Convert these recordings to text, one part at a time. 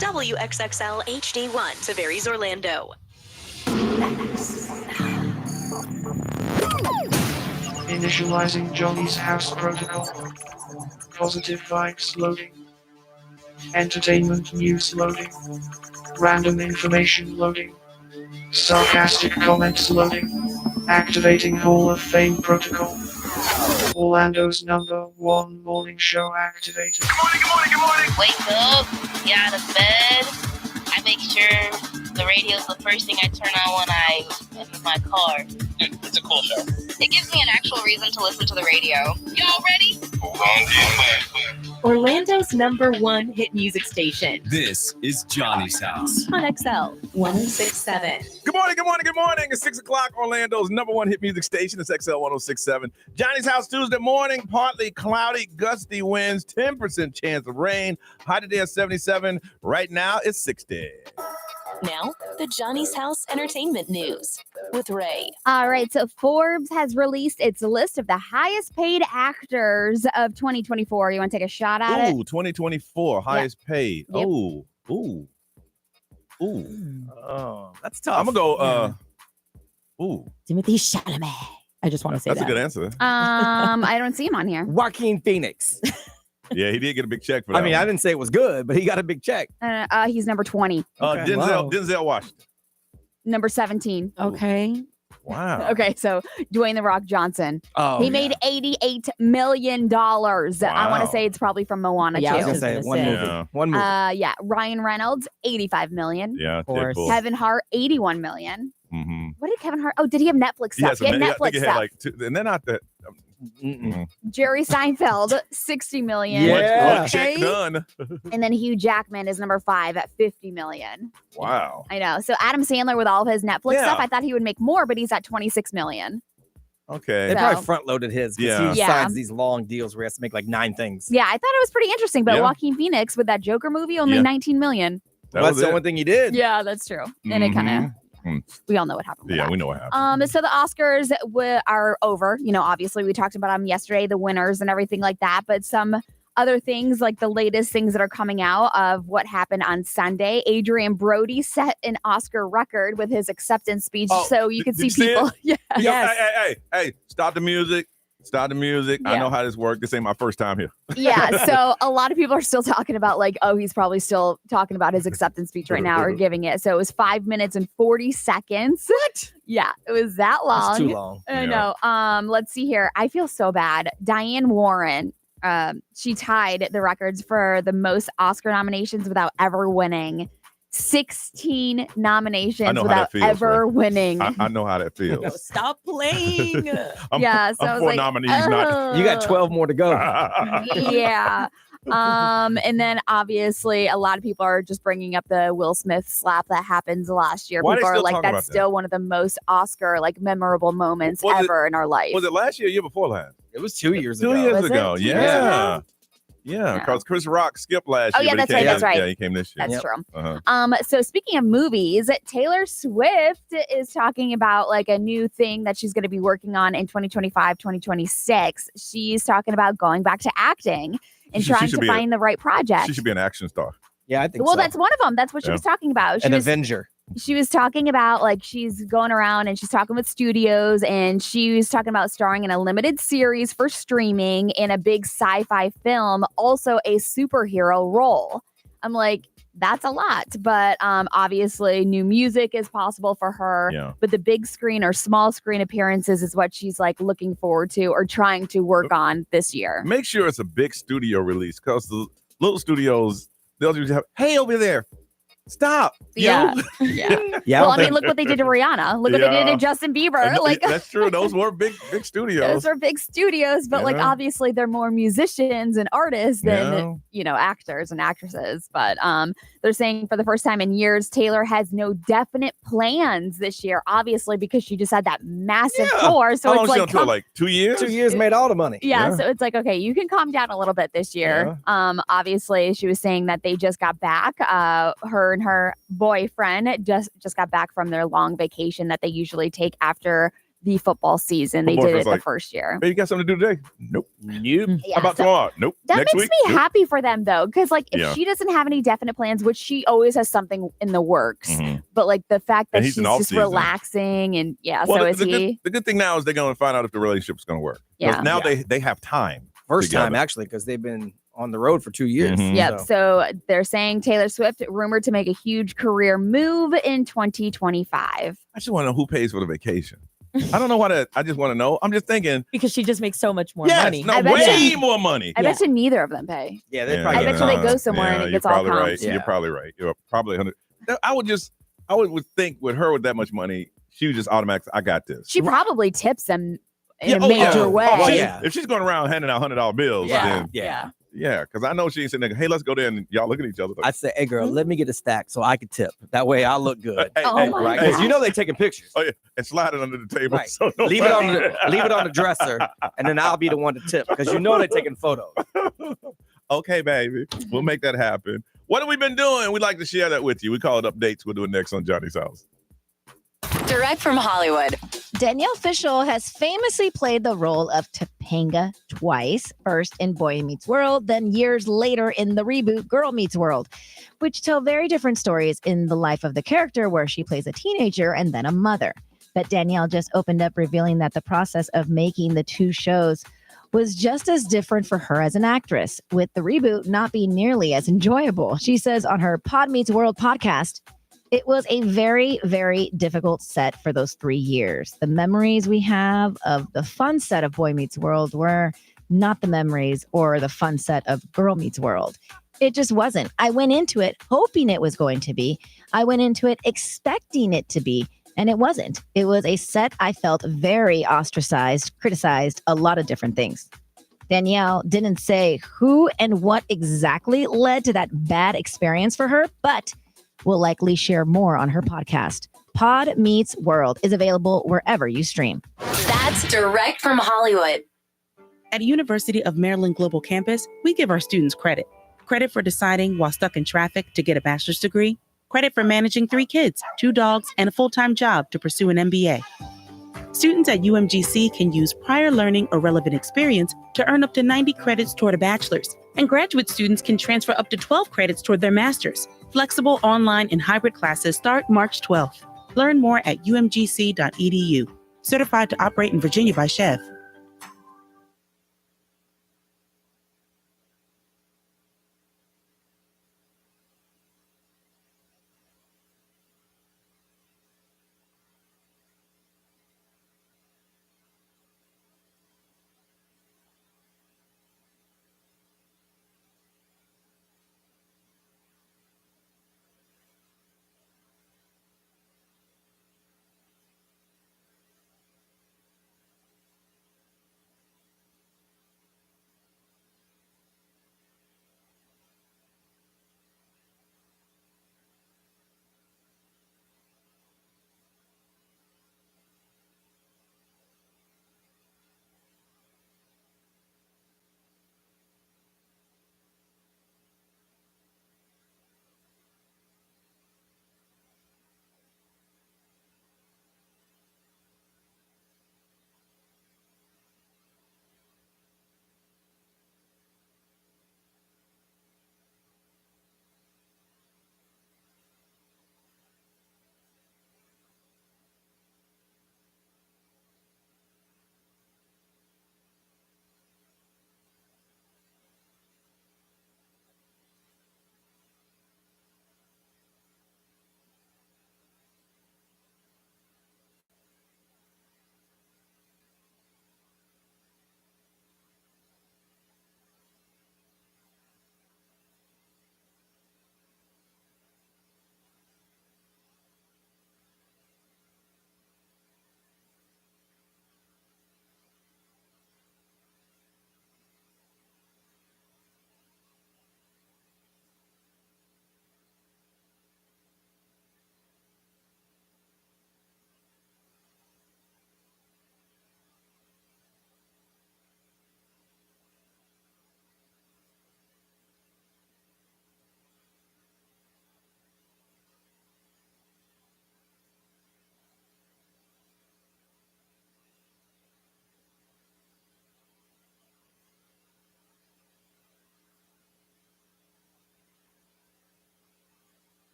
WXXL HD1, Tavares, Orlando. Initializing Johnny's house protocol. Positive vibes loading. Entertainment news loading. Random information loading. Sarcastic comments loading. Activating Hall of Fame protocol. Orlando's #1 morning show activated. Good morning, good morning, good morning. Wake up, get out of bed. I make sure the radio's the first thing I turn on when I enter my car. It's a cool show. It gives me an actual reason to listen to the radio. Y'all ready? Orlando's #1 hit music station. This is Johnny's House On XL 1067. Good morning, good morning, good morning. It's 6 o'clock, Orlando's #1 hit music station. It's XL 1067. Johnny's House Tuesday morning, partly cloudy, gusty winds, 10% chance of rain. High today at 77. Right now, it's 60. Now, the Johnny's House Entertainment News with Ray. All right, so Forbes has released its list of the highest paid actors of 2024. You want to take a shot at it? 2024, highest paid. Yep. Ooh. Oh, that's tough. I'm going to go, Timothy Chalamet. I just want to say that's that. a good answer. I don't see him on here. Joaquin Phoenix. Yeah, he did get a big check for that. I mean, I didn't say it was good, but he got a big check. He's number 20. Okay. Denzel Washington. Number 17. Okay. Wow. Okay, so Dwayne The Rock Johnson. Oh, he made $88 million. I want to Wow. say it's probably from Moana, Yeah, I was too. gonna say one say. movie. Yeah. One movie. Yeah, Ryan Reynolds, $85 million. Yeah, course. Deadpool. Kevin Hart, $81 million. Mm-hmm. What did Kevin Hart? Oh, did he have Netflix stuff? He had Netflix stuff. like two, and they're not that. Jerry Seinfeld, $60 million. Yeah. One check done. And then Hugh Jackman is number 5 at $50 million. Wow. I know. So Adam Sandler with all of his Netflix Yeah. stuff, I thought he would make more, but he's at $26 million. Okay. They So- probably front loaded his because Yeah. he Yeah. signs these long deals where he has to make like 9 things. Yeah, I thought it was pretty interesting, but Yeah. Joaquin Phoenix with that Joker movie, only Yeah. $19 million. That That's was the it. only thing he did. Yeah, that's true. And it kind of, Mhm. we all know what happened with Yeah, that. we know what happened. So the Oscars are over. You know, obviously we talked about them yesterday, the winners and everything like that. But some other things, like the latest things that are coming out of what happened on Sunday. Adrian Brody set an Oscar record with his acceptance speech, Oh, so you did can you see see people. it? Yeah. Hey, stop the music. Stop the music. I Yeah. know how this works. This ain't my first time here. Yeah, so a lot of people are still talking about like, oh, he's probably still talking about his acceptance speech right now or giving it. So it was 5 minutes and 40 seconds. What? Yeah, it was that long. That's too long. I Yeah. know. Let's see here. I feel so bad. Diane Warren, she tied the records for the most Oscar nominations without ever winning. 16 nominations know how without that feels, ever winning. I know how that feels. Stop playing. Yeah, so I I'm was 4 like, nominees, not. You got 12 more to go. Yeah. And then obviously a lot of people are just bringing up the Will Smith slap that happens last year. Why they People are still like, talking about that's that? still one of the most Oscar like memorable moments Was it- ever in our life. Was it last year or year before last? It was 2 years 2 ago. years Was it ago. 2 years Yeah. ago? Yeah, Yeah. because Chris Rock skipped last Oh, year. yeah, but he that's right, came that's this- right. Yeah, he came this year. That's true. Uh-huh. So speaking of movies, Taylor Swift is talking about like a new thing that she's going to be working on in 2025, 2026. She's talking about going back to acting and She trying should to be find the right project. She should be an action star. Yeah, I think Well, so. that's one of them. That's what she Yeah. was talking about. An Avenger. She was talking about like she's going around and she's talking with studios and she was talking about starring in a limited series for streaming in a big sci-fi film, also a superhero role. I'm like, that's a lot, but obviously new music is possible for her. Yeah. But the big screen or small screen appearances is what she's like looking forward to or trying to work on this year. Make sure it's a big studio release because the little studios, they'll just have, hey, over there, stop. Yeah. You? Yeah. Yeah, Well, I mean, look what they did to Rihanna. Look what they did Yeah. to Justin Bieber. And Like that's true. Those were big studios. those are big studios, but like Yeah. obviously they're more musicians and artists than Yeah. actors and actresses. But they're saying for the first time in years, Taylor has no definite plans this year, obviously because she just had that massive Yeah. tour. So How long it's is she like on tour? Like 2 years? 2 years made all the money. yeah, Yeah. so it's like, okay, you can calm down a little bit this year. Obviously, she was saying that they just got back. Her and her boyfriend just got back from their long vacation that they usually take after the football season. They Football did it is the like, first year. Hey, you got something to do today? Nope. Nope. Yeah, How about so tomorrow? Nope. that Next makes week? me Nope. happy for them though, because like if Yeah. she doesn't have any definite plans, which she always has something in the works, Mhm. but like the fact that And she's he's an just off-season. relaxing and Well, so is he. the good thing now is they're going to find out if the relationship's going to work. 'Cause Yeah. now they have time. First time, together. actually, because they've been on the road for 2 years. Mhm. Yep. So they're saying Taylor Swift rumored to make a huge career move in 2025. I just want to know who pays for the vacation. I don't know why that. I just want to know. I'm just thinking. Because she just makes so much more Yes, money. no, I bet way you- more money. I bet you neither of them pay. Yeah, they Yeah, probably I bet you they go somewhere and it you're gets all probably comped. right. Yeah. You're probably right. You're probably 100. I would think with her with that much money, she would just automatically, I got this. She probably tips them in Yeah, a oh, major yeah. way. Oh, yeah. If she's going around handing out $100 bills, Yeah. then Yeah. yeah, because I know she ain't sitting there. Hey, let's go there and y'all look at each other. Like, I'd say, hey, girl, let me get a stack so I can tip. That way I look good. hey, Oh hey, my Right? hey, Because you know they taking pictures. oh, yeah, and slide it under the table. Right. So Leave it on the dresser, and then I'll be the one to tip because you know they're taking photos. Okay, baby. We'll make that happen. What have we been doing? We'd like to share that with you. We call it updates. We'll do it next on Johnny's House. Direct from Hollywood. Danielle Fishel has famously played the role of Topanga twice, first in Boy Meets World, then years later in the reboot Girl Meets World, which tell very different stories in the life of the character where she plays a teenager and then a mother. But Danielle just opened up revealing that the process of making the two shows was just as different for her as an actress, with the reboot not being nearly as enjoyable. She says on her Pod Meets World podcast, it was a very, very difficult set for those 3 years. The memories we have of the fun set of Boy Meets World were not the memories or the fun set of Girl Meets World. It just wasn't. I went into it hoping it was going to be. I went into it expecting it to be, and it wasn't. It was a set I felt very ostracized, criticized, a lot of different things. Danielle didn't say who and what exactly led to that bad experience for her, but will likely share more on her podcast. Pod Meets World is available wherever you stream. That's direct from Hollywood. At University of Maryland Global Campus, we give our students credit. Credit for deciding while stuck in traffic to get a bachelor's degree. Credit for managing 3 kids, 2 dogs, and a full-time job to pursue an MBA. Students at UMGC can use prior learning or relevant experience to earn up to 90 credits toward a bachelor's. And graduate students can transfer up to 12 credits toward their master's. Flexible online and hybrid classes start March 12th. Learn more at umgc.edu. Certified to operate in Virginia by Chev.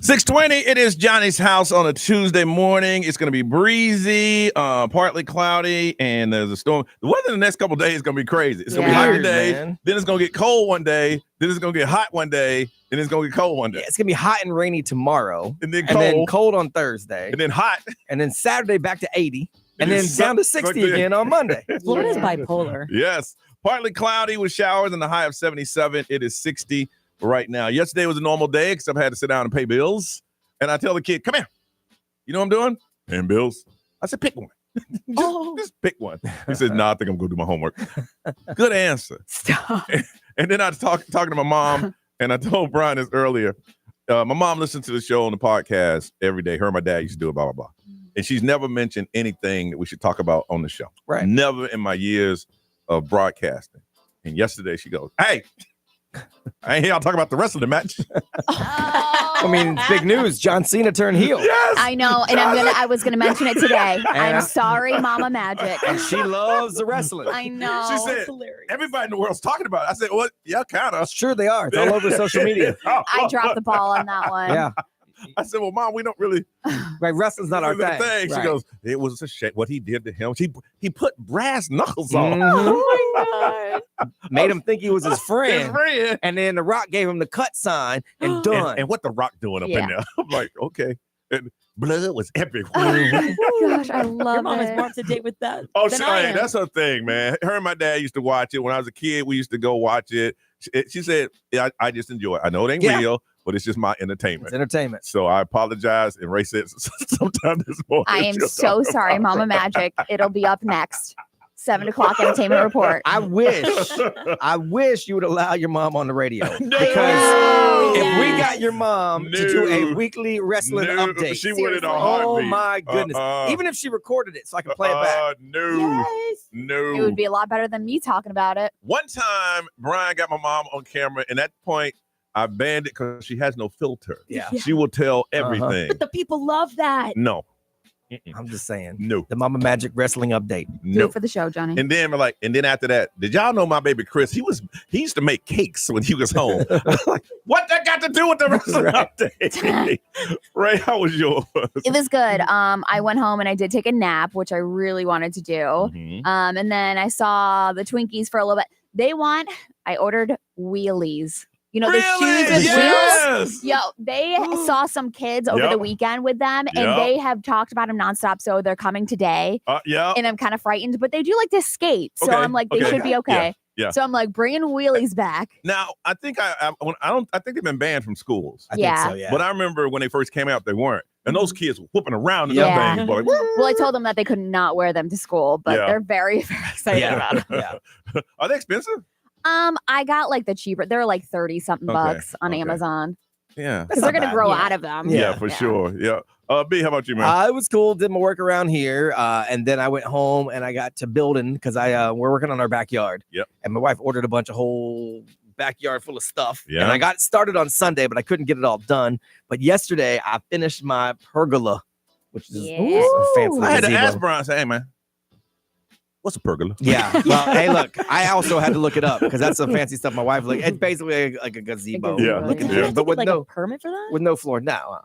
6:20, it is Johnny's house on a Tuesday morning. It's going to be breezy, partly cloudy, and there's a storm. The weather the next couple of days is going to be crazy. It's going to be hot today, then it's going to get cold one day, then it's going to get hot one day, then it's going to get cold one day. Yeah, it's going to be hot and rainy tomorrow, and then cold on Thursday, and then hot, and then Saturday back to 80, and then down to 60 again on Monday. Florida's bipolar. Yes, partly cloudy with showers and the high of 77. It is 60 right now. Yesterday was a normal day, except I had to sit down and pay bills. And I tell the kid, come here. You know what I'm doing? Paying bills. I said, pick one. just pick one. He says, no, I think I'm going to do my homework. Good answer. Stop. And then I was talking to my mom, and I told Brian this earlier. My mom listens to the show on the podcast every day. Her and my dad used to do it, blah, blah, blah. And she's never mentioned anything that we should talk about on the show. Right. Never in my years of broadcasting. And yesterday she goes, hey, I ain't here. I'll talk about the rest of the match. I mean, it's big news. John Cena turned heel. Yes, I know, and I was gonna mention it today. I'm sorry, Mama Magic. And she loves the wrestling. I know. She said, everybody in the world's talking about it. I said, well, yeah, kind of. Sure they are. It's all over social media. I dropped the ball on that one. Yeah. I said, well, Mom, we don't really. Right, wrestling's not our thing. Right. She goes, it was a shame what he did to him. He put brass knuckles on. Oh my God. Made him think he was his friend. His friend. And then The Rock gave him the cut sign and done. And what The Rock doing up in there? I'm like, okay. And blood was everywhere. Gosh, I love Your mom it. is more up to date with that. Oh, than I am. that's her thing, man. Her and my dad used to watch it. When I was a kid, we used to go watch it. She said, yeah, I just enjoy it. I know it ain't real, but it's just my entertainment. It's entertainment. So I apologize. And Ray said sometime this morning. I am so sorry, Mama Magic. It'll be up next. 7 o'clock entertainment report. I wish you would allow your mom on the radio. No. Because if we got your mom to do a weekly wrestling update, she would in a oh heartbeat. my goodness. Even if she recorded it so I could play it back. No. It would be a lot better than me talking about it. One time, Brian got my mom on camera, and at that point, I banned it because she has no filter. Yeah. She will tell everything. But the people love that. No. I'm just saying. No. The Mama Magic wrestling update. Do No. it for the show, Johnny. And then after that, did y'all know my baby Chris? He used to make cakes when he was home. Like, what that got to do with the wrestling update? Ray, how was yours? It was good. I went home and I did take a nap, which I really wanted to do. Mhm. And then I saw the Twinkies for a little bit. I ordered wheelies. You know, the shoes with wheels? Yo, they saw some kids over the weekend with them, and they have talked about them nonstop. So they're coming today. And I'm kind of frightened, but they do like to skate. So I'm like, they should be okay. Yeah. So I'm like, bringing wheelies back. Now, I think I think they've been banned from schools. I think so, yeah. But I remember when they first came out, they weren't. And those kids were whooping around in them things. Like, Well, I told them that they could not wear them to school, but they're very, very excited about it. Yeah. Are they expensive? I got like the cheaper. They're like 30 something bucks on Amazon. Yeah. Because they're going to grow out of them. Yeah, for sure. Yeah. B, how about you, man? It was cool. Did my work around here. And then I went home and I got to building because we're working on our backyard. Yep. And my wife ordered a bunch of whole backyard full of stuff. Yeah. And I got started on Sunday, but I couldn't get it all done. But yesterday I finished my pergola, which is a fancy I had to gazebo. ask Brian, say, hey, man, what's a pergola? Yeah. Well, hey, look, I also had to look it up because that's some fancy stuff my wife looked. It's basically like a gazebo. Yeah. Looking You have thing, to but get, with like no a permit for that? with no floor. No.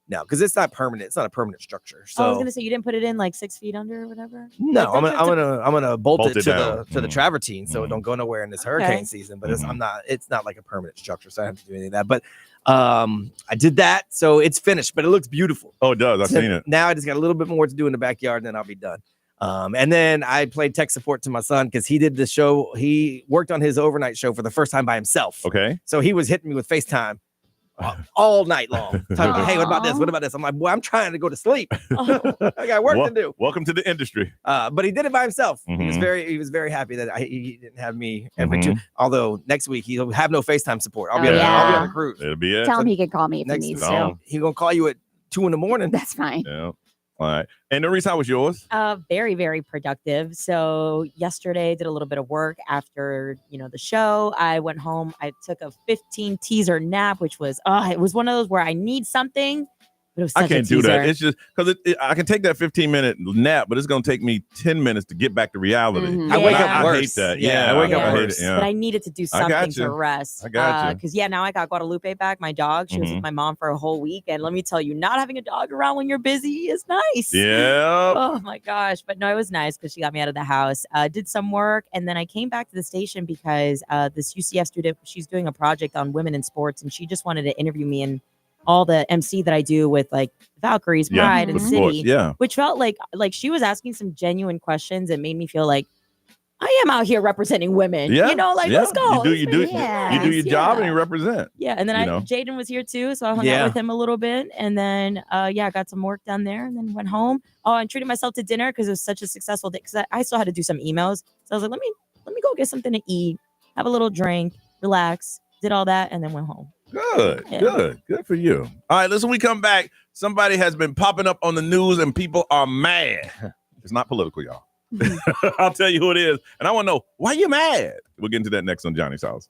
No, because it's not permanent. It's not a permanent structure. So I was gonna say you didn't put it in like 6 feet under or whatever. no, Like, I'm gonna bolt it to down. the travertine so it don't go nowhere in this hurricane season. But it's not like a permanent structure, so I don't have to do any of that. But I did that, so it's finished, but it looks beautiful. Oh, it does. I've seen it. Now I just got a little bit more to do in the backyard, and then I'll be done. And then I played tech support to my son because he did the show. He worked on his overnight show for the first time by himself. Okay. So he was hitting me with FaceTime all night long. Talking, hey, what about this? What about this? I'm like, boy, I'm trying to go to sleep. I got work to do. Welcome to the industry. But he did it by himself. He was Mhm. very happy that he didn't have me every two. Although next week he'll have no FaceTime support. I'll be on a cruise. It'll be it. Tell him he can call me if Next- he needs No. to. He gonna call you at 2 a.m. That's fine. Yeah. All right. And Norris, how was yours? Very, very productive. So yesterday did a little bit of work after, the show. I went home. I took a 15 teaser nap, which was, it was one of those where I need something But it was I such a can't do that. teaser. It's just because I can take that 15-minute nap, but it's going to take me 10 minutes to get back to reality. Mhm. I wake Yeah. up I hate worse. that. Yeah, I wake up I hate worse. it. Yeah. But I needed to do I got something to you. rest. I got you. Because now I got Guadalupe back, my dog. She was with my mom for a whole week. And let me tell you, not having a dog around when you're busy is nice. Yeah. Oh my gosh. But no, it was nice because she got me out of the house, did some work. And then I came back to the station because this UCF student, she's doing a project on women in sports. And she just wanted to interview me and all the MC that I do with like Valkyries, Yeah, Pride, and with City. sports, yeah. Which felt like she was asking some genuine questions and made me feel like I am out here representing women. Yeah. You know, like, yeah. let's go. You do your job and you represent. Yeah, and then Jaden was here too, so I hung out with him a little bit, and then I got some work done there, and then went home. Oh, and treated myself to dinner because it was such a successful day. Because I still had to do some emails, so I was like, let me go get something to eat, have a little drink, relax, did all that, and then went home. Good for you. All right, listen, we come back. Somebody has been popping up on the news and people are mad. It's not political, y'all. I'll tell you who it is. And I want to know, why you mad? We'll get into that next on Johnny's House.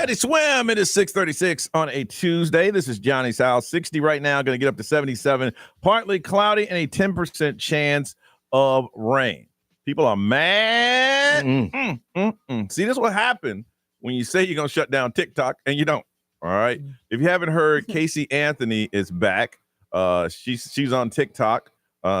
Teddy Swim, it is 6:36 on a Tuesday. This is Johnny's house. 60 right now, going to get up to 77. Partly cloudy and a 10% chance of rain. People are mad. See, this is what happened when you say you're going to shut down TikTok and you don't. All right. If you haven't heard, Casey Anthony is back. She's on TikTok.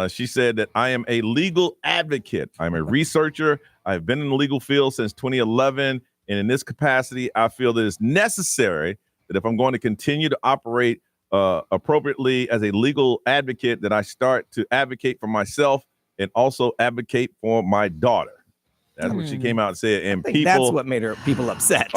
She said that I am a legal advocate. I'm a researcher. I've been in the legal field since 2011. And in this capacity, I feel that it's necessary that if I'm going to continue to operate appropriately as a legal advocate, that I start to advocate for myself and also advocate for my daughter. That's what she came out and said. And that's what made people upset.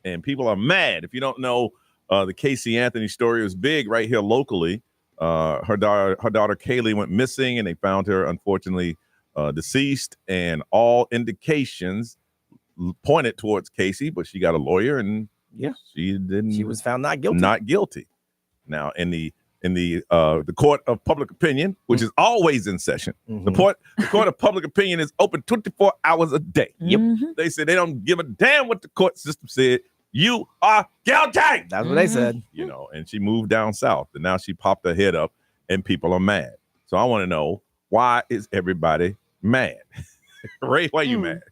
And people are mad. If you don't know, the Casey Anthony story was big right here locally. Her daughter Kaylee went missing, and they found her unfortunately deceased. And all indications pointed towards Casey, but she got a lawyer, and she was found not guilty. Now in the court of public opinion, which is always in session, the court of public opinion is open 24 hours a day. They said they don't give a damn what the court system said. You are guilty. That's what they said. You know, and she moved down south, and now she popped her head up, and people are mad. So I want to know, why is everybody mad? Ray, why are you mad?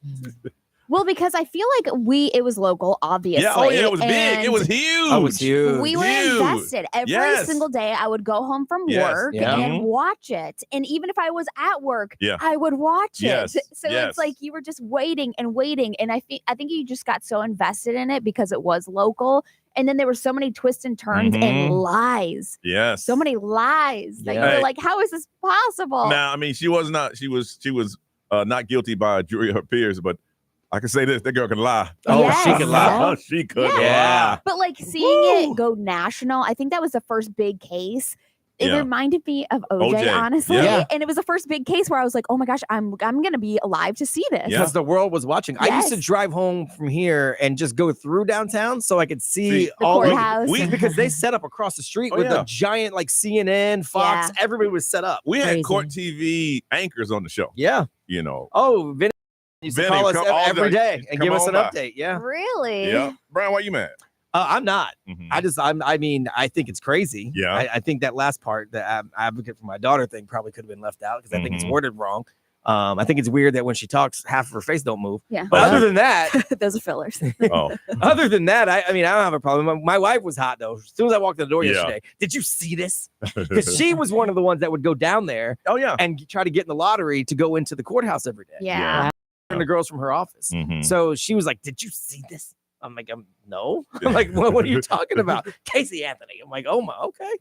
Well, because I feel like it was local, obviously. Yeah, it was big. It was huge. It was huge. We were invested. Every single day I would go home from work and watch it. And even if I was at work, I would watch it. So it's like you were just waiting and waiting. And I think you just got so invested in it because it was local. And then there were so many twists and turns and lies. Yes. So many lies that you were like, how is this possible? Now, I mean, she was not guilty by a jury of her peers, but I can say this, that girl can lie. She could lie. Oh, she could lie. But like seeing it go national, I think that was the first big case. It reminded me of OJ, honestly. Yeah. And it was the first big case where I was like, oh my gosh, I'm going to be alive to see this. Because the world was watching. I used to drive home from here and just go through downtown so I could see the all courthouse. because they set up across the street with a giant like CNN, Fox, everybody was set up. We had court TV anchors on the show. Yeah. You know. Oh, Vinny used to call us every day and give us an update. Yeah. Really? Yeah. Brian, why are you mad? I'm not. I mean, I think it's crazy. Yeah. I think that last part, the advocate for my daughter thing, probably could have been left out because I think it's worded wrong. I think it's weird that when she talks, half of her face don't move. Yeah. But other than that, those are fillers. Other than that, I mean, I don't have a problem. My wife was hot though. As soon as I walked in the door yesterday, did you see this? Because she was one of the ones that would go down there. And try to get in the lottery to go into the courthouse every day. Yeah. And the girls from her office. So she was like, did you see this? I'm like, no. I'm like, what are you talking about? Casey Anthony. I'm like, oh my, okay.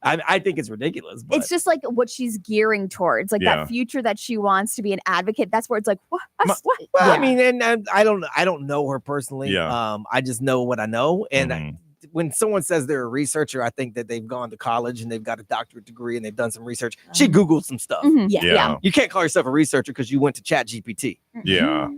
I think it's ridiculous. But it's just like what she's gearing towards, like that future that she wants to be an advocate. That's where it's like, what? Well, I mean, and I don't know her personally. I just know what I know. And when someone says they're a researcher, I think that they've gone to college and they've got a doctorate degree and they've done some research. She Googled some stuff. Yeah. You can't call yourself a researcher because you went to ChatGPT. Yeah.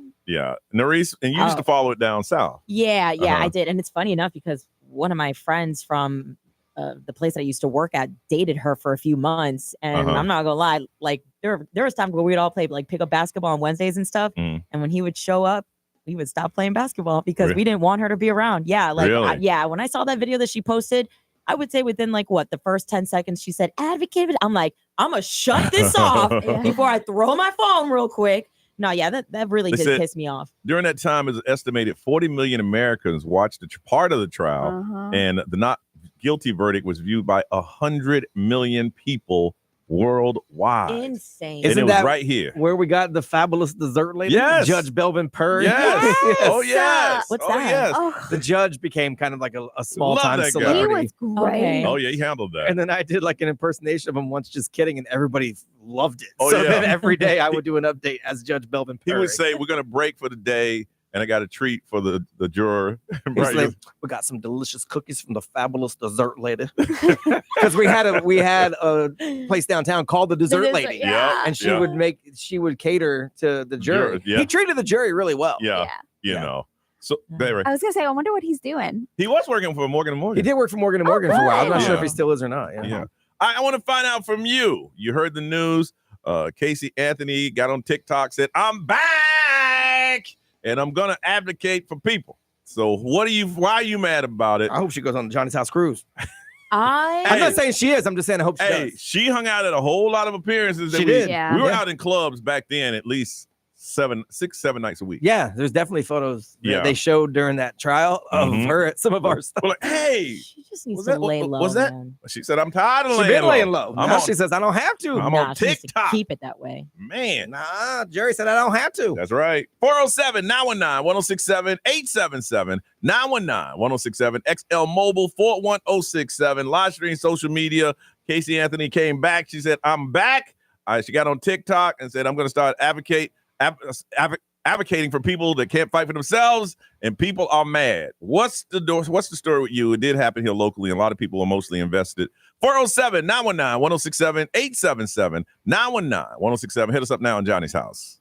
Nerese, and you used to follow it down south. Yeah, I did. And it's funny enough because one of my friends from the place I used to work at dated her for a few months. And I'm not gonna lie, like there was times where we'd all play like pick up basketball on Wednesdays and stuff. And when he would show up, we would stop playing basketball because we didn't want her to be around. Yeah, like when I saw that video that she posted, I would say within like the first 10 seconds she said advocate. I'm like, I'm gonna shut this off before I throw my phone real quick. No, that really did piss me off. During that time, it was estimated 40 million Americans watched part of the trial, and the not guilty verdict was viewed by 100 million people worldwide. Insane. Isn't that right here where we got the fabulous dessert lady? Yes. Judge Belvin Purr. Yes. Oh, yes. What's that? Yes. Oh. The judge became kind of like a small-time celebrity. He was great. Okay. Oh, yeah, he handled that. And then I did like an impersonation of him once, just kidding, and everybody loved it. Then every day I would do an update as Judge Belvin Purr. He would say, we're going to break for the day, and I got a treat for the juror. Right. Like, we got some delicious cookies from the fabulous dessert lady. Because we had a place downtown called the Dessert Lady. And she would cater to the jury. He treated the jury really well. You know. So there. I was gonna say, I wonder what he's doing. He was working for Morgan & Morgan. He did work for Morgan & Morgan for a while. I'm not sure if he still is or not. I want to find out from you. You heard the news. Casey Anthony got on TikTok, said, I'm back. And I'm going to advocate for people. So why are you mad about it? I hope she goes on the Johnny's House cruise. I'm not saying she is. I'm just saying I hope she does. She hung out at a whole lot of appearances. She did. Yeah. We were out in clubs back then at least 7 nights a week. Yeah, there's definitely photos that Yeah. they showed during that trial of her at some of our stuff. We're like, hey, She just needs was to that lay low. was that? Man. She said, I'm tired of She's laying been low. laying low. I'm Now on, she says, I don't have to. I'm Nah, on she needs to TikTok. keep it that way. Man. Nah, Jerry said I don't have to. That's right. 407-919-1067, 877-919-1067, XL Mobile 41067, live stream social media. Casey Anthony came back. She said, I'm back. She got on TikTok and said, I'm going to start advocating for people that can't fight for themselves, and people are mad. What's the story with you? It did happen here locally, and a lot of people are mostly invested. 407-919-1067, 877-919-1067. Hit us up now on Johnny's House.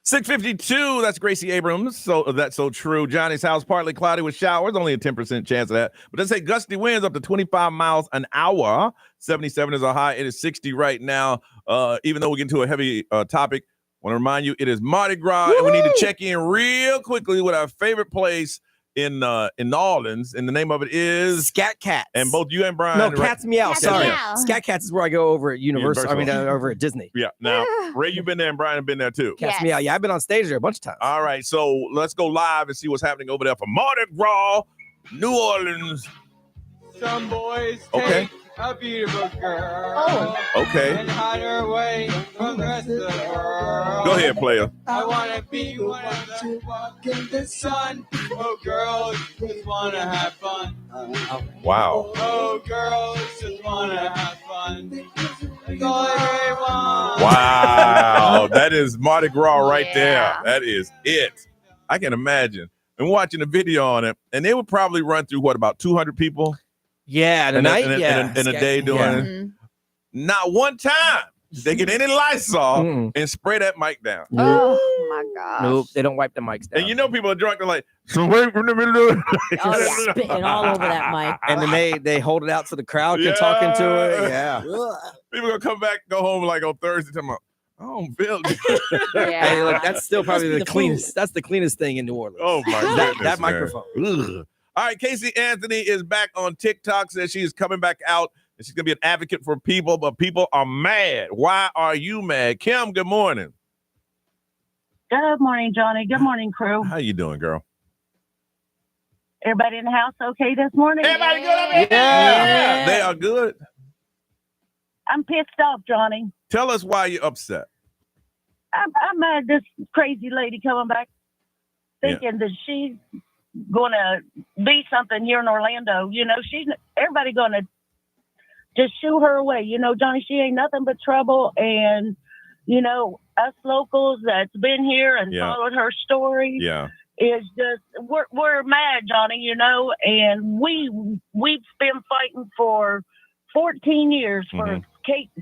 652, that's Gracie Abrams. So that's so true. Johnny's house, partly cloudy with showers, only a 10% chance of that. But they say gusty winds up to 25 miles an hour. 77 is a high. It is 60 right now. Even though we get into a heavy topic, I want to remind you, it is Marti Gras, and we need to check in real quickly with our favorite place in New Orleans, and the name of it is Scat Cats. And both you and Brian. No, Cats Meow. Cats Sorry, Meow. Scat Cats is where I go over at Universal. Over at Disney. Yeah. Now, Ray, you've been there, and Brian have been there too. Cats Yes. Meow. Yeah, I've been on stage there a bunch of times. All right, so let's go live and see what's happening over there for Marti Gras, New Orleans. Some boys Okay. take a beautiful girl Okay. and hide her away from the rest of the world. Go ahead, player. I wanna be one of them walk in the sun. Oh, girls just wanna have fun. Wow. Oh, girls just wanna have fun. That's all I really want. Wow. That is Marti Gras right there. Yeah. That is it. I can imagine. And watching the video on it, and they would probably run through, what, about 200 people? Yeah, tonight. In a day doing it. Mhm. Not one time they get any Lysol and spray that mic down. Oh my gosh. Nope, they don't wipe the mics down. And you know people are drunk, they're like, so wait from the middle of Oh, yeah. Spitting all over that mic. And then they hold it out so the crowd can talk into it. Yeah. People gonna come back, go home like on Thursday, talking about, I don't feel good. Yeah. Hey, look, that's still probably Must be the the cleanest. food. That's the cleanest thing in New Orleans. Oh my goodness, that man. microphone. Ugh. All right, Casey Anthony is back on TikTok, says she's coming back out and she's gonna be an advocate for people, but people are mad. Why are you mad? Kim, good morning. Good morning, Johnny. Good morning, crew. How you doing, girl? Everybody in the house okay this morning? Everybody good up here? Yeah. They are good. I'm pissed off, Johnny. Tell us why you're upset. I'm mad this crazy lady coming back thinking that she's going to be something here in Orlando. You know, everybody going to just shoo her away. You know, Johnny, she ain't nothing but trouble. And, you know, us locals that's been here and followed her story is just, we're mad, Johnny, you know, and we've been fighting for 14 years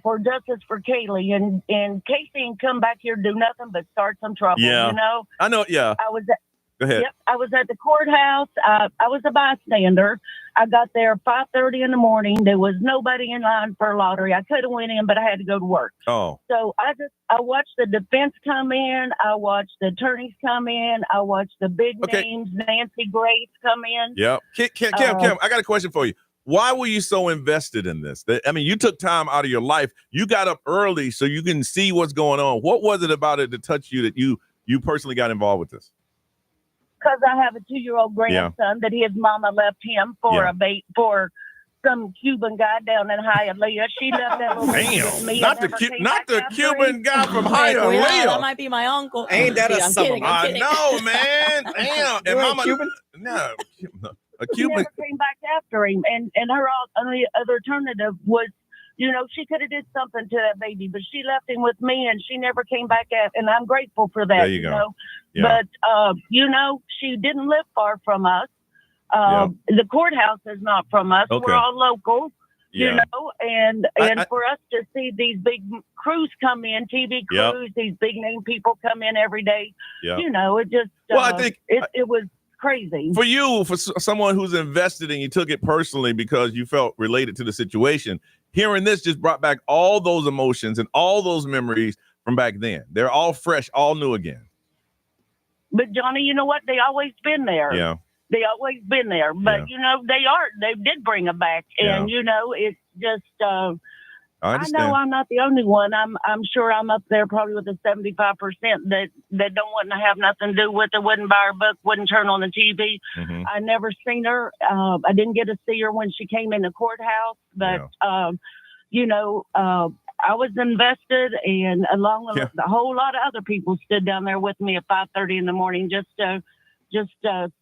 for justice for Kaylee, and Casey ain't come back here to do nothing but start some trouble. You know, I know. Yeah, Go ahead. Yep, I was at the courthouse. I was a bystander. I got there 5:30 in the morning. There was nobody in line for a lottery. I could have went in, but I had to go to work. Oh, so I watched the defense come in. I watched the attorneys come in. I watched the big names, Nancy Grace come in. Yep. Kim, I got a question for you. Why were you so invested in this? I mean, you took time out of your life. You got up early so you can see what's going on. What was it about it that touched you that you personally got involved with this? Because I have a 2-year-old grandson that his mama left him for some Cuban guy down in Hialeah. She left that little with me. Not the Cuban guy from Hialeah. That might be my uncle. Ain't that a summer? I know, man. Damn. And mama, Cuban? No, a She Cuban. never came back after him, and her only other alternative was, you know, she could have did something to that baby, but she left him with me, and she never came back and I'm grateful for that. There you go. Know? Yeah. But you know, she didn't live far from us. The courthouse is not from us. Okay. We're all local. Yeah. You know, and for us to see these big crews come in, TV crews, these big name people come in every day, you know, it just I think it was crazy. For you, for someone who's invested and you took it personally because you felt related to the situation, hearing this just brought back all those emotions and all those memories from back then. They're all fresh, all new again. But Johnny, you know what? They always been there. Yeah. They always been there. But you know, they did bring them back. And you know, it's just I know I'm not the only one. I'm sure I'm up there probably with the 75% that don't want to have nothing to do with it, wouldn't buy her book, wouldn't turn on the TV. I never seen her. I didn't get to see her when she came in the courthouse, but you know, I was invested, and along with a whole lot of other people stood down there with me at 5:30 in the morning just to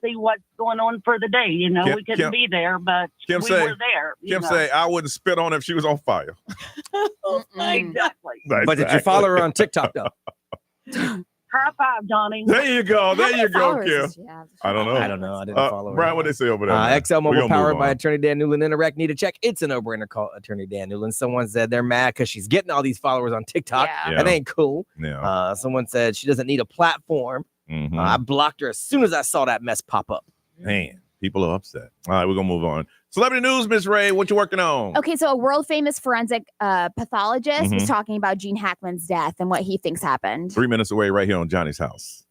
see what's going on for the day. You know, we couldn't be there, but we were there. Kim say, I wouldn't spit on her if she was on fire. Exactly. But did you follow her on TikTok, though? High five, Johnny. There you go. There you go, followers Kim. does she have? I don't know. I don't know. I didn't follow her. Brian, what they say over there? man? XL We Mobile gonna powered move by on. attorney Dan Newland. Interact, need a check. It's a no-brainer. Call attorney Dan Newland. Someone said they're mad because she's getting all these followers on TikTok. Yeah. That ain't cool. Yeah. Someone said she doesn't need a platform. Mhm. I blocked her as soon as I saw that mess pop up. Man, people are upset. All right, we're gonna move on. Celebrity news, Miss Ray. What you working on? Okay, so a world famous forensic pathologist was Mhm. talking about Gene Hackman's death and what he thinks happened. 3 minutes away, right here on Johnny's house.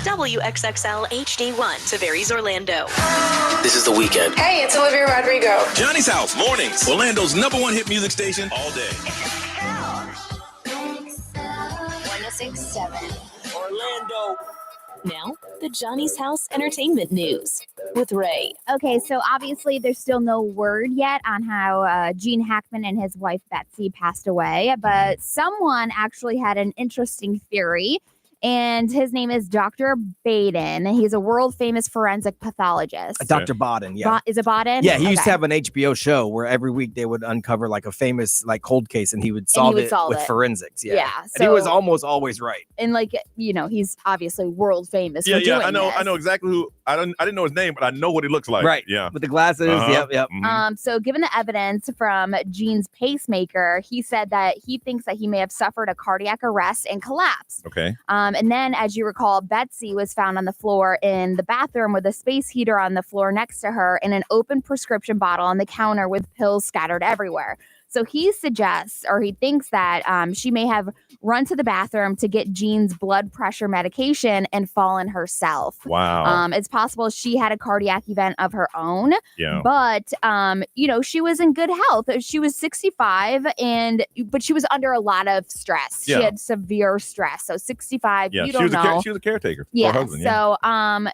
WXXL HD1, Tavares, Orlando. This is The Weekend. Hey, it's Olivia Rodrigo. Johnny's House, mornings. Orlando's #1 hit music station all day. 1067. Orlando. Now, the Johnny's House Entertainment News with Ray. Okay, so obviously there's still no word yet on how Gene Hackman and his wife Betsy passed away, but someone actually had an interesting theory. And his name is Dr. Baden. He's a world famous forensic pathologist. Dr. Baden, yeah. Is it Baden? Yeah, he used to have an HBO show where every week they would uncover like a famous like cold case and he would solve it with forensics. Yeah. Yeah, And he was almost always right. And like, you know, he's obviously world famous for Yeah, doing I know. this. I know exactly who. I didn't know his name, but I know what he looks like. Right. Yeah. With the glasses. Yep. Mhm. So given the evidence from Gene's pacemaker, he said that he thinks that he may have suffered a cardiac arrest and collapse. Okay. And then, as you recall, Betsy was found on the floor in the bathroom with a space heater on the floor next to her and an open prescription bottle on the counter with pills scattered everywhere. So he suggests, or he thinks that she may have run to the bathroom to get Gene's blood pressure medication and fallen herself. Wow. It's possible she had a cardiac event of her own. Yeah. But, you know, she was in good health. She was 65, but she was under a lot of stress. Yeah. She had severe stress. So 65, Yeah. you she don't was know. she was a caretaker for Yeah. her husband. So,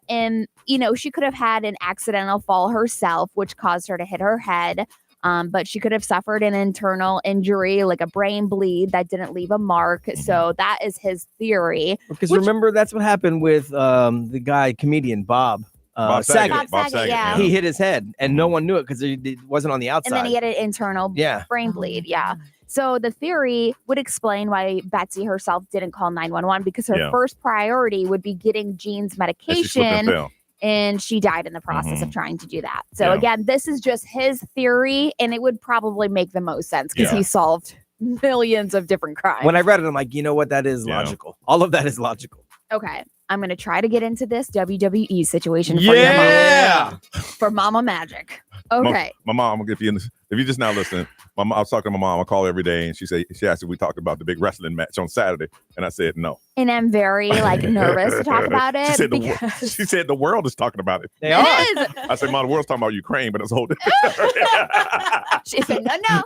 and you know, she could have had an accidental fall herself, which caused her to hit her head. But she could have suffered an internal injury, like a brain bleed that didn't leave a mark. So that is his theory. Because remember, that's what happened with the guy, comedian Bob. Bob Saget. Yeah. He hit his head, and no one knew it because it wasn't on the outside. And then he had an internal brain bleed. Yeah. So the theory would explain why Betsy herself didn't call 911 because her first priority would be getting Jean's medication. And she died in the process of trying to do that. So again, this is just his theory, and it would probably make the most sense because he solved millions of different crimes. When I read it, I'm like, you know what? That is logical. All of that is logical. Okay. I'm going to try to get into this WWE situation for your mom. For Mama Magic. Okay. My mom, if you just now listening, I was talking to my mom. I call her every day, and she asked if we talked about the big wrestling match on Saturday, and I said no. And I'm very nervous to talk about it. She said the world is talking about it. They are. I said, Mom, the world's talking about Ukraine, but it's a whole different story. She said no.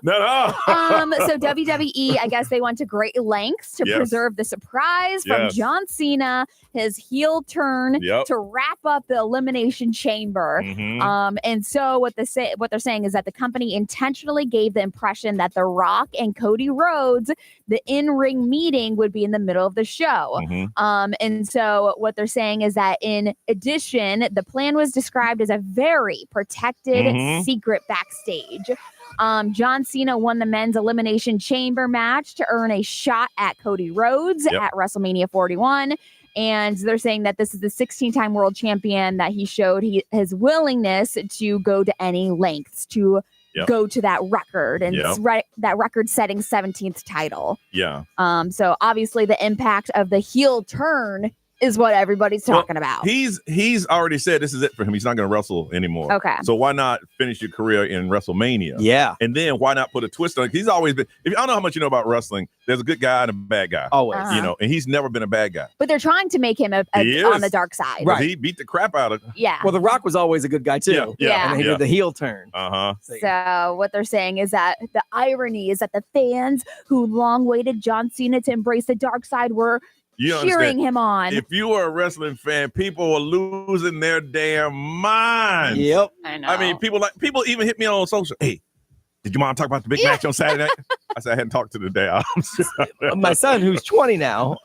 So WWE, I guess they went to great lengths to preserve the surprise from John Cena, his heel turn to wrap up the Elimination Chamber. And so what they're saying is that the company intentionally gave the impression that The Rock and Cody Rhodes, the in-ring meeting would be in the middle of the show. And so what they're saying is that in addition, the plan was described as a very protected secret backstage. John Cena won the men's Elimination Chamber match to earn a shot at Cody Rhodes at WrestleMania 41. And they're saying that this is the 16-time world champion that he showed his willingness to go to any lengths to go to that record and that record-setting 17th title. So obviously the impact of the heel turn is what everybody's talking about. He's already said this is it for him. He's not going to wrestle anymore. Okay. So why not finish your career in WrestleMania? Yeah. And then why not put a twist on it? He's always been, I don't know how much you know about wrestling, there's a good guy and a bad guy. Always. And he's never been a bad guy. But they're trying to make him on the dark side. Right. He beat the crap out of Well, The Rock was always a good guy too. And then he did the heel turn. So what they're saying is that the irony is that the fans who long waited John Cena to embrace the dark side were cheering him on. If you were a wrestling fan, people were losing their damn minds. Yep. I know. I mean, people even hit me on social. Hey, did your mom talk about the big match on Saturday night? I said, I hadn't talked to the day. My son, who's 20 now,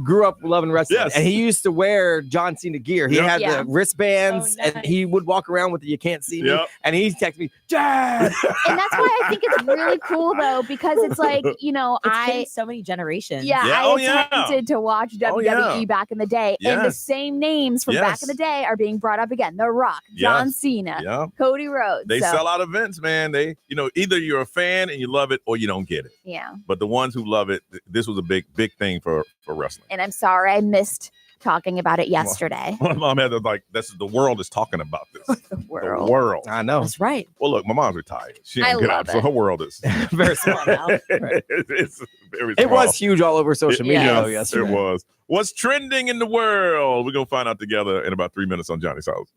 grew up loving wrestling. And he used to wear John Cena gear. He had the wristbands, and he would walk around with the "You Can't See Me." And he texted me, Dad. And that's why I think it's really cool, though, because it's like, it's so many generations. I attempted to watch WWE back in the day, and the same names from back in the day are being brought up again. The Rock, John Cena, Cody Rhodes. They sell out events, man. They, either you're a fan and you love it or you don't get it. Yeah. But the ones who love it, this was a big thing for wrestling. And I'm sorry I missed talking about it yesterday. My mom had the world is talking about this. The world. I know. That's right. Well, look, my mom's retired. She don't get out, so her world is very small now. It's very small. It was huge all over social media though yesterday. It was. What's trending in the world? We're gonna find out together in about 3 minutes on Johnny's House.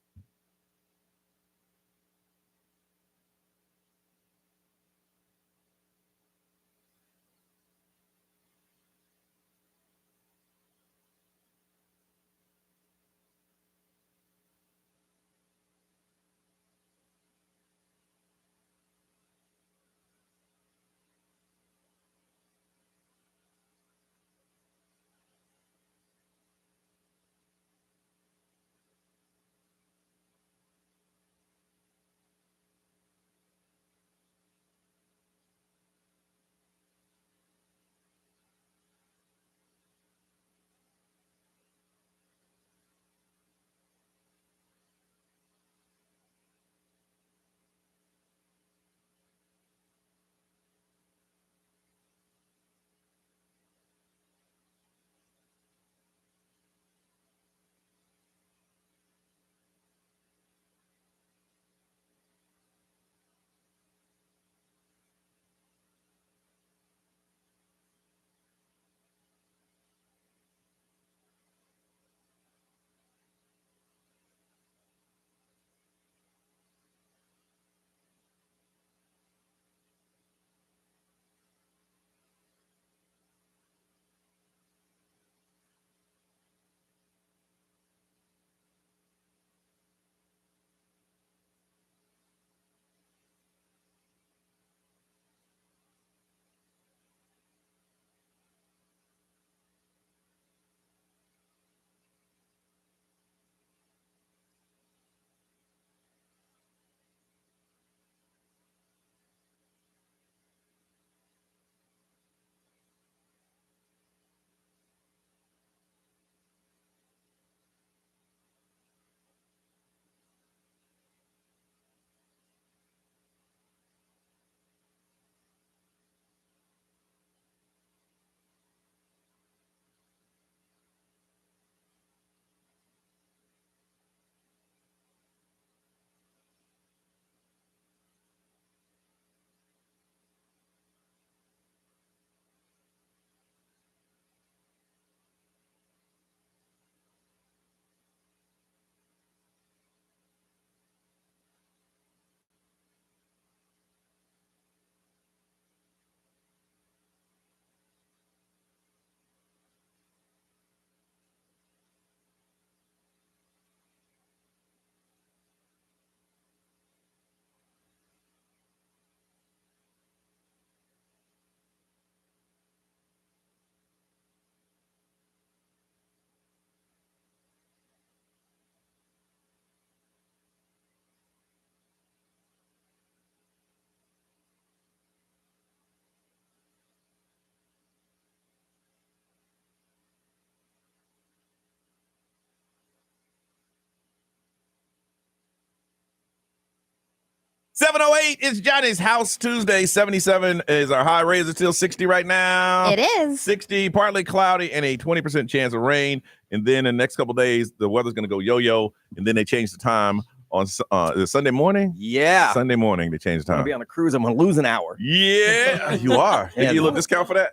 7:08 is Johnny's House Tuesday. 77 is our high. Raise it till 60 right now. It is 60, partly cloudy, and a 20% chance of rain. And then in the next couple of days, the weather's going to go yo-yo. And then they change the time on Sunday morning. Yeah, Sunday morning they change the I'm time. gonna be on a cruise. I'm gonna lose an hour. Yeah, you are. They give you a little discount for that.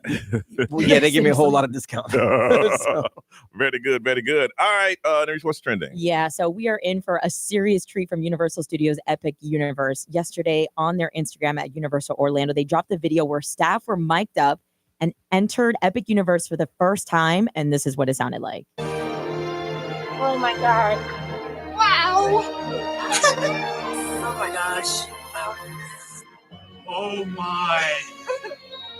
Well, yeah, they give me a whole lot of discount. So. Very good, very good. All right, Nerice, what's trending? Yeah, so we are in for a serious treat from Universal Studios Epic Universe. Yesterday on their Instagram at Universal Orlando, they dropped a video where staff were mic'd up and entered Epic Universe for the first time, and this is what it sounded like. Oh my God. Wow. Oh my gosh. Oh my.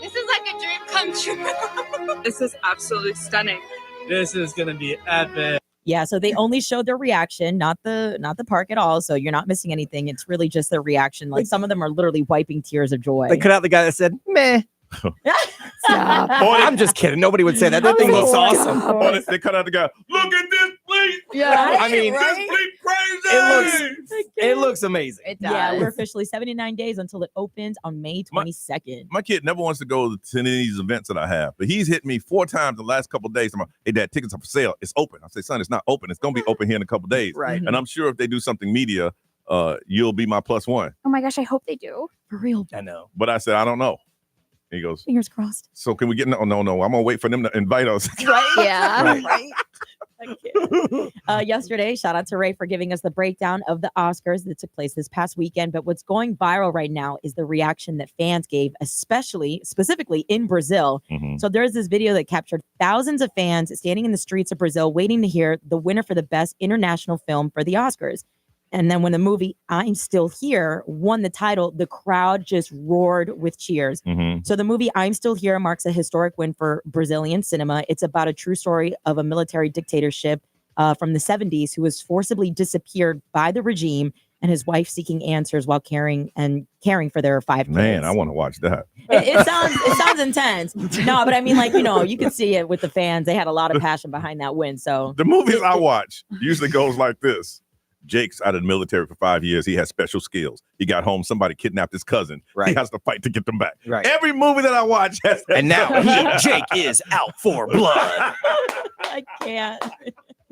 This is like a dream come true. This is absolutely stunning. This is going to be epic. Yeah, so they only showed their reaction, not the park at all. So you're not missing anything. It's really just their reaction. Like some of them are literally wiping tears of joy. They cut out the guy that said, meh. Stop. I'm just kidding. Nobody would say that. That thing looks awesome. They cut out the guy. Look at this bleep. Yeah, I mean, This bleep crazy. it looks amazing. It does. Yeah, we're officially 79 days until it opens on May 22nd. My kid never wants to go to any of these events that I have, but he's hit me 4 times the last couple of days. I'm like, hey, Dad, tickets are for sale. It's open. I say, son, it's not open. It's going to be open here in a couple of days. Right. And I'm sure if they do something media, you'll be my +1. Oh my gosh, I hope they do. For real. I know. But I said, I don't know. He goes, Fingers crossed. so can we get no? I'm gonna wait for them to invite us. Right? Yeah. Right. Yesterday, shout out to Ray for giving us the breakdown of the Oscars that took place this past weekend. But what's going viral right now is the reaction that fans gave, specifically in Brazil. Mhm. So there's this video that captured thousands of fans standing in the streets of Brazil waiting to hear the winner for the best international film for the Oscars. And then when the movie I'm Still Here won the title, the crowd just roared with cheers. Mm-hmm. So the movie I'm Still Here marks a historic win for Brazilian cinema. It's about a true story of a military dictatorship from the 70s who was forcibly disappeared by the regime and his wife seeking answers while caring for their 5 kids. Man, I want to watch that. It sounds intense. No, but I mean, like, you can see it with the fans. They had a lot of passion behind that win. So The movies I watch usually goes like this. Jake's out of the military for 5 years. He has special skills. He got home. Somebody kidnapped his cousin. Right. He has to fight to get them back. Right. Every movie that I watch has that. And now Jake is out for blood. I can't.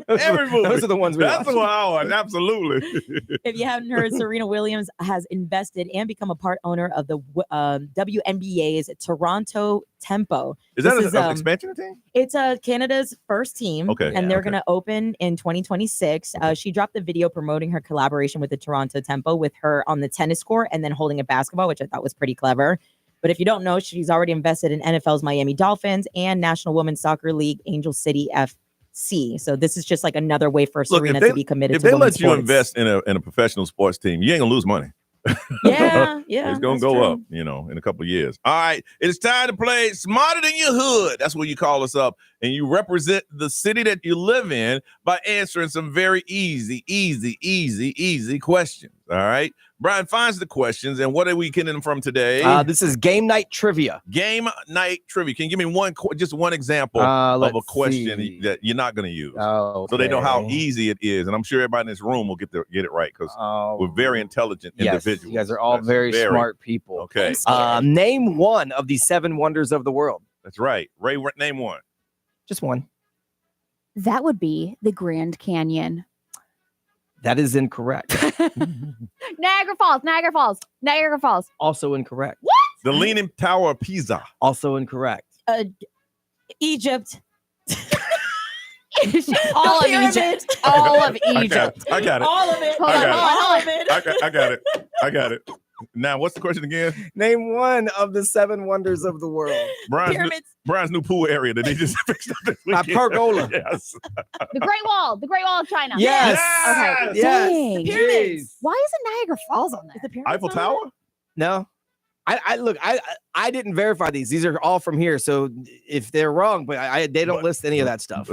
Every movie. Those are the ones we That's watch. the one I watch. Absolutely. If you haven't heard, Serena Williams has invested and become a part owner of the WNBA's Toronto Tempo. Is that This an expansion team? It's Canada's first team, Okay. and they're going to open in 2026. She dropped the video promoting her collaboration with the Toronto Tempo with her on the tennis court and then holding a basketball, which I thought was pretty clever. But if you don't know, she's already invested in NFL's Miami Dolphins and National Women's Soccer League Angel City FC. So this is just like another way for Serena to be committed If to they women's let you sports. invest in a professional sports team, you ain't gonna lose money. Yeah. It's gonna go up, in a couple of years. All right, it's time to play Smarter Than Your Hood. That's where you call us up and you represent the city that you live in by answering some very easy questions. All right, Brian finds the questions, and what are we getting them from today? This is game night trivia. Game night trivia. Can you give me just one example of a question that you're not going to use, so they know how easy it is? And I'm sure everybody in this room will get it right because we're very intelligent individuals. You guys are all very smart people. Okay. Name one of the 7 wonders of the world. That's right. Ray, name one. Just one. That would be the Grand Canyon. That is incorrect. Niagara Falls. Also incorrect. What? The Leaning Tower of Pisa. Also incorrect. Egypt. All of Egypt. All of Egypt. I got it. All of it. Hold on. I got it. Now, what's the question again? Name one of the 7 wonders of the world. Brian's new pool area that they just fixed up this weekend. Pergola. Yes. The Great Wall of China. Yes. Okay. Yes. Dang. The pyramids. Why isn't Niagara Falls on there? Eiffel Tower? No. I didn't verify these. These are all from here. So if they're wrong, but they don't list any of that stuff.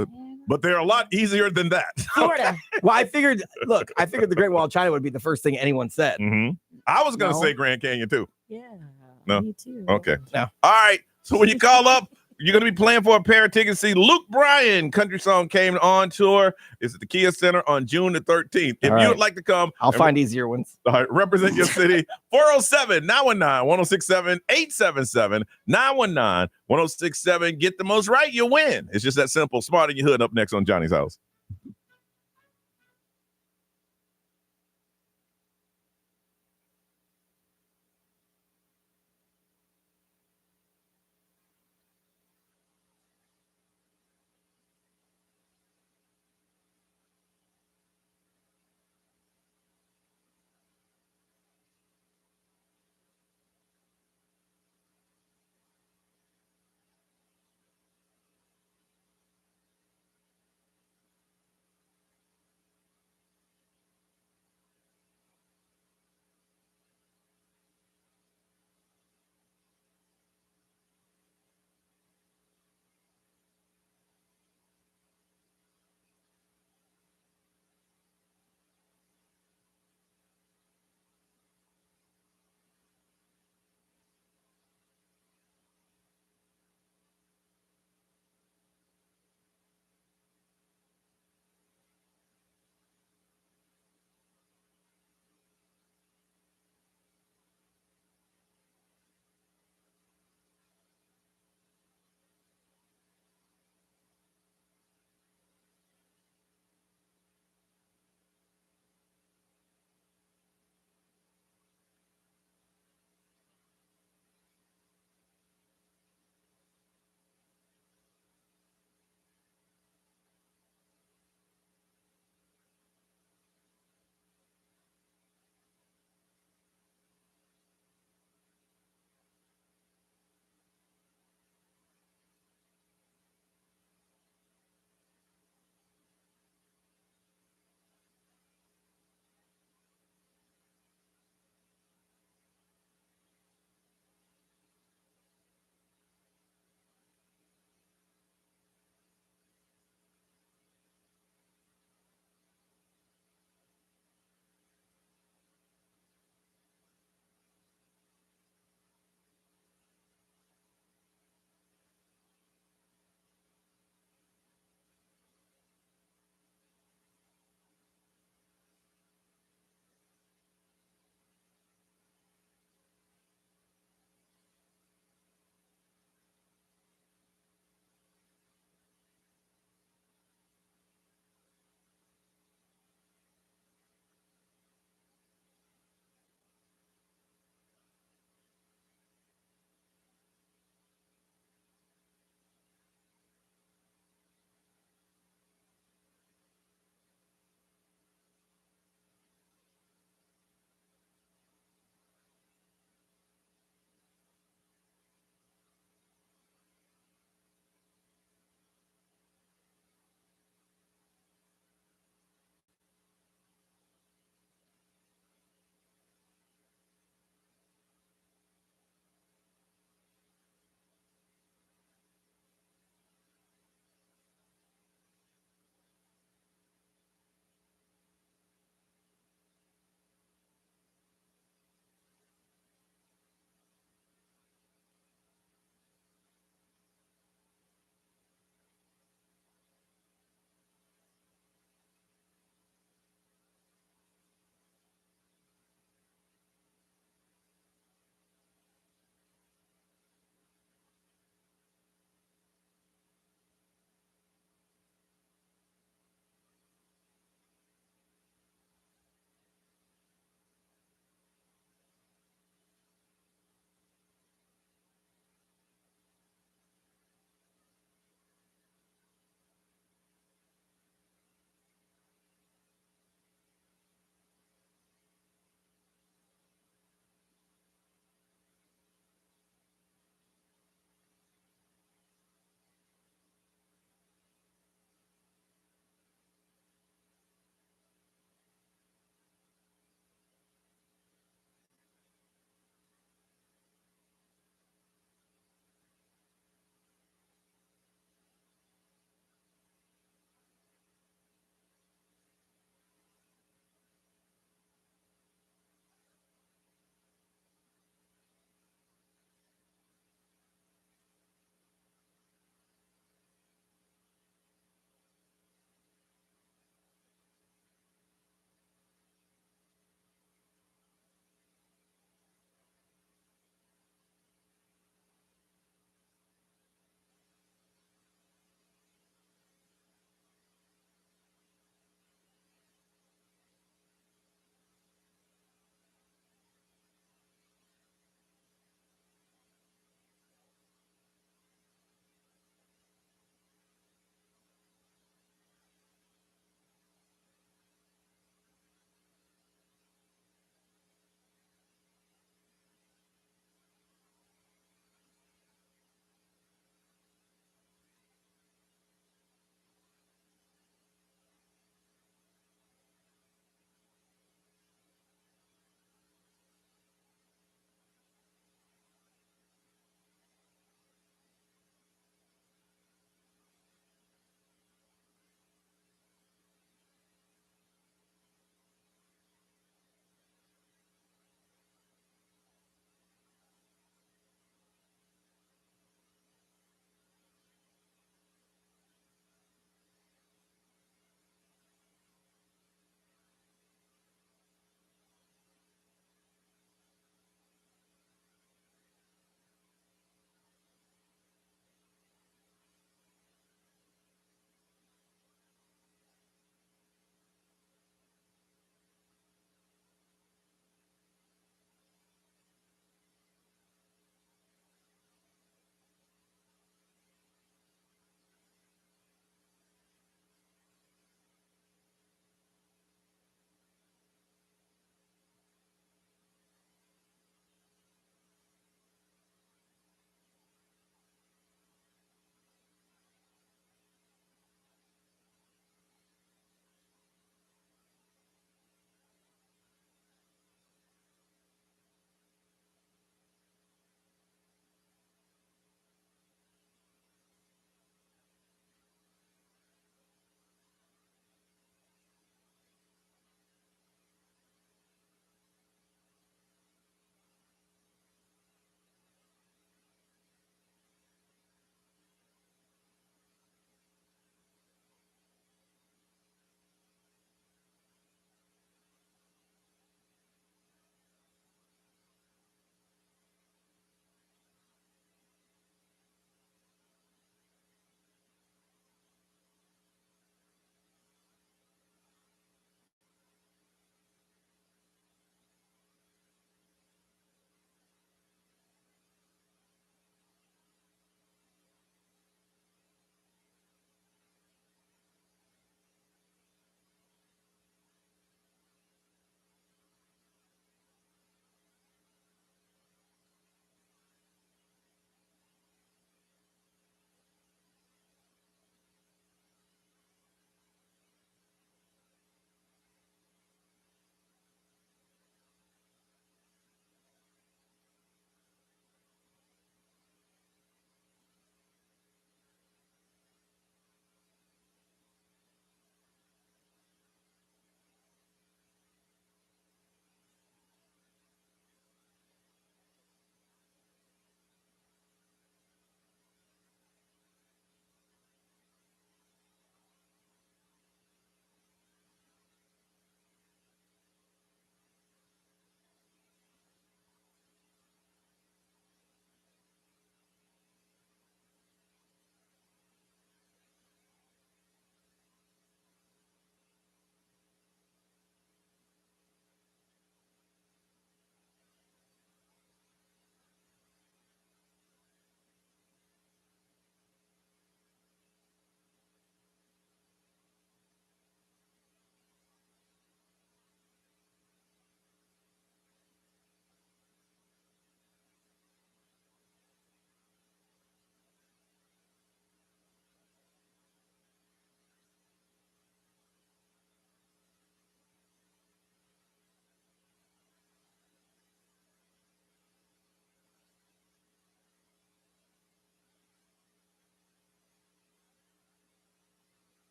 But they're a lot easier than that. Florida. Well, I figured the Great Wall of China would be the first thing anyone said. Mm-hmm. I was going to say Grand Canyon too. Yeah. No. Me too. Okay. No. All right. So when you call up, You're going to be playing for a pair of tickets. See, Luke Bryan, Country Song Came on tour. It's at the Kia Center on June the 13th. If you would like to come, I'll find easier ones. Represent your city. 407-919-1067, 877-919-1067. Get the most right, you win. It's just that simple. Smart in your hood up next on Johnny's House.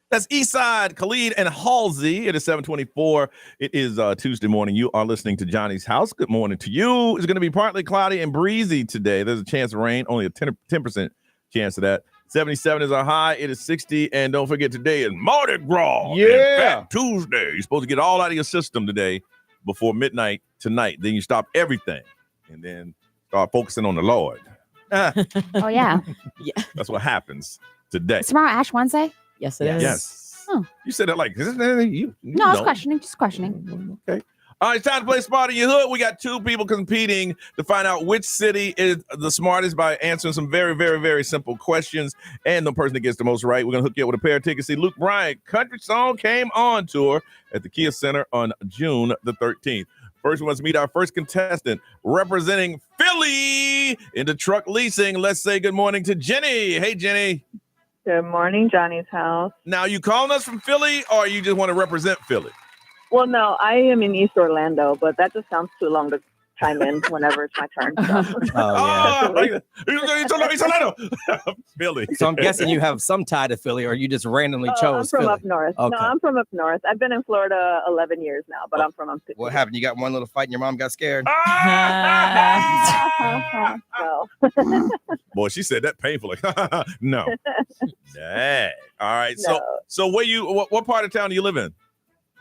That's Eastside, Khalid, and Halsey. It is 7:24. It is Tuesday morning. You are listening to Johnny's House. Good morning to you. It's going to be partly cloudy and breezy today. There's a chance of rain, only a 10% chance of that. 77 is our high. It is 60. And don't forget, today is Marti Gras. Yeah. Fat Tuesday. You're supposed to get all out of your system today before midnight tonight. Then you stop everything and then start focusing on the Lord. Oh, yeah. Yeah. That's what happens today. Is tomorrow Ash Wednesday? Yes, it is. Yes. Oh. You said that like, you No, I was know. questioning. Just questioning. Okay. All right, it's time to play Smart in Your Hood. We got two people competing to find out which city is the smartest by answering some very, very, very simple questions. And the person that gets the most right, we're going to hook you up with a pair of tickets. See, Luke Bryan, Country Song, came on tour at the Kia Center on June the 13th. First, we want to meet our first contestant representing Philly in the truck leasing. Let's say good morning to Jenny. Hey, Jenny. Good morning, Johnny's House. Now, you calling us from Philly or you just want to represent Philly? Well, no, I am in East Orlando, but that just sounds too long to chime in whenever it's my turn. So. Philly. So I'm guessing you have some tie to Philly, or you just randomly chose I'm from Philly. up north. Okay. No, I'm from up north. I've been in Florida 11 years now, but I'm from up north. What happened? You got one little fight and your mom got scared? No. Boy, she said that painfully. No. Dang. All right. No. So what part of town do you live in?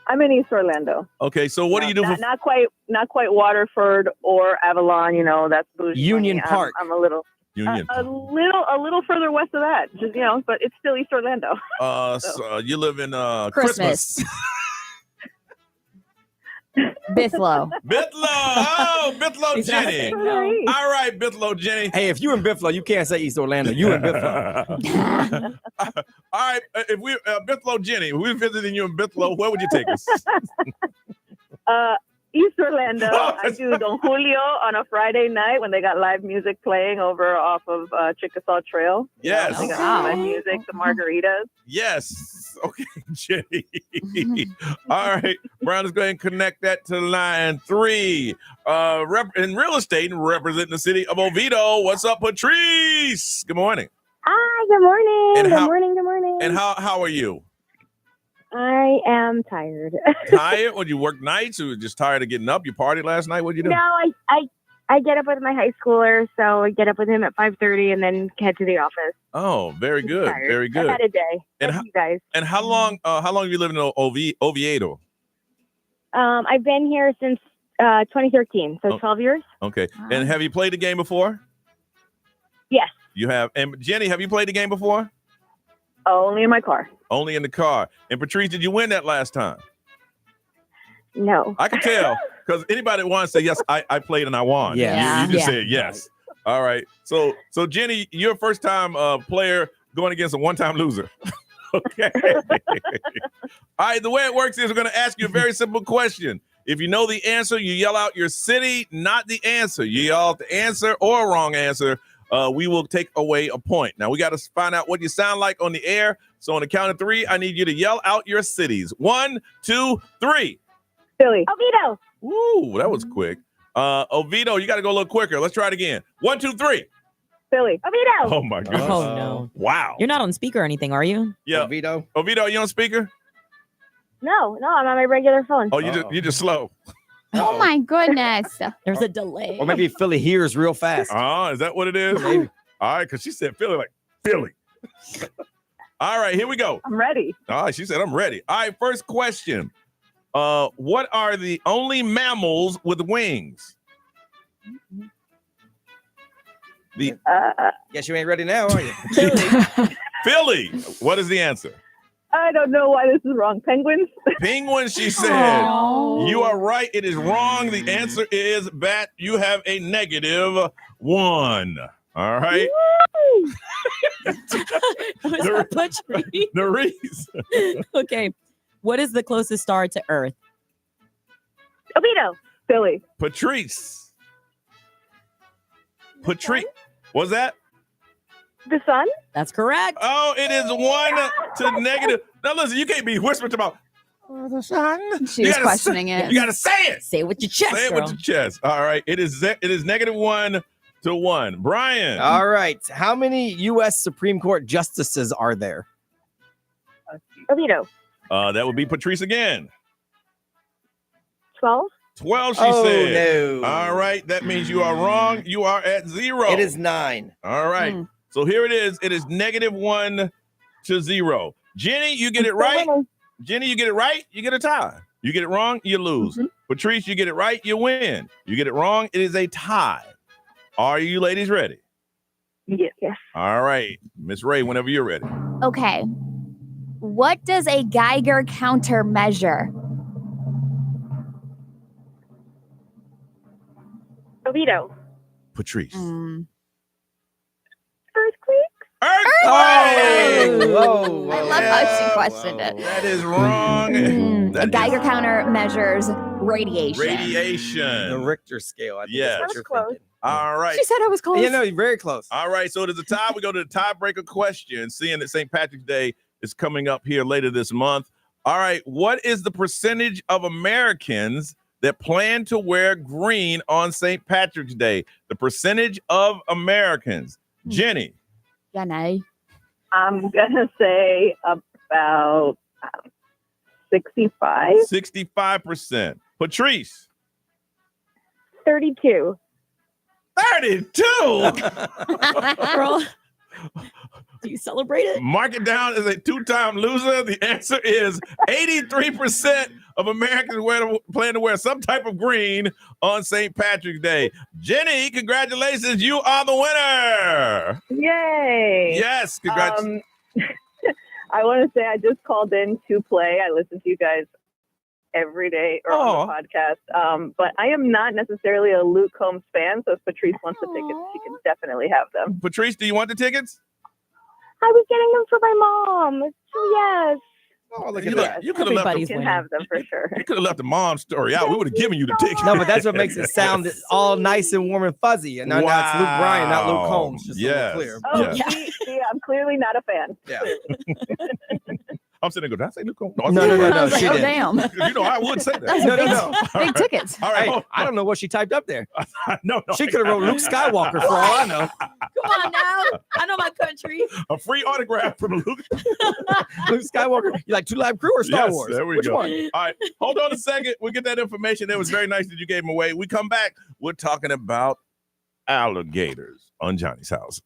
I'm in East Orlando. Okay, so what do you do for not quite Waterford or Avalon, that's bougie. Union Park. I'm a little Union? a little further west of that. Just but it's still East Orlando. So you live in Christmas. Bithlo. Oh, Bithlo Jenny. All right, Bithlo Jenny. Hey, if you in Bithlo, you can't say East Orlando. You in Bithlo. All right, if we Bithlo Jenny, if we're visiting you in Bithlo, where would you take us? East Orlando. I do Don Julio on a Friday night when they got live music playing over off of Chickasaw Trail. Yes. They got live music, the margaritas. Yes. Okay, Jenny. All right, Brown, let's go ahead and connect that to line 3. In real estate, representing the city of Oviedo. What's up, Patrice? Good morning. Hi, good morning. And Good morning. And how are you? I am tired. Tired? Would you work nights or just tired of getting up? You partied last night? What'd you do? No, I get up with my high schooler, so I get up with him at 5:30 and then head to the office. Oh, very good. Tired. Very good. I've had a day. And Thank you guys. And how long have you lived in Oviedo? I've been here since 2013, so 12 years. Okay. And have you played the game before? Yes. You have. And Jenny, have you played the game before? Only in my car. Only in the car. And Patrice, did you win that last time? No. I can tell because anybody that wants to say yes, I played and I won. Yeah. You just said yes. All right. So Jenny, you're a first time player going against a one-time loser. Okay. All right. The way it works is we're going to ask you a very simple question. If you know the answer, you yell out your city, not the answer. You yell out the answer or a wrong answer. We will take away a point. Now, we got to find out what you sound like on the air. So on the count of 3, I need you to yell out your cities. 1, 2, 3. Philly. Oviedo. Ooh, that was quick. Oviedo, you got to go a little quicker. Let's try it again. 1, 2, 3. Philly. Oviedo. Oh, my goodness. Oh, no. Wow. You're not on speaker or anything, are you? Yeah. Oviedo, are you on speaker? No, I'm on my regular phone. Oh, you're just slow. Oh my goodness. There's a delay. or maybe Philly hears real fast. Oh, is that what it is? Maybe. All right, because she said Philly, like Philly. All right, here we go. I'm ready. All right, she said I'm ready. All right, first question. What are the only mammals with wings? Guess you ain't ready now, are you? Philly. What is the answer? I don't know why this is wrong. Penguins? Penguin, she said. Aww. You are right. It is wrong. The answer is bat. You have a -1. All right. Nerese. Okay. What is the closest star to Earth? Oviedo. Philly. Patrice. What's that? The sun? That's correct. Oh, it is 1 to negative. Now listen, you can't be whispering about the sun. She was questioning it. You gotta say it. Say it with your chest. Say it with your chest. All right. It is -1 to 1. Brian. All right. How many U.S. Supreme Court justices are there? Oviedo. That would be Patrice again. 12. 12, she Oh, said. no. All right, that means you are wrong. You are at 0. It is 9. All right. So here it is. It is -1 to 0. Jenny, you get it right. Jenny, you get it right, you get a tie. You get it wrong, you lose. Patrice, you get it right, you win. You get it wrong, it is a tie. Are you ladies ready? Yes. All right. Miss Ray, whenever you're ready. Okay. What does a Geiger counter measure? Oviedo. Patrice. Earthquake. Earthquake! Whoa. I love how she questioned it. That is wrong. A Geiger counter measures radiation. The Richter scale. I think Yes. that's what you're thinking. All right. She said I was close. You know, you're very close. All right, so it is a tie. We go to the tiebreaker question, seeing that St. Patrick's Day is coming up here later this month. All right, what is the percentage of Americans that plan to wear green on St. Patrick's Day? The percentage of Americans. Jenny. Jenny. I'm going to say about 65. 65%. Patrice. 32. 32? Girl, do you celebrate it? Mark it down as a 2-time loser. The answer is 83% of Americans plan to wear some type of green on St. Patrick's Day. Jenny, congratulations. You are the winner. Yay. Yes, congratulations. I want to say I just called in to play. I listen to you guys every day or on the podcast. But I am not necessarily a Luke Combs fan, so if Patrice wants the tickets, she can definitely have them. Patrice, do you want the tickets? I was getting them for my mom. So yes. Oh, look at that. You could have left You can have them for sure. You could have left the mom story out. We would have given you the tickets. No, but that's what makes it sound all nice and warm and fuzzy. And now it's Luke Bryan, not Luke Combs. Just so we're clear. Oh, see, I'm clearly not a fan. Yeah. I'm sitting there going, did I say Luke Combs? No, she didn't. Damn. You know, I would say that. No. Big tickets. All right. Hey, I don't know what she typed up there. No. She could have wrote Luke Skywalker for all I know. Come on now. I know my country. A free autograph from Luke. Luke Skywalker. You like Two Live Crew or Star Wars? There we Which go. one? All right. Hold on a second. We'll get that information. It was very nice that you gave them away. We come back. We're talking about alligators on Johnny's House.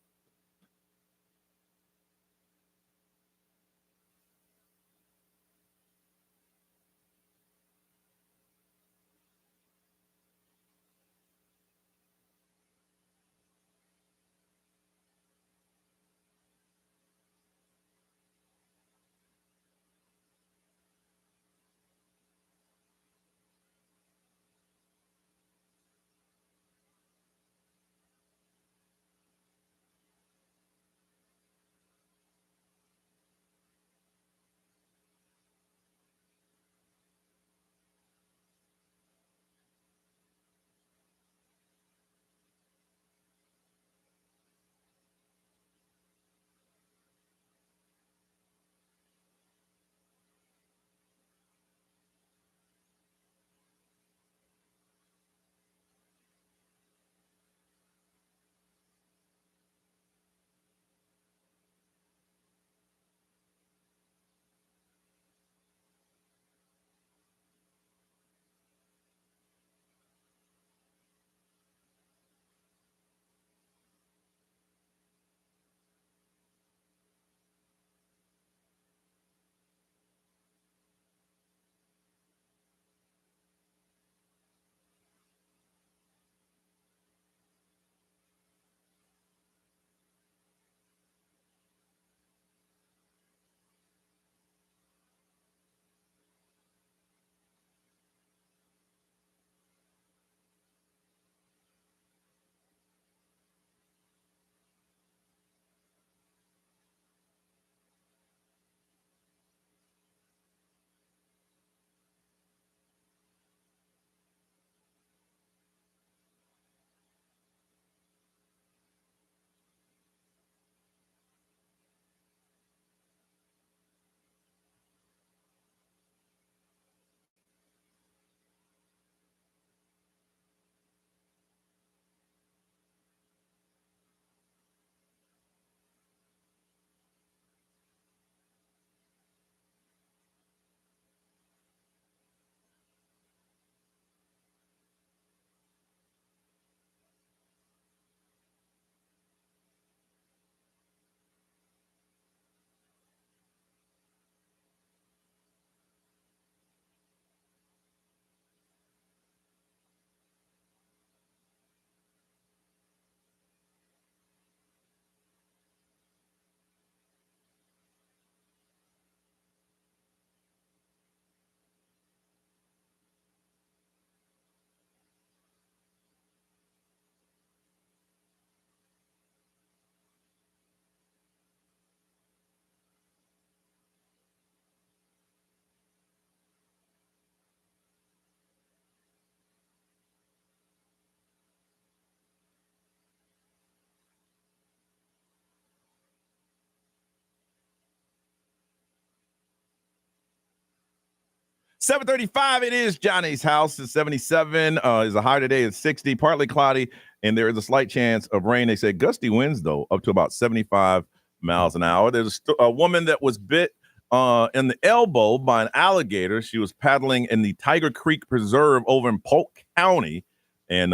7:35, it is Johnny's house. It's 77. Is a high today. It's 60, partly cloudy, and there is a slight chance of rain. They say gusty winds, though, up to about 75 miles an hour. There's a woman that was bit in the elbow by an alligator. She was paddling in the Tiger Creek Preserve over in Polk County, and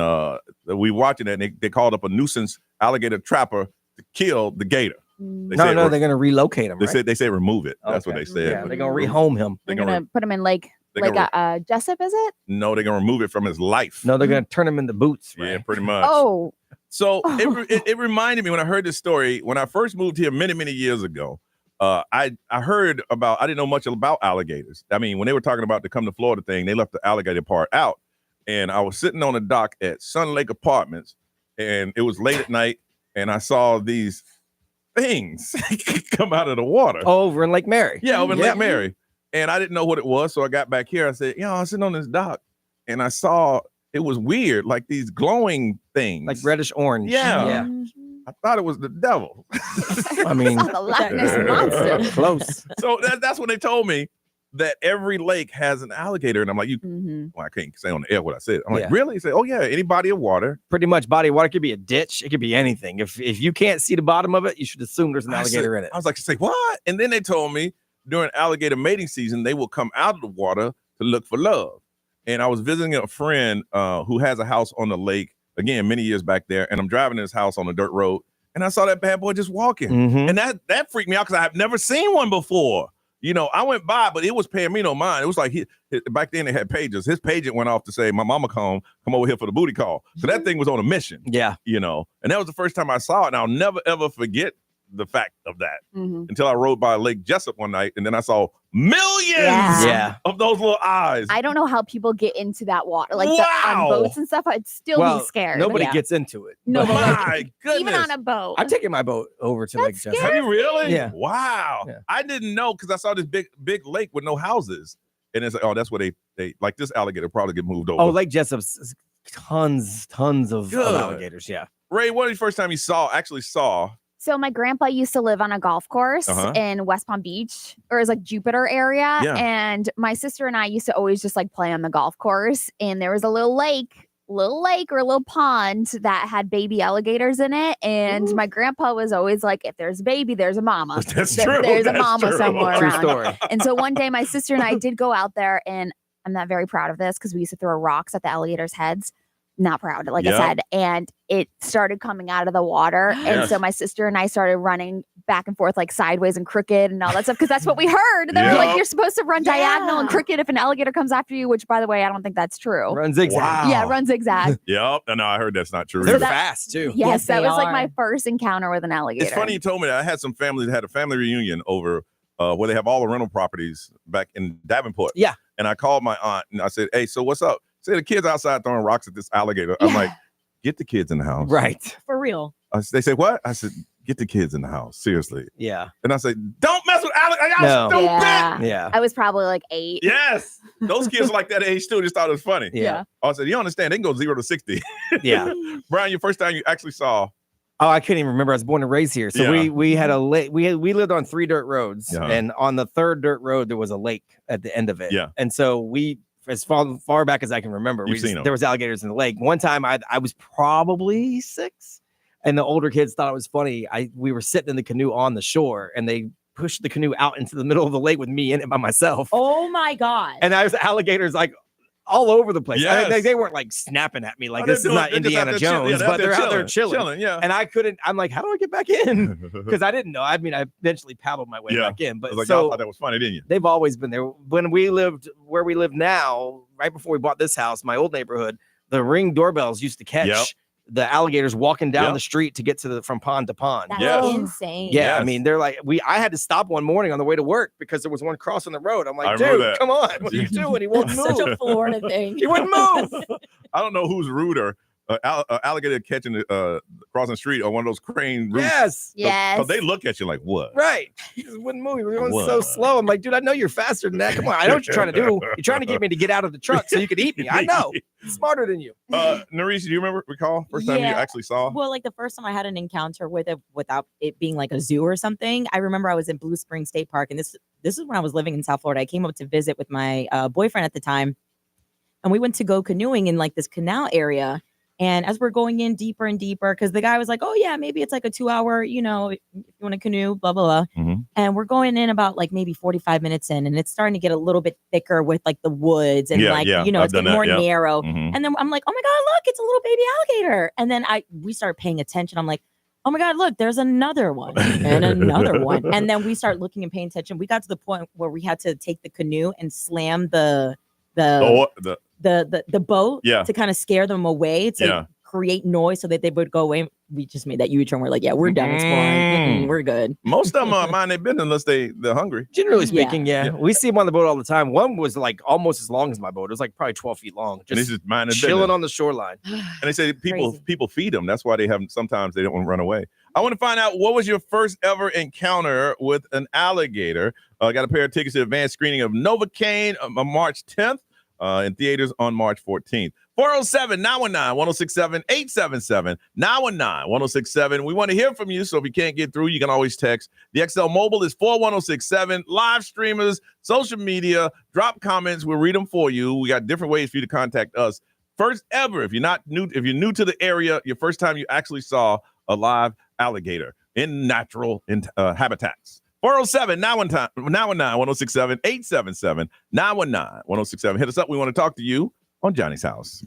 we watching it, and they called up a nuisance alligator trapper to kill the gator. They're going to relocate him. They say remove it. That's what they said. Yeah, they're going to rehome him. They're going to put him in Jessup, is it? No, they're going to remove it from his life. No, they're going to turn him into boots. Right? Yeah, pretty much. Oh. So it reminded me when I heard this story, when I first moved here many, many years ago, I heard about, I didn't know much about alligators. I mean, when they were talking about the come to Florida thing, they left the alligator part out. And I was sitting on a dock at Sun Lake Apartments, and it was late at night, and I saw these things come out of the water. Over in Lake Mary. Yeah, over in Lake Mary. And I didn't know what it was. So I got back here. I said, I was sitting on this dock and I saw it was weird, like these glowing things. Like reddish orange. Yeah. I thought it was the devil. I mean, the Loch Ness monster. Close. So that's when they told me that every lake has an alligator. And I'm like, well, I can't say on the air what I said. I'm like, really? He said, oh, yeah, any body of water. Pretty much body of water. It could be a ditch. It could be anything. If you can't see the bottom of it, you should assume there's an alligator in it. I was like, say what? And then they told me during alligator mating season, they will come out of the water to look for love. And I was visiting a friend who has a house on the lake, again, many years back there. And I'm driving his house on a dirt road. And I saw that bad boy just walking. And that freaked me out because I've never seen one before. I went by, but it was paying me no mind. It was like back then they had pagers. His pager went off to say, my mama come over here for the booty call. So that thing was on a mission. Yeah. And that was the first time I saw it. And I'll never, ever forget the fact of that until I rode by Lake Jessup one night. And then I saw millions of those little eyes. I don't know how people get into that water. Like on boats and stuff, I'd still be scared. Nobody gets into it. No, my goodness. Even on a boat. I'm taking my boat over to Lake Jessup. Have you really? Yeah. Wow. Yeah. I didn't know because I saw this big lake with no houses. And it's like, oh, that's where they like this alligator probably get moved over. Oh, Lake Jessup's tons of alligators. Yeah. Ray, what was the first time you actually saw? So my grandpa used to live on a golf course in West Palm Beach, or it's like Jupiter area. Yeah. And my sister and I used to always just like play on the golf course. And there was a little lake or a little pond that had baby alligators in it. And my grandpa was always like, if there's a baby, there's a mama. That's true. There's a mama true. somewhere True around. story. And so one day my sister and I did go out there, and I'm not very proud of this because we used to throw rocks at the alligators' heads. Not proud, like I said, and it started coming out of the water. And so my sister and I started running back and forth like sideways and crooked and all that stuff because that's what we heard. They were like, you're supposed to run diagonal and crooked if an alligator comes after you, which, by the way, I don't think that's true. Run zigzag. Wow. Yeah, run zigzag. Yep. No, I heard that's not true. They're fast too. Yes, that was like my first encounter with an alligator. It's funny you told me that. I had some family that had a family reunion over where they have all the rental properties back in Davenport. Yeah. And I called my aunt and I said, hey, so what's up? Say the kids outside throwing rocks at this alligator. I'm like, get the kids in the house. Right. For real. They say, what? I said, get the kids in the house. Seriously. Yeah. And I said, don't mess with alligator. Y'all stupid. Yeah. I was probably like 8. Yes. Those kids are like that age too. Just thought it was funny. Yeah. I said, you understand, they can go 0 to 60. Yeah. Brian, your first time you actually saw. Oh, I couldn't even remember. I was born and raised here. So we had a lake. We lived on 3 dirt roads. And on the 3rd dirt road, there was a lake at the end of it. Yeah. And so as far back as I can remember, there was alligators in the lake. One time I was probably 6, and the older kids thought it was funny. We were sitting in the canoe on the shore, and they pushed the canoe out into the middle of the lake with me in it by myself. Oh my God. And I was alligators like all over the place. Yes. They weren't like snapping at me like this is not Indiana Jones, but they're out there chilling. Yeah. And I'm like, how do I get back in? Because I didn't know. I mean, I eventually paddled my way back in. But like, y'all thought that was funny, didn't you? They've always been there. When we lived where we live now, right before we bought this house, my old neighborhood, the Ring doorbells used to catch the alligators walking down the street to get from pond to pond. That's insane. Yeah, I mean, they're like, I had to stop one morning on the way to work because there was one crossing the road. I'm like, dude, come on, what are you doing? He won't move. Such a Florida thing. He wouldn't move. I don't know who's ruder. Alligator catching crossing the street on one of those crane routes. Yes. So they look at you like, what? Right. He just wouldn't move. We were going so slow. I'm like, dude, I know you're faster than that. Come on. I know what you're trying to do. You're trying to get me to get out of the truck so you could eat me. I know. I'm smarter than you. Narisha, do you recall first time you actually saw? Well, like the first time I had an encounter with it without it being like a zoo or something. I remember I was in Blue Spring State Park, and this this is when I was living in South Florida. I came up to visit with my boyfriend at the time, and we went to go canoeing in like this canal area. And as we're going in deeper and deeper, because the guy was like, oh yeah, maybe it's like a 2-hour, if you want to canoe, blah, blah, blah. And we're going in about like maybe 45 minutes in, and it's starting to get a little bit thicker with like the woods and it's getting more narrow. And then I'm like, oh my God, look, it's a little baby alligator. And then we start paying attention. I'm like, oh my God, look, there's another one and another one. And then we start looking and paying attention. We got to the point where we had to take the canoe and slam the boat to kind of scare them away to create noise so that they would go away. We just made that U-turn. We're like, yeah, we're done exploring. We're good. Most of them mind their business unless they're hungry. Generally speaking, we see them on the boat all the time. One was like almost as long as my boat. It was like probably 12 feet long. Just chilling on the shoreline. And they say people feed them. That's why sometimes they don't want to run away. I want to find out, what was your first ever encounter with an alligator? I got a pair of tickets to the advanced screening of Novocaine on March 10th. In theaters on March 14th. 407-919-1067-877. 919-1067. We want to hear from you, so if you can't get through, you can always text. The XL Mobile is 41067. Live streamers, social media, drop comments. We'll read them for you. We got different ways for you to contact us. First ever, if you're new to the area, your first time you actually saw a live alligator in natural habitats. 407-919-1067-877. 919-1067. Hit us up. We want to talk to you on Johnny's House.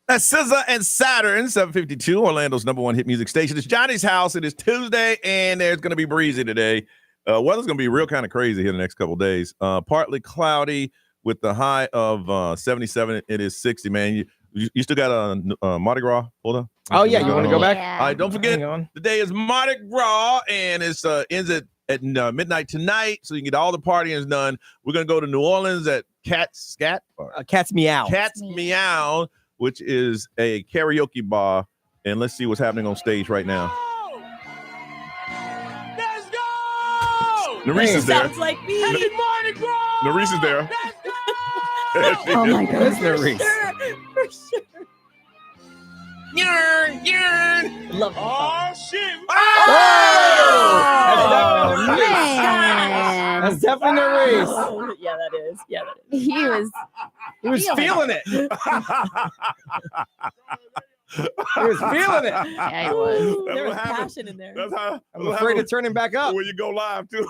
That's SZA and Saturn, 752, Orlando's #1 hit music station. It's Johnny's house. It is Tuesday, and there's going to be breezy today. Weather's going to be real kind of crazy here the next couple of days. Partly cloudy with the high of 77. It is 60, man. You still got a Marti Gras? Hold on. Oh, yeah. You want to go back? All right, don't forget, today is Marti Gras, and it's ends at midnight tonight, so you can get all the partying done. We're going to go to New Orleans at Cat's Meow. Cat's Meow, which is a karaoke bar, and let's see what's happening on stage right now. Let's go! Nerese is there. Sounds like me. Happy Mardi Gras! Nerese is there. Oh my goodness. Nerese. For sure. Love oh, shit! Oh, man. That's definitely Nerese. Oh, yeah, that is. Yeah, that is. He was feeling it. He was feeling it. Yeah, he was. There was passion in there. That's how I'm afraid to turn him back up. when you go live too.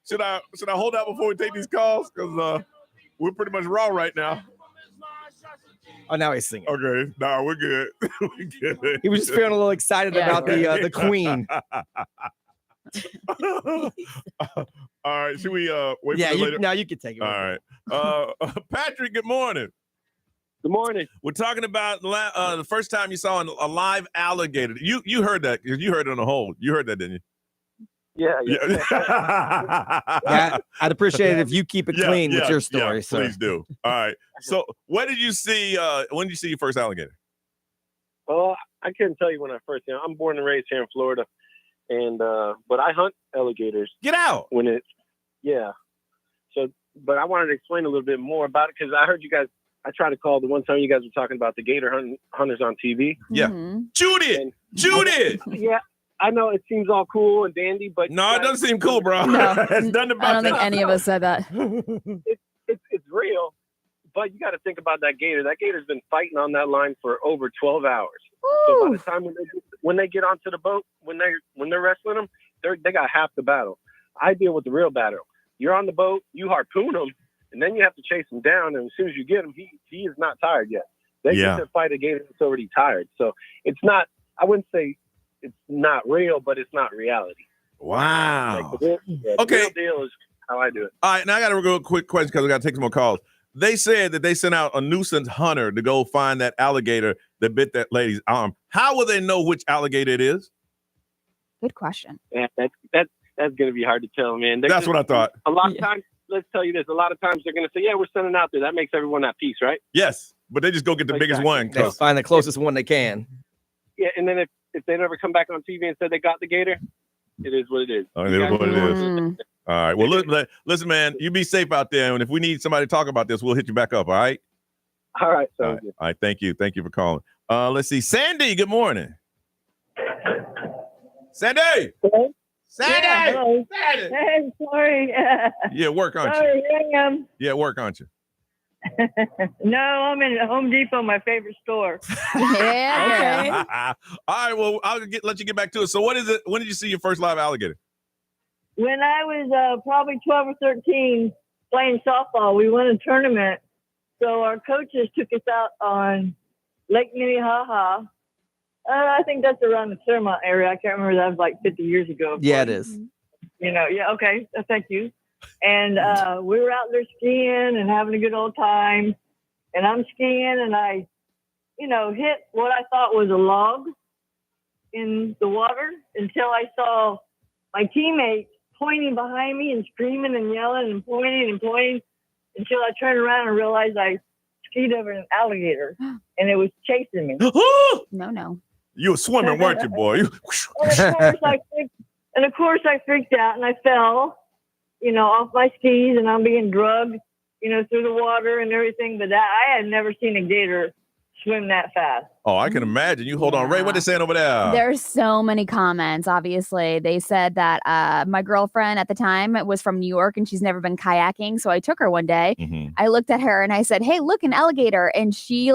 Should I hold out before we take these calls? Because we're pretty much raw right now. Oh, now he's singing. Okay, no, we're good. We're good. He was just feeling a little excited about the queen. All right, should we wait Yeah, for later? now you can take it. All right. Patrick, good morning. Good morning. We're talking about the first time you saw a live alligator. You heard that. You heard it on the whole. You heard that, didn't you? Yeah. Yeah, I'd appreciate it if you keep it clean with your story. Yeah, sir. please do. All right. So, what did you see? When did you see your first alligator? Well, I couldn't tell you when I first. I'm born and raised here in Florida, and but I hunt alligators. Get out. So, but I wanted to explain a little bit more about it because I heard you guys. I tried to call the one time you guys were talking about the gator hunters on TV. Yeah. Mm-hmm. Judith. Yeah. I know it seems all cool and dandy, but No, it doesn't seem cool, bro. No. It's nothing about I don't think any of us said that. It's real. But you got to think about that gator. That gator's been fighting on that line for over 12 hours. So by the time when they get onto the boat, when they're wrestling them, they got half the battle. I deal with the real battle. You're on the boat, you harpoon them, and then you have to chase him down. And as soon as you get him, he is not tired yet. They get to fight a gator that's already tired. So it's not. I wouldn't say it's not real, but it's not reality. Wow. The real deal is how I do it. All right, now I got to go a quick question because we got to take some more calls. They said that they sent out a nuisance hunter to go find that alligator that bit that lady's arm. How will they know which alligator it is? Good question. Yeah, that's going to be hard to tell, man. That's what I thought. A lot of times, let's tell you this. A lot of times they're going to say, yeah, we're sending out there. That makes everyone at peace, right? Yes, but they just go get the biggest one. They find the closest one they can. Yeah, and then if they never come back on TV and said they got the gator, it is what it is. Oh, it is what it is. All right. Well, listen, man, you be safe out there. And if we need somebody to talk about this, we'll hit you back up. All right. All right. All right. Thank you. Thank you for calling. Let's see. Sandy, good morning. Sandy. Hello? Sandy. Yeah, hello. Sandy. Hey, sorry. Yeah, work, aren't you? Sorry, here I am. Yeah, work, aren't you? No, I'm in Home Depot, my favorite store. Yeah. Okay. All right. Well, I'll let you get back to it. So, what is it? When did you see your first live alligator? When I was probably 12 or 13 playing softball, we won a tournament. So our coaches took us out on Lake Minnehaha. I think that's around the Claremont area. I can't remember. That was like 50 years ago. Yeah, it is. You know, yeah, okay. Thank you. And we were out there skiing and having a good old time. And I'm skiing and I, hit what I thought was a log in the water until I saw my teammate pointing behind me and screaming and yelling and pointing until I turned around and realized I skied over an alligator and it was chasing me. No. You were swimming, weren't you, boy? And of course I freaked out and I fell, off my skis and I'm being drugged, through the water and everything. But I had never seen a gator swim that fast. Oh, I can imagine. You hold on, Ray. What they saying over there? There's so many comments. Obviously, they said that my girlfriend at the time was from New York and she's never been kayaking. So I took her one day. Mm-hmm. I looked at her and I said, "Hey, look, an alligator!" And she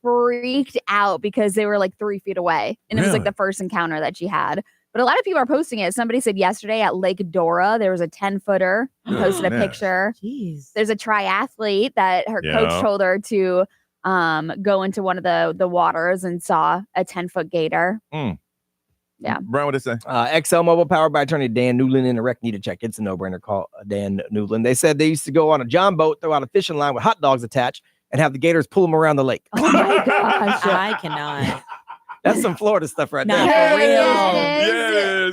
freaked out because they were 3 feet away, and it was the first encounter that she had. But a lot of people are posting it. Somebody said yesterday at Lake Dora, there was a 10-footer. Posted a picture. Jeez. There's a triathlete that her coach told her to go into one of the waters and saw a 10-foot gator. Yeah. Brian, what did it say? XL Mobile, powered by attorney Dan Newland in the rec. Need to check. It's a no-brainer. Call Dan Newland. They said they used to go on a John boat, throw out a fishing line with hot dogs attached, and have the gators pull them around the lake. Oh my gosh. I cannot. That's some Florida stuff right Not there. for real.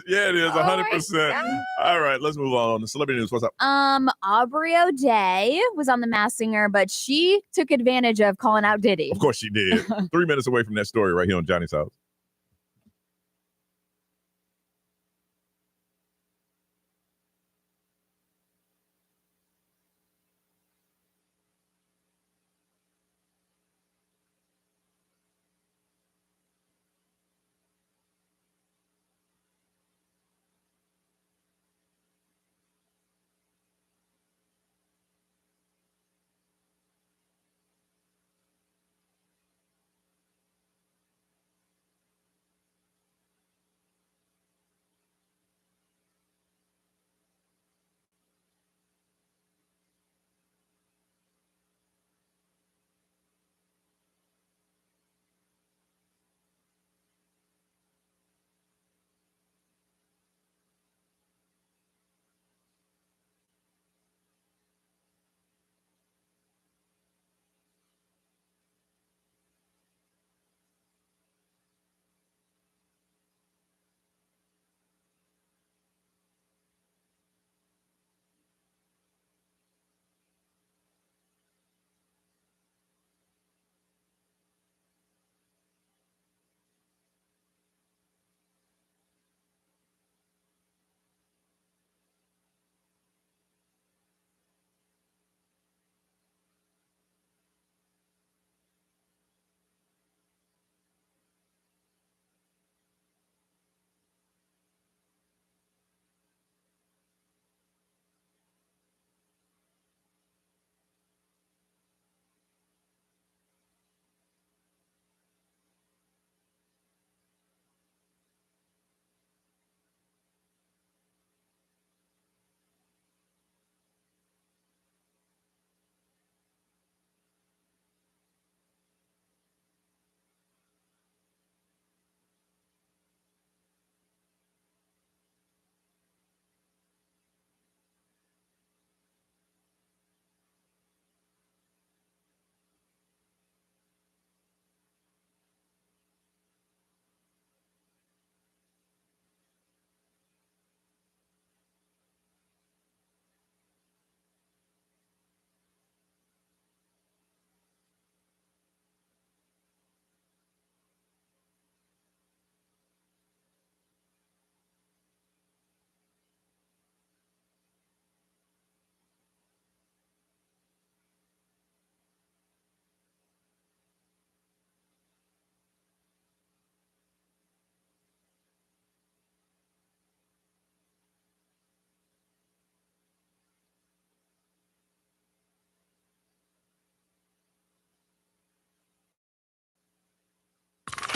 Yeah, it is. 100%. All right, let's move on. The celebrity news. What's up? Aubrey O'Day was on The Masked Singer, but she took advantage of calling out Diddy. Of course she did. 3 minutes away from that story right here on Johnny's House.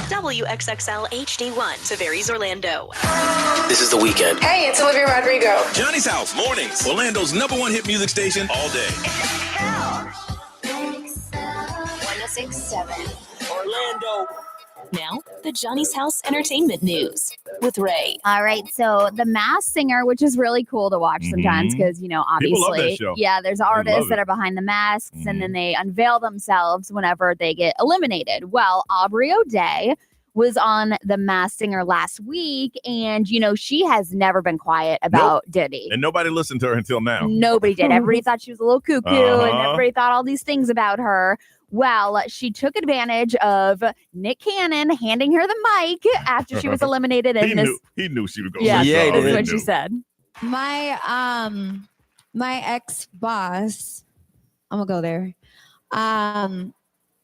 WXXL HD1, Tavares, Orlando. This is The Weekend. Hey, it's Olivia Rodrigo. Johnny's House, mornings. Orlando's #1 hit music station all day. 1067 Orlando. Now, the Johnny's House Entertainment News with Ray. All right, so The Masked Singer, which is really cool to watch sometimes because, People love that obviously, show. yeah, there's artists that are behind the masks and then they unveil themselves whenever they get eliminated. Well, Aubrey O'Day was on The Masked Singer last week, and, she has never been quiet about Diddy. And nobody listened to her until now. Nobody did. Everybody thought she was a little cuckoo, and everybody thought all these things about her. Well, she took advantage of Nick Cannon handing her the mic after she was eliminated. He knew she was going to yeah, say that's something. what she said. My ex-boss, I'm gonna go there.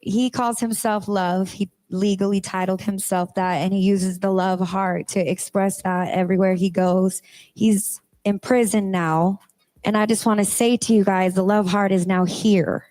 He calls himself Love. He legally titled himself that, and he uses the love heart to express that everywhere he goes. He's in prison now, and I just want to say to you guys, the love heart is now here.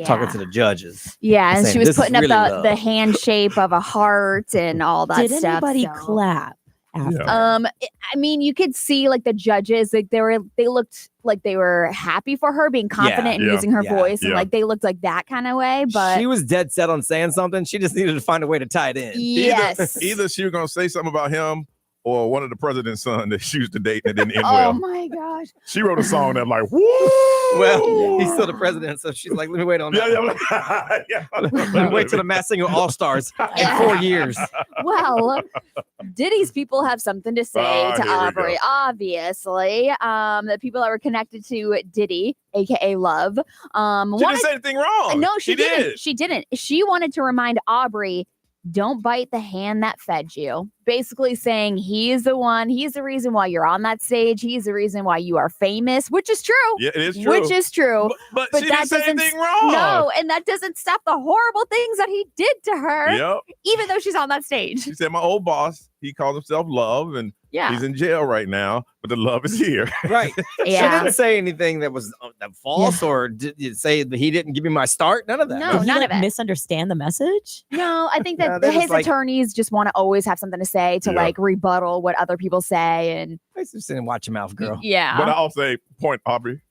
Talking to the judges. Yeah, and saying, she was "This is putting up really love." the hand shape of a heart and all that Did stuff. anybody so. clap after. I mean, you could see like the judges, like they looked like they were happy for her, being confident in using her voice, and like they looked like that kind of way. But she was dead set on saying something. She just needed to find a way to tie it in. Yes. Either she was gonna say something about him or one of the president's son that she used to date and it didn't end oh well. my gosh. She wrote a song that like, woo! Well, he's still the president, so she's like, let me wait on that. Let me wait till the Masked Singer All-Stars in 4 years. Well, Diddy's people have something to say to Aubrey. Obviously, the people that were connected to Diddy, aka Love, she didn't say anything wrong. No, she didn't. did. She didn't. She wanted to remind Aubrey, don't bite the hand that fed you. Basically saying he is the one, he's the reason why you're on that stage. He's the reason why you are famous, which is true. Yeah, it is true. Which is true. But she didn't say anything wrong. No, and that doesn't stop the horrible things that he did to her. Yep. Even though she's on that stage. She said, my old boss, he calls himself Love, and he's in jail right now, but the love is here. Right. Yeah. She didn't say anything that was false or say that he didn't give me my start. None of that. No, Did he, none like, of it. misunderstand the message? No, I think that No, his like- attorneys just want to always have something to say to like rebuttal what other people say. And I just didn't watch your mouth, girl. yeah. But I'll say, point Aubrey.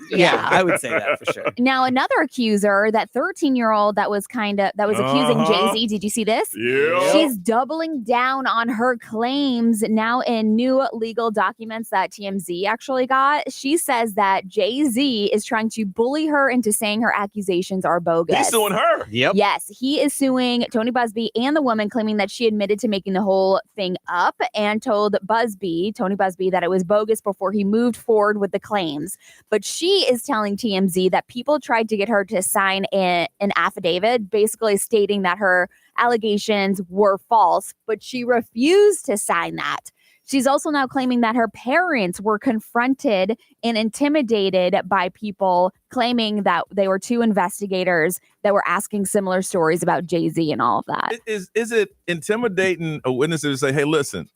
Yeah, I would say that for sure. Now, another accuser, that 13-year-old that was accusing Jay-Z. Did you see this? Yeah. She's doubling down on her claims now in new legal documents that TMZ actually got. She says that Jay-Z is trying to bully her into saying her accusations are bogus. He's suing her. Yep. Yes, he is suing Tony Busby and the woman, claiming that she admitted to making the whole thing up and told Tony Busby, that it was bogus before he moved forward with the claims. But she is telling TMZ that people tried to get her to sign an affidavit, basically stating that her allegations were false, but she refused to sign that. She's also now claiming that her parents were confronted and intimidated by people claiming that they were two investigators that were asking similar stories about Jay-Z and all of that. Is it intimidating a witness to say, hey, listen,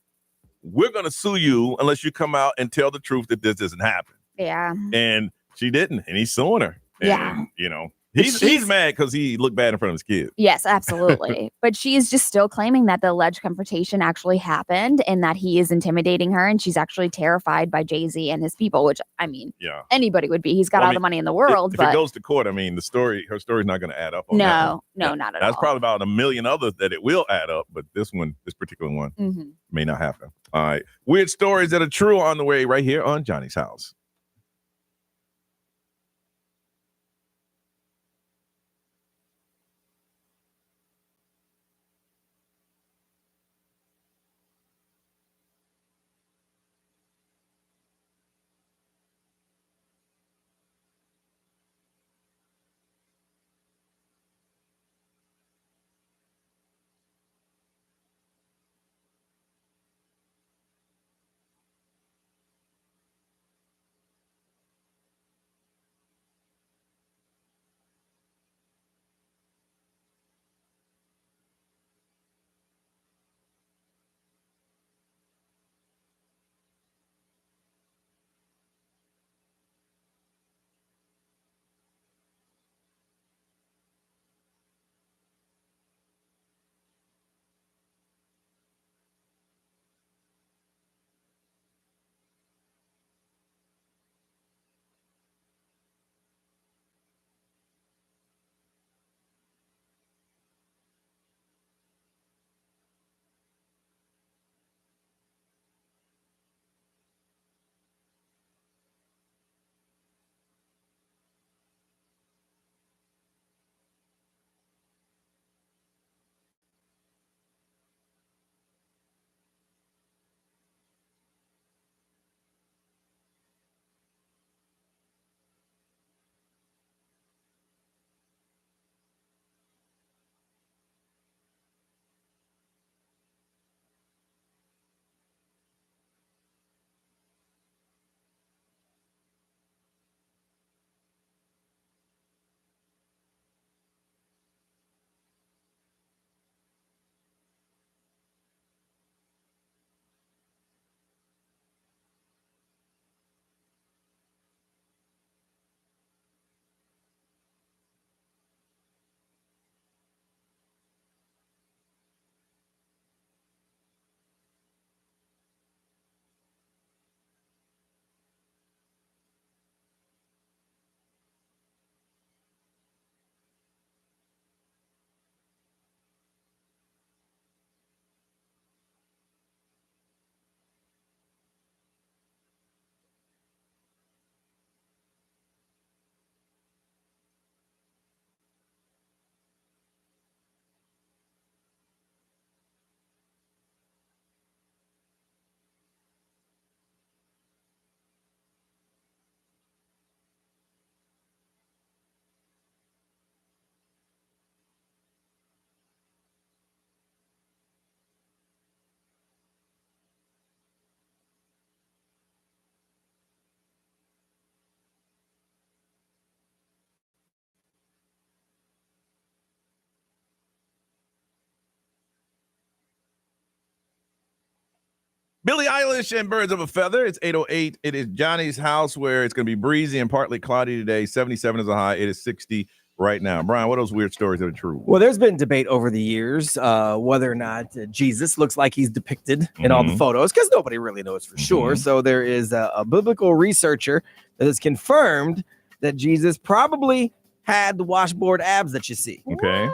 we're going to sue you unless you come out and tell the truth that this doesn't happen? Yeah. And she didn't, and he's suing her. Yeah. And, you know, he's mad because he looked bad in front of his kids. Yes, absolutely. But she is just still claiming that the alleged confrontation actually happened and that he is intimidating her, and she's actually terrified by Jay-Z and his people, which, I mean, anybody would be. He's got all the money in the world. If but it goes to court, I mean, her story's not going to add up on that one. No, not at all. That's probably about a million others that it will add up, but this particular one may not happen. All right. Weird stories that are true on the way right here on Johnny's House. Billie Eilish and Birds of a Feather. It's 8:08. It is Johnny's house where it's going to be breezy and partly cloudy today. 77 is a high. It is 60 right now. Brian, what are those weird stories that are true? Well, there's been debate over the years whether or not Jesus looks like he's depicted in all the photos, because nobody really knows for sure. So there is a biblical researcher that has confirmed that Jesus probably had the washboard abs that you see. Okay.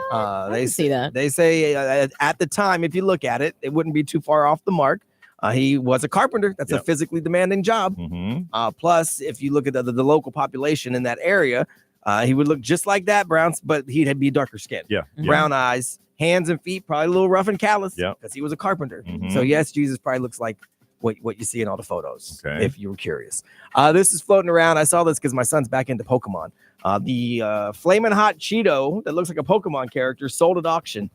They see that. They say at the time, if you look at it, it wouldn't be too far off the mark. He was a carpenter. That's a physically demanding job. Plus, if you look at the local population in that area, he would look just like that, Browns, but he'd be darker skinned. Brown eyes, hands and feet, probably a little rough and callous because he was a carpenter. So yes, Jesus probably looks like what you see in all the photos, if you were curious. This is floating around. I saw this because my son's back into Pokemon. The Flamin' Hot Cheeto that looks like a Pokemon character sold at auction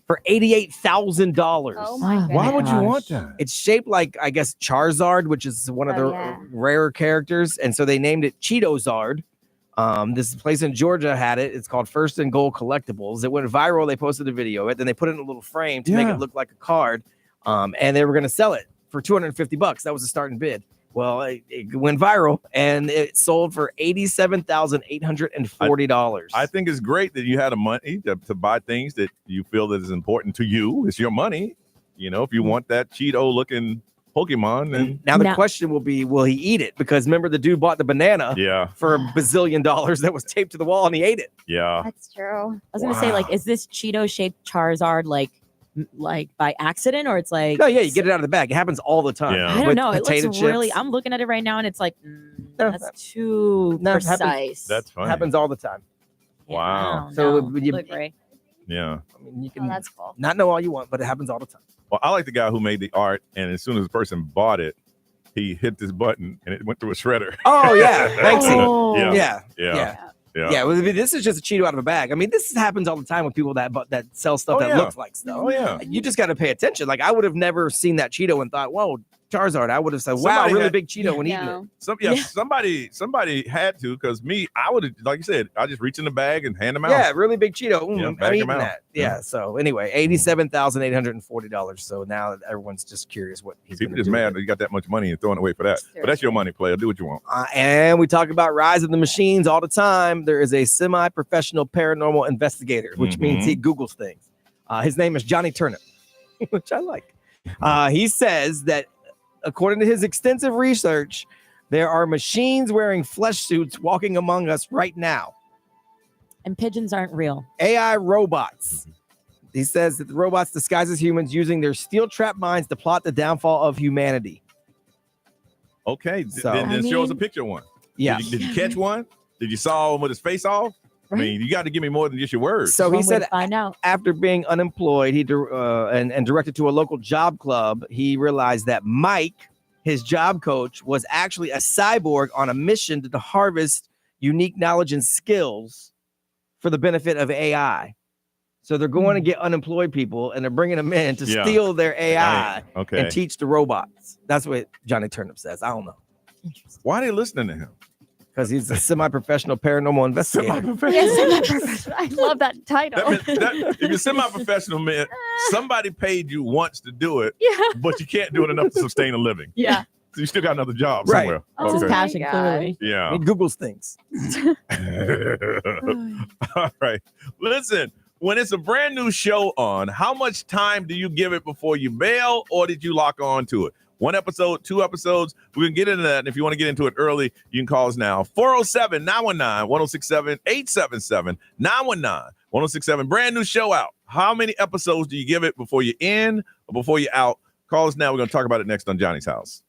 for $88,000. Oh my goodness. Why would you want that? It's shaped like, I guess, Charizard, which is one of the rarer characters. And so they named it Cheetozard. This place in Georgia had it. It's called First and Gold Collectibles. It went viral. They posted a video of it. Then they put it in a little frame to make it look like a card. And they were going to sell it for $250. That was the starting bid. Well, it went viral and it sold for $87,840. I think it's great that you had the money to buy things that you feel that is important to you. It's your money. You know, if you want that Cheeto looking Pokemon, then now the question will be, will he eat it? Because remember, the dude bought the banana for $1 bazillion that was taped to the wall and he ate it. That's true. I was gonna say, like, is this Cheeto shaped Charizard like by accident, or it's like no, you get it out of the bag. It happens all the time. I don't know. It looks chips. really. I'm looking at it right now, and it's like that's too precise. That's fine. Happens all the time. Wow. So yeah, yeah. I mean, you can that's cool. not know all you want, but it happens all the time. Well, I like the guy who made the art, and as soon as the person bought it, he hit this button and it went through a shredder. Oh yeah, Banksy. Yeah. Well, this is just a Cheeto out of a bag. I mean, this happens all the time with people that sell stuff that looks like stuff. Oh yeah. You just got to pay attention. Like I would have never seen that Cheeto and thought, "Whoa, Charizard." I would have said, "Wow, really big Cheeto," when eating it. Somebody had to, because me, I would have, like you said, I just reach in the bag and hand them out. Yeah, really big Cheeto. bag I'm eating 'em out. that. Yeah. So anyway, $87,840. So now everyone's just curious what he's People going to just do. mad that you got that much money and throwing it away for that. But that's your money, player. Do what you want. And we talk about Rise of the Machines all the time. There is a semi-professional paranormal investigator, which means he Googles things. His name is Johnny Turnip, which I like. He says that according to his extensive research, there are machines wearing flesh suits walking among us right now. And pigeons aren't real. AI robots. He says that the robots disguise as humans using their steel trap minds to plot the downfall of humanity. Okay, So- then show us a picture of one. Yeah. Did you catch one? Did you saw him with his face off? I mean, you got to give me more than just your words. So he said find out. after being unemployed, and directed to a local job club, he realized that Mike, his job coach, was actually a cyborg on a mission to harvest unique knowledge and skills for the benefit of AI. So they're going to get unemployed people and they're bringing them in to steal their AI and teach the robots. That's what Johnny Turnip says. I don't know. Why are they listening to him? Because he's a semi-professional paranormal investigator. Semi-professional. I love that title. If you're semi-professional, man, somebody paid you once to do it, Yeah. but you can't do it enough to sustain a living. Yeah. So you still got another job Right. somewhere. That's his Okay. passion, clearly. Yeah. He Googles things. All right. Listen, when it's a brand new show on, how much time do you give it before you bail, or did you lock on to it? 1 episode, 2 episodes, we can get into that. And if you want to get into it early, you can call us now. 407-919-1067, 877-919-1067. Brand new show out. How many episodes do you give it before you're in or before you're out? Call us now. We're going to talk about it next on Johnny's House.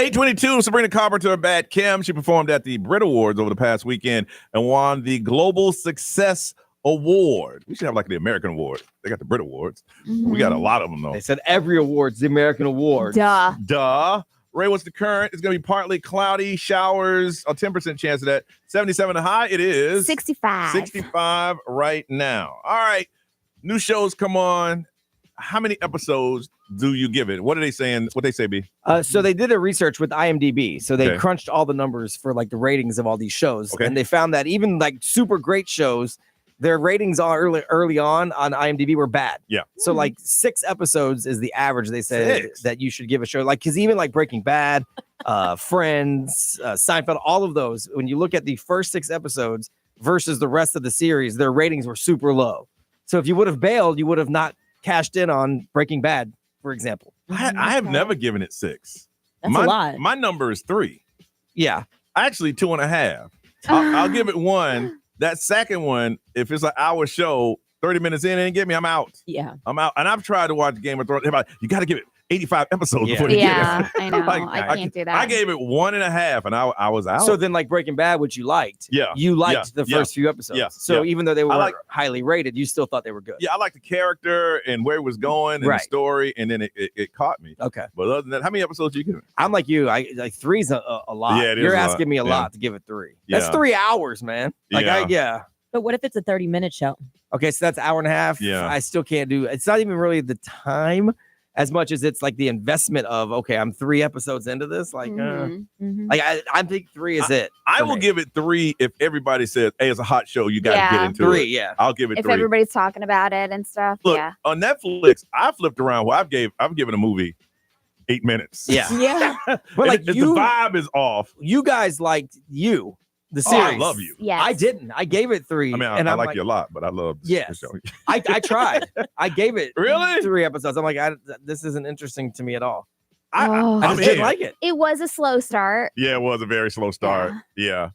822, Sabrina Carpenter, Bad Kim. She performed at the Brit Awards over the past weekend and won the Global Success Award. We should have like the American Award. They got the Brit Awards. We got a lot of them, though. They said every award's the American award. Duh. Ray, what's the current? It's going to be partly cloudy, showers, a 10% chance of that. 77 the high. It is 65. 65 right now. All right. New shows come on. How many episodes do you give it? What are they saying? What they say, B? So they did a research with IMDb. So they Okay. crunched all the numbers for like the ratings of all these shows. Okay. And they found that even like super great shows, their ratings early on IMDb were bad. Yeah. So like 6 episodes is the average they said that you should give a show. Like, because even like Breaking Bad, Friends, Seinfeld, all of those, when you look at the first 6 episodes versus the rest of the series, their ratings were super low. So if you would have bailed, you would have not cashed in on Breaking Bad, for example. I have never given it 6. That's a lot. My number is 3. Yeah. Actually, 2.5. I'll give it 1. That second one, if it's an hour show, 30 minutes in and get me, I'm out. Yeah. I'm out. And I've tried to watch Game of Thrones. Everybody, you got to give it 85 episodes before they Yeah, get it. I know. I can't do that. I gave it 1.5 and I was out. So then like Breaking Bad, which you liked. Yeah. You liked the Yeah. first few episodes. Yeah. So Yeah. even though they were like- highly rated, you still thought they were good. Yeah, I like the character and where it was going and the Right. story, and then it caught me. Okay. But other than that, how many episodes do you give it? I'm like you. I like 3's a lot. Yeah, it is You're a lot. asking me a Yeah. lot to give it 3. That's Yeah. 3 hours, man. Like Yeah. But what if it's a 30-minute show? Okay, so that's 1.5 hours. Yeah. I still can't do. It's not even really the time as much as it's like the investment of okay, I'm 3 episodes into this. Like, like I think 3 is it. I for will me. give it 3 if everybody says, "Hey, it's a hot show. You got to Yeah. get into 3, it." yeah. I'll give it If 3. everybody's talking about it and stuff, Look, yeah. on Netflix, I flipped around where I've given a movie 8 minutes. Yeah. Yeah. But like the you, vibe is off. you guys liked the Oh, series. I love you. Yes. I didn't. I gave it 3. I mean, and I I'm like you a lot, but I love the Yes. show. I tried. I gave it Really? 3 episodes. I'm like, this isn't interesting to me at all. Oh. I just didn't like it. It was a slow start. Yeah, it was a very slow start. Yeah.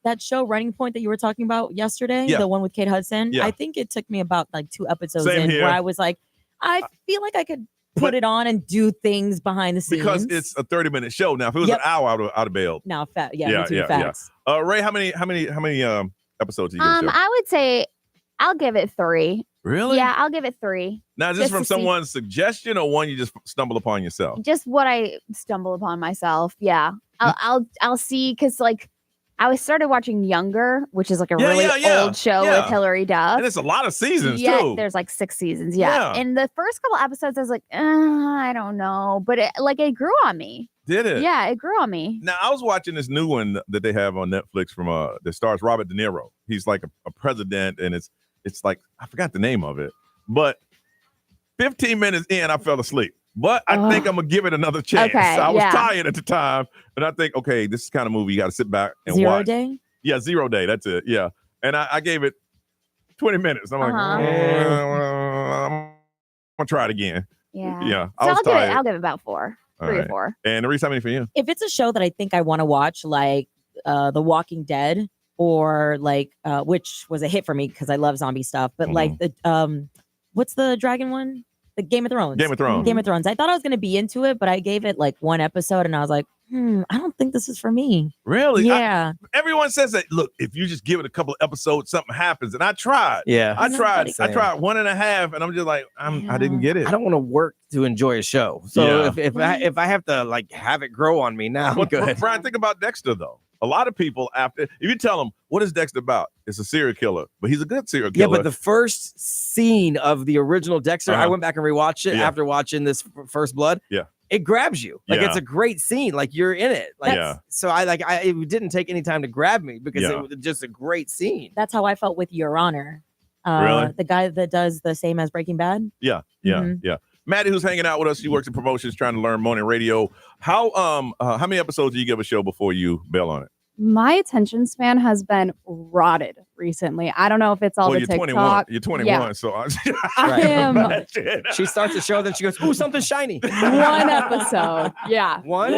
That show Running Point that you were talking about yesterday, Yeah. the one with Kate Hudson, Yeah. I think it took me about like 2 episodes Same in here. where I was like, I feel like I could put it on and do things behind the scenes. Because it's a 30-minute show. Now, if it was Yep. an hour, I'd have bailed. Now, me too, facts. Ray, how many episodes do you give the show? I would say I'll give it 3. Really? Yeah, I'll give it 3. Now, is this just from to see- someone's suggestion or one you just stumble upon yourself? Just what I stumble upon myself. Yeah. I'll see because like I started watching Younger, which is like a really old show with Hilary Duff. And it's a lot of seasons Yeah, too. there's like 6 seasons. Yeah. And the first couple episodes, I was like, I don't know. But it grew on me. Did it? Yeah, it grew on me. Now, I was watching this new one that they have on Netflix from that stars Robert De Niro. He's like a president, and it's like, I forgot the name of it. But 15 minutes in, I fell asleep. But I think I'm going to give it another chance. Okay, I was yeah. tired at the time. And I think, okay, this is the kind of movie you got to sit back and Zero watch. Day? Yeah, 0 Day. That's it. Yeah. And I gave it 20 minutes. I'm like, I'm going to try it again. Yeah. Yeah. So I was tired. I'll give it about 4. All 3 right. or 4. And Reese, how many for you? If it's a show that I think I want to watch, like The Walking Dead, or like which was a hit for me because I love zombie stuff, but like the what's the dragon one? The Game of Thrones. Game of Thrones. Game of Thrones. I thought I was gonna be into it, but I gave it like 1 episode and I was like, I don't think this is for me. Really? Yeah. Everyone says that, look, if you just give it a couple episodes, something happens. And I tried. Yeah. I tried Same. 1.5, and I'm just like, I didn't get it. I don't want to work to enjoy a show. So Yeah. if I have to like have it grow on me now, I'm But good. Brian, think about Dexter, though. A lot of people, if you tell them, what is Dexter about? It's a serial killer, but he's a good serial Yeah, killer. but the first scene of the original Dexter, I Uh-huh. went back and rewatched it Yeah. after watching this First Blood. Yeah. It grabs you. Like Yeah. it's a great scene. Like you're in it. Like, Yeah. So it didn't take any time to grab me because Yeah. it was just a great scene. That's how I felt with Your Honor. Really? The guy that does the same as Breaking Bad. Yeah. Mhm. Maddie, who's hanging out with us, she works in promotions, trying to learn morning radio. How many episodes do you give a show before you bail on it? My attention span has been rotted recently. I don't know if it's all Well, the you're TikTok. 21. You're 21, Yeah. so I am She starts the show, then she goes, "Ooh, something shiny." 1 episode. Yeah. One?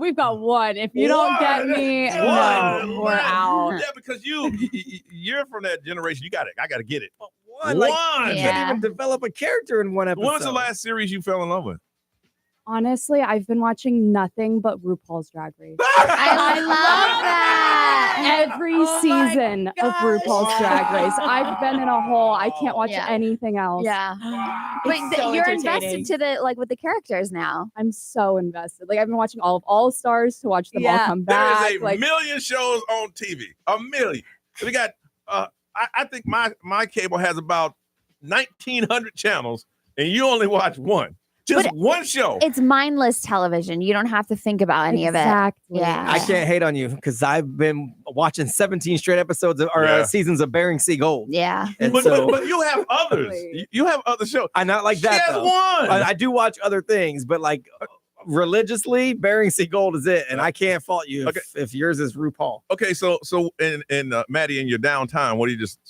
We've got 1. If you don't get me, no, we're out. Yeah, because you're from that generation. You got it. I got to get it. One. Like, you can't even develop a character in 1 episode. When was the last series you fell in love with? Honestly, I've been watching nothing but RuPaul's Drag Race. I love that. Every season of RuPaul's Drag Race. I've been in a hole. I can't watch anything else. Yeah. It's But so you're entertaining. invested to the with the characters now. I'm so invested. Like I've been watching all of All Stars to watch them all come back. There is a million shows on TV. A million. We got I think my cable has about 1,900 channels, and you only watch one. Just one show. It's mindless television. You don't have to think about any of it. Yeah. I can't hate on you because I've been watching 17 straight episodes seasons of Bering Sea Gold. Yeah. And But you have others. You have other shows. I'm not like that. She has though. one. I do watch other things, but like religiously, Bering Sea Gold is it, and I can't fault you if yours is RuPaul. Okay, so in Maddie, in your downtime, what do you just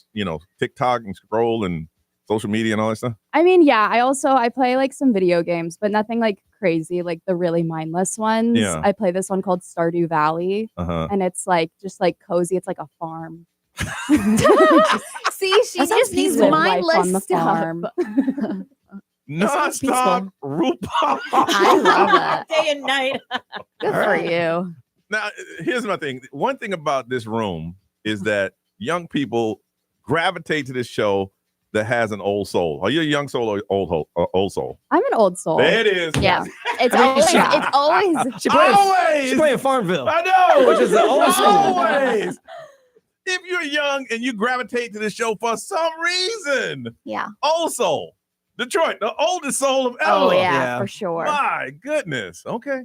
TikTok and scroll and social media and all that stuff? I mean, yeah, I play like some video games, but nothing like crazy, like the really mindless ones. Yeah. I play this one called Stardew Valley, Uh-huh. and it's like just like cozy. It's like a farm. See, she just needs mindless on the stuff. farm. Non-stop RuPaul. I love that. Day and night. Good for you. Now, here's my thing. One thing about this room is that young people gravitate to this show that has an old soul. Are you a young soul or old soul? I'm an old soul. There it is. Yeah. It's always. She's playing Farmville. I know. Which is the old school. Always. If you're young and you gravitate to this show for some reason, Yeah. old soul. Detroit, the oldest soul of ever. Oh yeah, for sure. My goodness. Okay.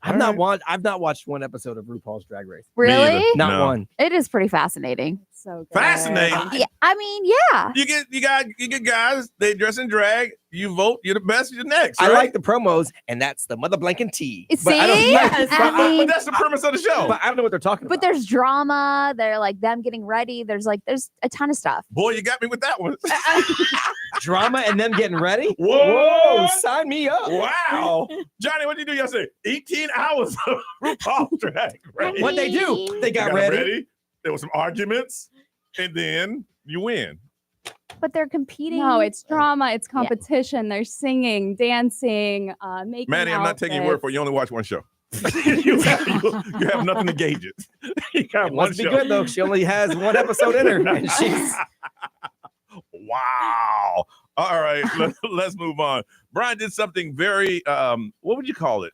I've not watched one episode of RuPaul's Drag Race. Really? Not one. It is pretty fascinating. So good. Fascinating. Yeah, I mean, yeah. You get guys, they dress in drag, you vote, you're the best, you're next. I right? like the promos, and that's the mother blanking tea. See? But that's the premise of the show. But I don't know what they're talking But about. there's drama. They're like them getting ready. There's a ton of stuff. Boy, you got me with that one. Drama and them getting ready? Whoa. Sign me up. Wow. Johnny, what did you do yesterday? 18 hours of RuPaul's Drag Race. What'd they do? They got ready. ready. There were some arguments, and then you win. But they're competing. No, it's drama. It's competition. They're singing, dancing, making. Maddie, I'm not taking your word for it. You only watch one show. you have nothing to gauge it. You got It one must be show. good though. She only has one episode in her, and she's Wow. All right, let's move on. Brian did something very, what would you call it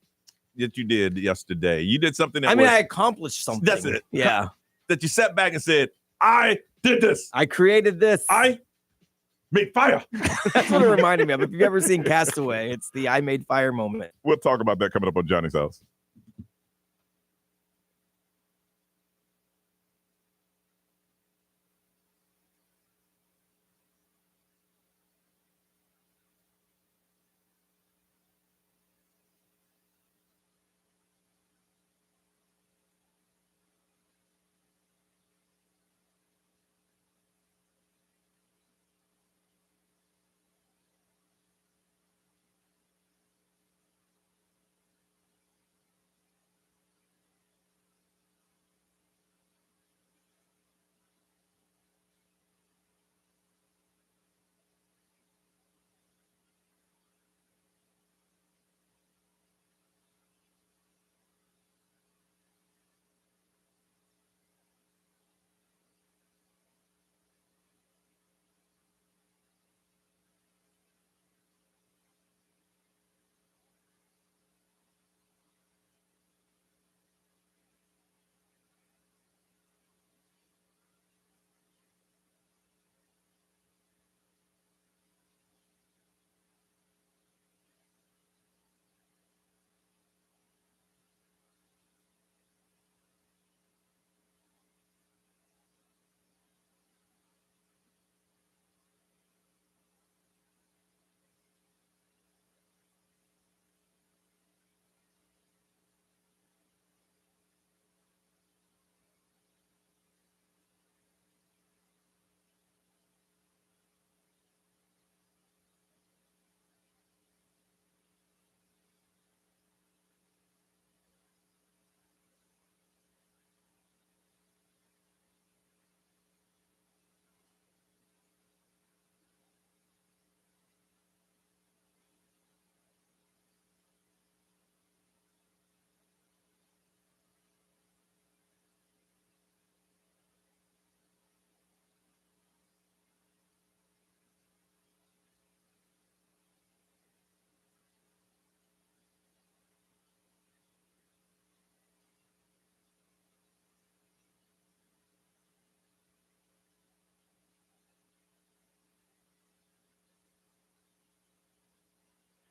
that you did yesterday? You did something that I accomplished something. That's it. Yeah. That you sat back and said, I did this. I created this. I made fire. That's what it reminded me of. If you've ever seen Castaway, it's the I made fire moment. We'll talk about that coming up on Johnny's House.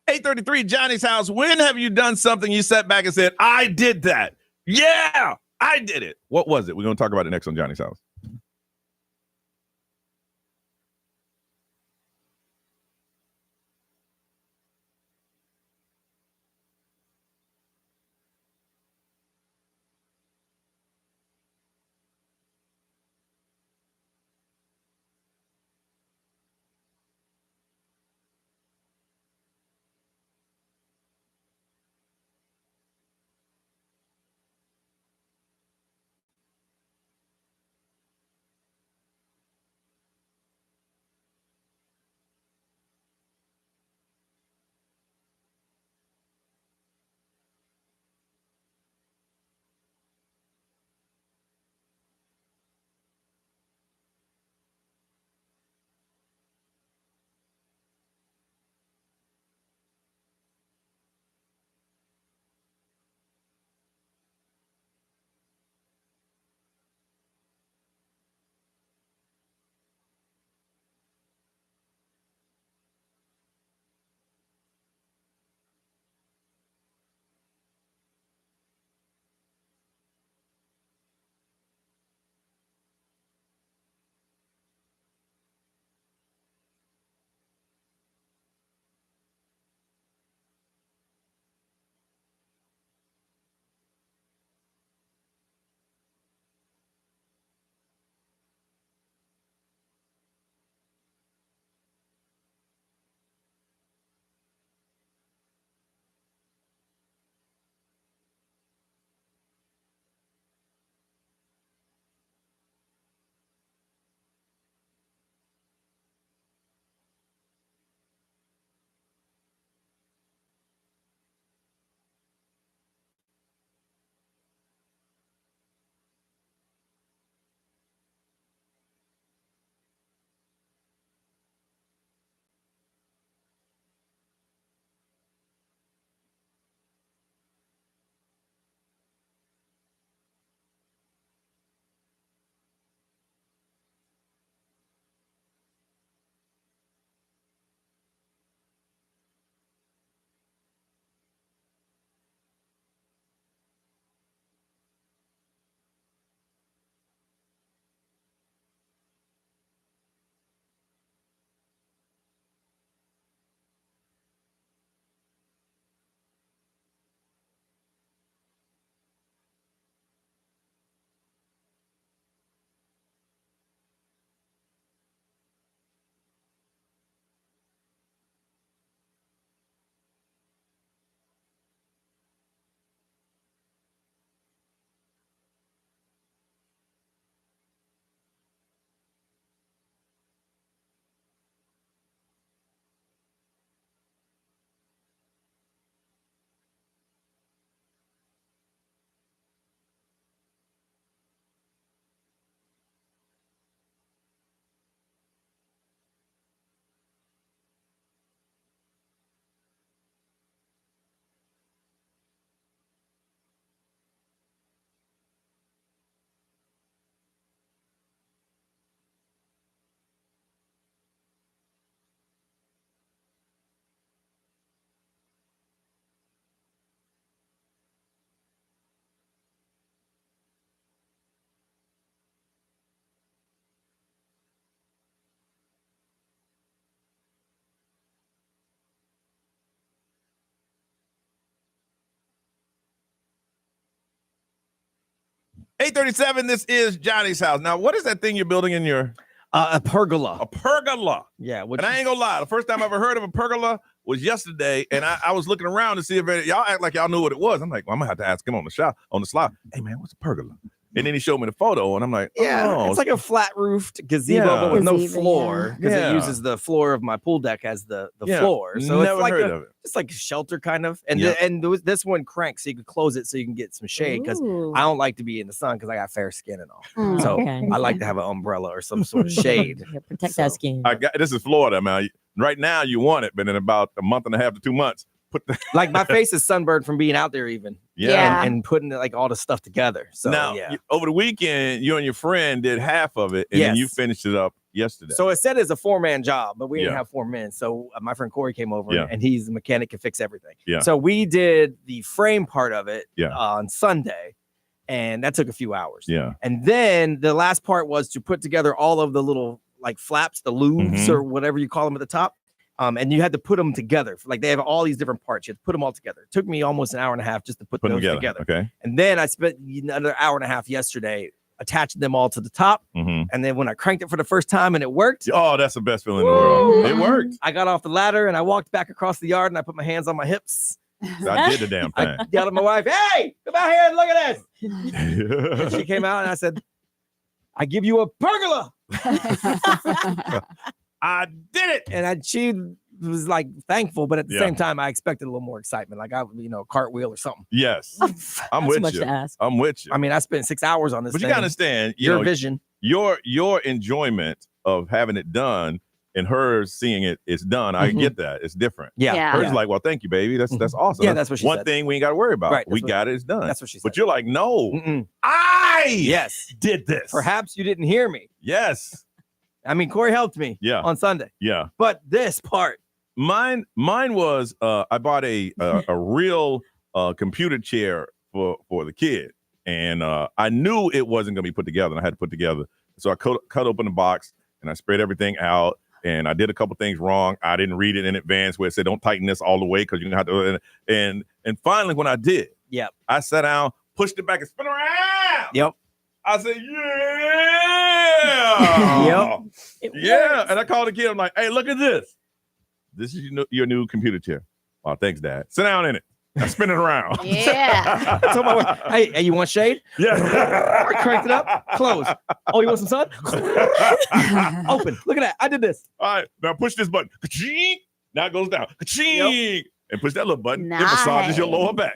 8:33, Johnny's house. When have you done something you sat back and said, I did that? Yeah, I did it. What was it? We're going to talk about it next on Johnny's house. $8:37. This is Johnny's house. Now, what is that thing you're building in your a pergola? A pergola. Yeah. And I ain't gonna lie. The first time I ever heard of a pergola was yesterday, and I was looking around to see if y'all act like y'all knew what it was. I'm like, well, I'm gonna have to ask him on the slide. Hey man, what's a pergola? And then he showed me the photo, and I'm like, it's like a flat roofed gazebo, but with no floor because it uses the floor of my pool deck as the floor. So never it's like heard of it. It's like a shelter kind of, and this one cranks so you can close it so you can get some shade because I don't like to be in the sun because I got fair skin and all. So I like to have an umbrella or some sort of shade. Protect that skin. This is Florida, man. Right now you want it, but in about a month and a half to 2 months, like my face is sunburned from being out there even. and putting like all the stuff together. So now, over the weekend, you and your friend did half of it, and then you finished it up yesterday. So it said it's a 4-man job, but we didn't have 4 men. So my friend Corey came over, and he's a mechanic, can fix everything. Yeah. So we did the frame part of it on Sunday, and that took a few hours. Yeah. And then the last part was to put together all of the little like flaps, the loops or whatever you call them at the top. And you had to put them together. Like they have all these different parts. You had to put them all together. It took me almost an hour and a half just to put those together. Okay. And then I spent another hour and a half yesterday attaching them all to the top. And then when I cranked it for the first time and it worked. Oh, that's the best feeling in the world. It worked. I got off the ladder and I walked back across the yard and I put my hands on my hips. So I did the damn thing. I yelled at my wife, "Hey, come out here and look at this." And she came out and I said, "I give you a pergola." I did it. And she was like thankful, but at the same time, I expected a little more excitement, like cartwheel or something. Yes, I'm with you. I'm with you. I mean, I spent 6 hours on this. But you gotta understand, your vision, your enjoyment of having it done, and her seeing it, it's done. I get that. It's different. Yeah. Hers like, well, thank you, baby. That's awesome. Yeah, that's what she One said. thing we ain't got to worry about. Right, We got it. It's done. That's what she said. But you're like, no, yes, did this. Perhaps you didn't hear me. Yes. I mean, Corey helped me. On Sunday. Yeah. But this part, mine was I bought a real computer chair for the kid, and I knew it wasn't gonna be put together, and I had to put together. So I cut open the box and I spread everything out, and I did a couple things wrong. I didn't read it in advance where it said don't tighten this all the way because you're gonna have to. And finally, when I did, I sat down, pushed it back, and spin around. I said, yeah. And I called the kid. I'm like, hey, look at this. This is your new computer chair. Oh, thanks, Dad. Sit down in it. I spin it around. Yeah. I told my wife, hey, you want shade? Yeah. Cranked it up. Close. Oh, you want some sun? Open. Look at that. I did this. All right. Now push this button. Ka-ching. Now it goes down. Ka-ching. And push that little button. It massages your lower back.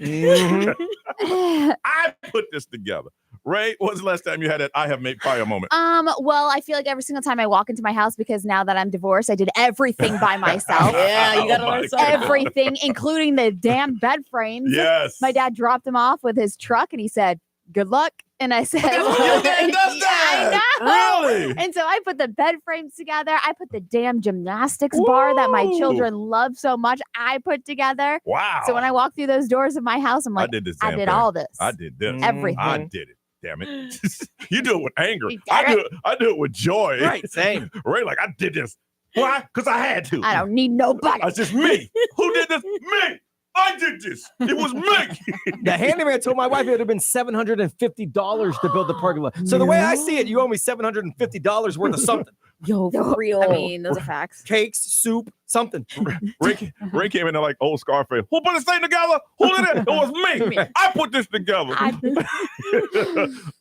I put this together. Ray, when was the last time you had that I have made fire moment? Well, I feel like every single time I walk into my house, because now that I'm divorced, I did everything by myself. Yeah, you gotta learn something. Everything, including the damn bed frames. Yes. My dad dropped them off with his truck and he said, "Good luck." And I said, Your dad does that? I know. Really? And so I put the bed frames together. I put the damn gymnastics bar that my children love so much. I put together. Wow. So when I walk through those doors of my house, I'm like, I did this. I did all this. I did this. Everything. I did it. Damn it. You do it with anger. I do it with joy. Right, same. Ray, like, I did this. Why? Because I had to. I don't need nobody. It's just me. Who did this? Me. I did this. It was me. The handyman told my wife it would have been $750 to build the pergola. So the way I see it, you owe me $750 worth of something. Yo, for real. I mean, those are facts. Cakes, soup, something. Ray came in there like old Scarface. Who put this thing together? Who did it? It was me. I put this together.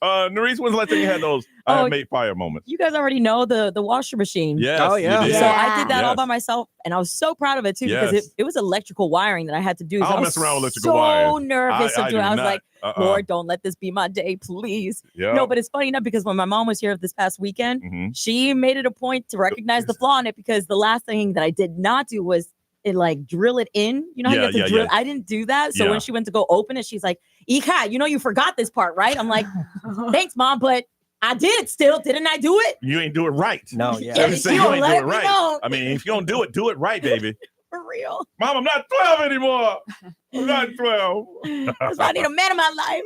Nerese, when's the last time you had those I have made fire moments? You guys already know the washer machine. Yes, so I did that all by myself, and I was so proud of it too because it was electrical wiring that I had to do. So I don't was mess around with electrical wiring. So nervous to do it. I was like, Lord, don't let this be my day, please. Yep. No, but it's funny enough because when my mom was here this past weekend, she made it a point to recognize the flaw in it because the last thing that I did not do was like drill it in. You know how you have to drill? I didn't do that. So when she went to go open it, she's like, Ika, you forgot this part, right? I'm like, thanks, Mom, but I did still. Didn't I do it? You ain't do it right. No, yeah. You ain't do it right. Know. I mean, if you don't do it right, baby. For real. Mom, I'm not 12 anymore. I'm not 12. That's why I need a man in my life.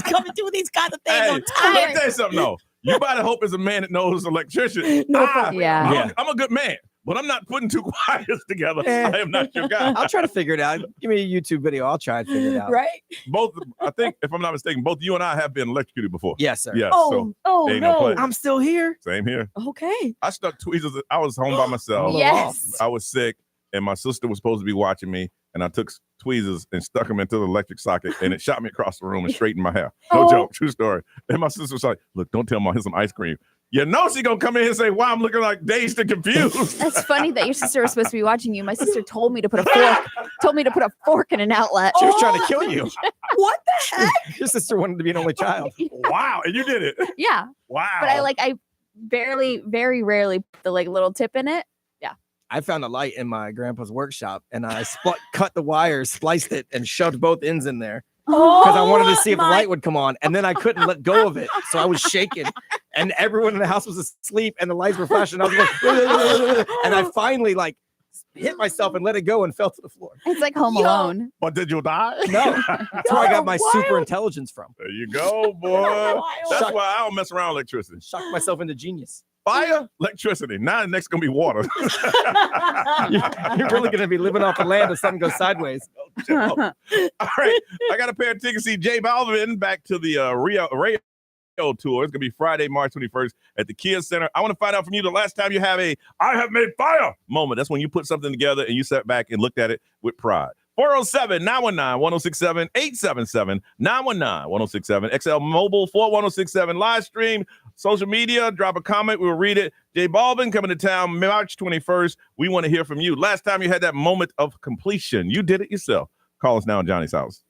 Come and do these kinds of things. Hey, I'm tired. let me tell you something, though. You better hope it's a man that knows electrician. I'm a good man, but I'm not putting two wires together. I am not your guy. I'll try to figure it out. Give me a YouTube video. I'll try to figure it out. Right? Both, I think, if I'm not mistaken, both you and I have been electrocuted before. Yes, sir. Yes. Oh, no. I'm still here. Same here. Okay. I stuck tweezers. I was home by myself. Yes. I was sick, and my sister was supposed to be watching me, and I took tweezers and stuck them into the electric socket, and it shot me across the room and straightened my hair. No joke, true story. And my sister was like, "Look, don't tell Mom, here's some ice cream." You know she gonna come in here and say, "Wow, I'm looking like dazed and confused." That's funny that your sister was supposed to be watching you. My sister told me to put a fork in an outlet. She was trying to kill you. What the heck? Your sister wanted to be an only child. Wow, and you did it. Yeah. Wow. But I very rarely put the little tip in it. Yeah. I found a light in my grandpa's workshop, and I cut the wire, spliced it, and shoved both ends in there because I wanted to see if the light would come on. And then I couldn't let go of it, so I was shaking, and everyone in the house was asleep, and the lights were flashing. I was like, and I finally hit myself and let it go and fell to the floor. It's like Home Alone. But did you die? No, that's where I got my super intelligence from. There you go, boy. That's why I don't mess around with electricity. Shocked myself into genius. Fire, electricity. Now the next gonna be water. You're really gonna be living off the land if something goes sideways. All right, I got a pair of tickets to see J Balvin back to the Rio tour. It's gonna be Friday, March 21st at the Kia Center. I want to find out from you the last time you have a "I have made fire" moment. That's when you put something together and you sat back and looked at it with pride. 407-919-1067, 877-919-1067, XL Mobile 41067, live stream, social media, drop a comment, we'll read it. J Balvin coming to town March 21st. We want to hear from you. Last time you had that moment of completion, you did it yourself. Call us now in Johnny's house.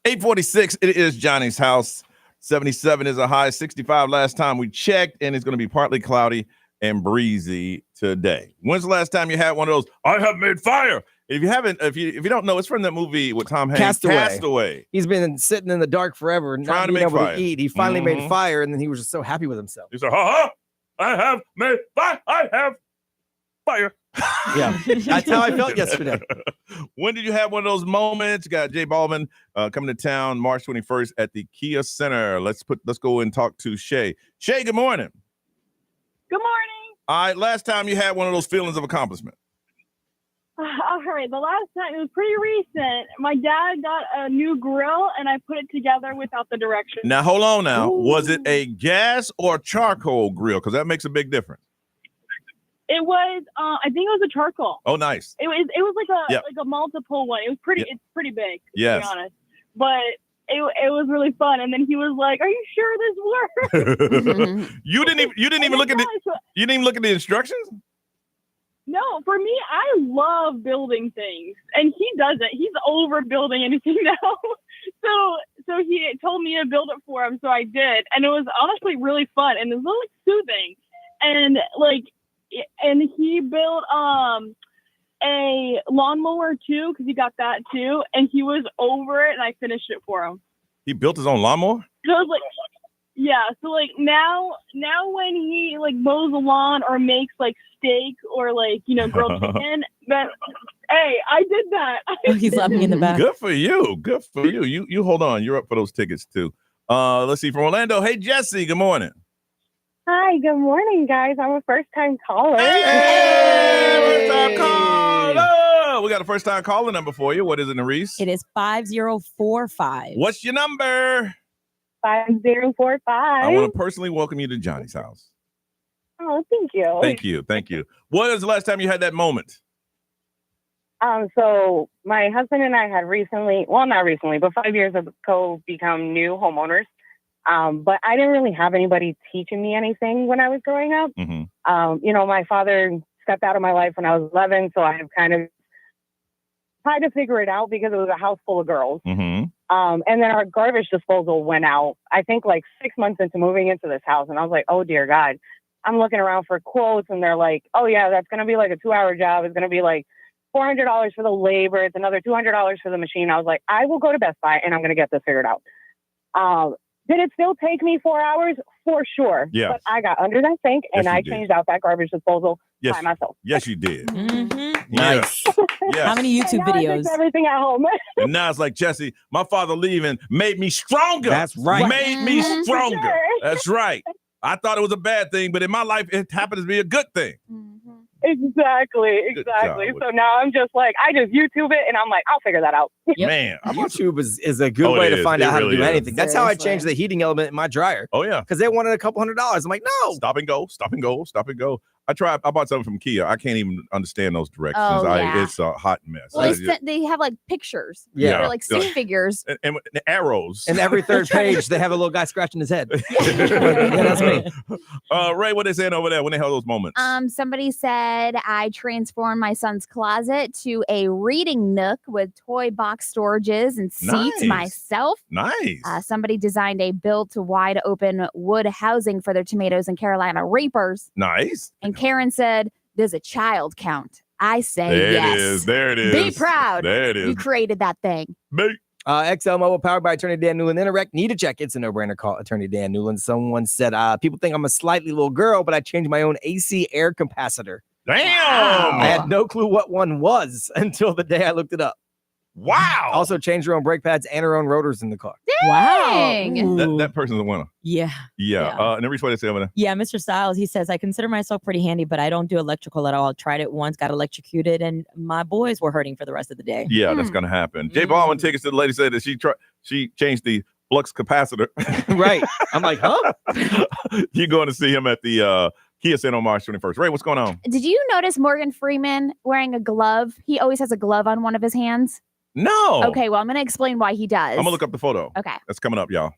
$846, it is Johnny's house. 77 is a high, 65 last time we checked, and it's going to be partly cloudy and breezy today. When's the last time you had one of those, "I have made fire"? If you haven't, if you don't know, it's from that movie with Tom Hanks, Castaway. He's been sitting in the dark forever, not being able to eat. He finally made fire, and then he was just so happy with himself. He said, "Ha ha! I have made fire. I have fire." Yeah, that's how I felt yesterday. When did you have one of those moments? You got J Balvin coming to town March 21st at the Kia Center. Let's go and talk to Shay. Shay, good morning. Good morning. All right, last time you had one of those feelings of accomplishment. All right, the last time, it was pretty recent. My dad got a new grill, and I put it together without the directions. Now, hold on now. Ooh. Was it a gas or charcoal grill? Because that makes a big difference. It was, I think it was a charcoal. Oh, nice. It was like a multiple one. It was pretty. It's pretty big. Yes. To be honest, but it was really fun. And then he was like, "Are you sure this works?" You didn't even look at the instructions. No, for me, I love building things, and he doesn't. He's over building anything now. So he told me to build it for him, so I did, and it was honestly really fun, and it was really soothing, and he built a lawnmower too, because he got that too, and he was over it, and I finished it for him. He built his own lawnmower? So I was like, yeah. So like now when he like mows the lawn or makes like steak or like grilled chicken, then hey, I did that. Oh, he's laughing in the back. Good for you. Good for you. You hold on. You're up for those tickets too. Let's see, from Orlando. Hey, Jesse. Good morning. Hi, good morning, guys. I'm a first-time caller. Hey, first-time caller. We got a first-time caller number for you. What is it, Nerese? It is 5045. What's your number? 5045. I want to personally welcome you to Johnny's house. Oh, thank you. Thank you. Thank you. When was the last time you had that moment? So my husband and I had recently, well, not recently, but 5 years ago, become new homeowners. But I didn't really have anybody teaching me anything when I was growing up. Mm-hmm. My father stepped out of my life when I was 11, so I have kind of tried to figure it out because it was a house full of girls. Mm-hmm. And then our garbage disposal went out, I think like 6 months into moving into this house. And I was like, oh, dear God. I'm looking around for quotes, and they're like, oh, yeah, that's going to be like a 2-hour job. It's going to be like $400 for the labor. It's another $200 for the machine. I was like, I will go to Best Buy, and I'm going to get this figured out. Did it still take me 4 hours? For sure. Yeah. But I got under that sink, and I changed out that garbage disposal by myself. Yes, you did. Mm-hmm. Nice. Yes. How many YouTube Now I videos? fix everything at home. And now it's like, Jesse, my father leaving made me stronger. That's right. Made me stronger. Sure. That's right. I thought it was a bad thing, but in my life, it happened to be a good thing. Exactly. job. So now I'm just like, I just YouTube it, and I'm like, I'll figure that out. Man, YouTube is a good way to find out how to do anything. That's how I changed the heating element in my dryer. Oh, yeah. Because they wanted a couple $100s. I'm like, no. Stop and go. I bought something from Kia. I can't even understand those directions. Oh, yeah. It's a hot mess. Well, they have like pictures. Yeah. They're like stick figures. And the arrows. And every third page, they have a little guy scratching his head. That's me. Ray, what they saying over there when they have those moments? Somebody said I transformed my son's closet to a reading nook with toy box storages and seats Nice. myself. Nice. Somebody designed a built to wide open wood housing for their tomatoes and Carolina Reapers. Nice. And Karen said, "Does a child count?" I say There yes. it is. There it is. Be proud. There it is. You created that thing. XL Mobile, powered by Attorney Dan Newland. Interact, need a check. It's a no-brainer. Call Attorney Dan Newland. Someone said, people think I'm a slightly little girl, but I changed my own AC air capacitor. Damn. I had no clue what one was until the day I looked it up. Wow. Also changed her own brake pads and her own rotors in the car. Dang. That person's a winner. Yeah. Yeah. And every what they say over there. Yeah, Mr. Styles, he says, I consider myself pretty handy, but I don't do electrical at all. I tried it once, got electrocuted, and my boys were hurting for the rest of the day. Yeah, that's gonna happen. Jay Baldwin tickets to the lady said that she changed the flux capacitor. Right. I'm like, huh? You're going to see him at the Kia Center on March 21st. Ray, what's going on? Did you notice Morgan Freeman wearing a glove? He always has a glove on one of his hands. No. Okay, well, I'm going to explain why he does. I'm gonna look up the photo. Okay. That's coming up, y'all.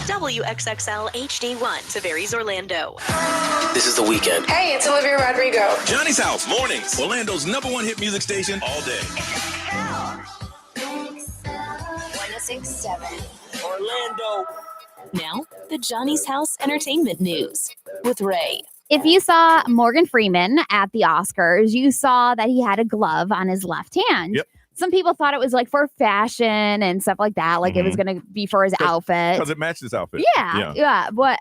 WXXL HD1, Tavares, Orlando. This is The Weekend. Hey, it's Olivia Rodrigo. Johnny's House, mornings. Orlando's #1 hit music station all day. 1067 Orlando. Now, the Johnny's House Entertainment News with Ray. If you saw Morgan Freeman at the Oscars, you saw that he had a glove on his left hand. Yep. Some people thought it was like for fashion and stuff like that, like it was going to be for his outfit. Because it matched his outfit. Yeah. But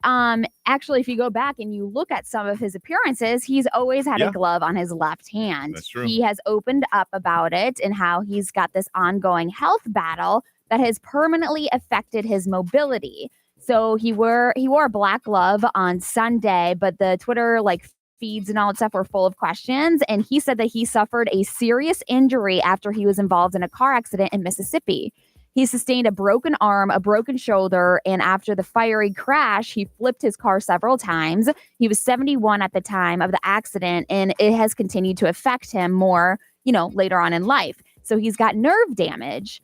actually, if you go back and you look at some of his appearances, he's always had a glove on his left hand. That's true. He has opened up about it and how he's got this ongoing health battle that has permanently affected his mobility. So he wore a black glove on Sunday, but the Twitter feeds and all that stuff were full of questions. And he said that he suffered a serious injury after he was involved in a car accident in Mississippi. He sustained a broken arm, a broken shoulder, and after the fiery crash, he flipped his car several times. He was 71 at the time of the accident, and it has continued to affect him more, later on in life. So he's got nerve damage.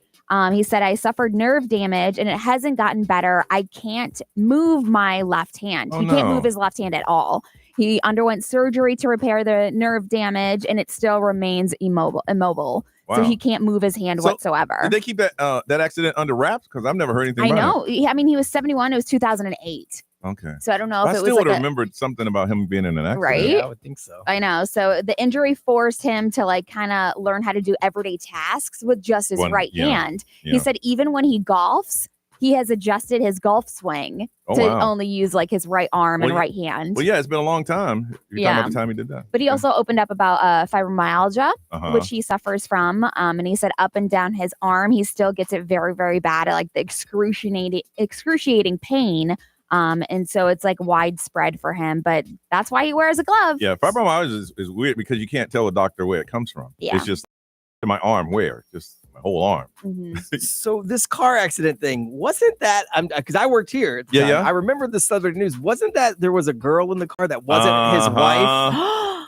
He said, I suffered nerve damage and it hasn't gotten better. I can't move my left hand. He can't move his left hand at all. He underwent surgery to repair the nerve damage and it still remains immobile. Wow. So he can't move his hand whatsoever. Did they keep that accident under wraps? Because I've never heard anything about it. I know. He was 71. It was 2008. Okay. So I don't know if it was I still would have remembered something about him being in an accident. Right? Yeah, I would think so. I know. So the injury forced him to kind of learn how to do everyday tasks with just his right hand. Yeah. He said even when he golfs, he has adjusted his golf swing to only use his right arm and right hand. Well, yeah, it's been a long time. You're talking about the time he did that. But he also opened up about fibromyalgia, which he suffers from. And he said up and down his arm, he still gets it very, very bad, the excruciating pain. And so it's widespread for him, but that's why he wears a glove. Yeah, fibromyalgia is weird because you can't tell a doctor where it comes from. Yeah. It's just my arm where? Just my whole arm. Mm-hmm. So this car accident thing, wasn't that, because I worked here at the time. I remember the Southern News. Wasn't that there was a girl in the car that wasn't his wife?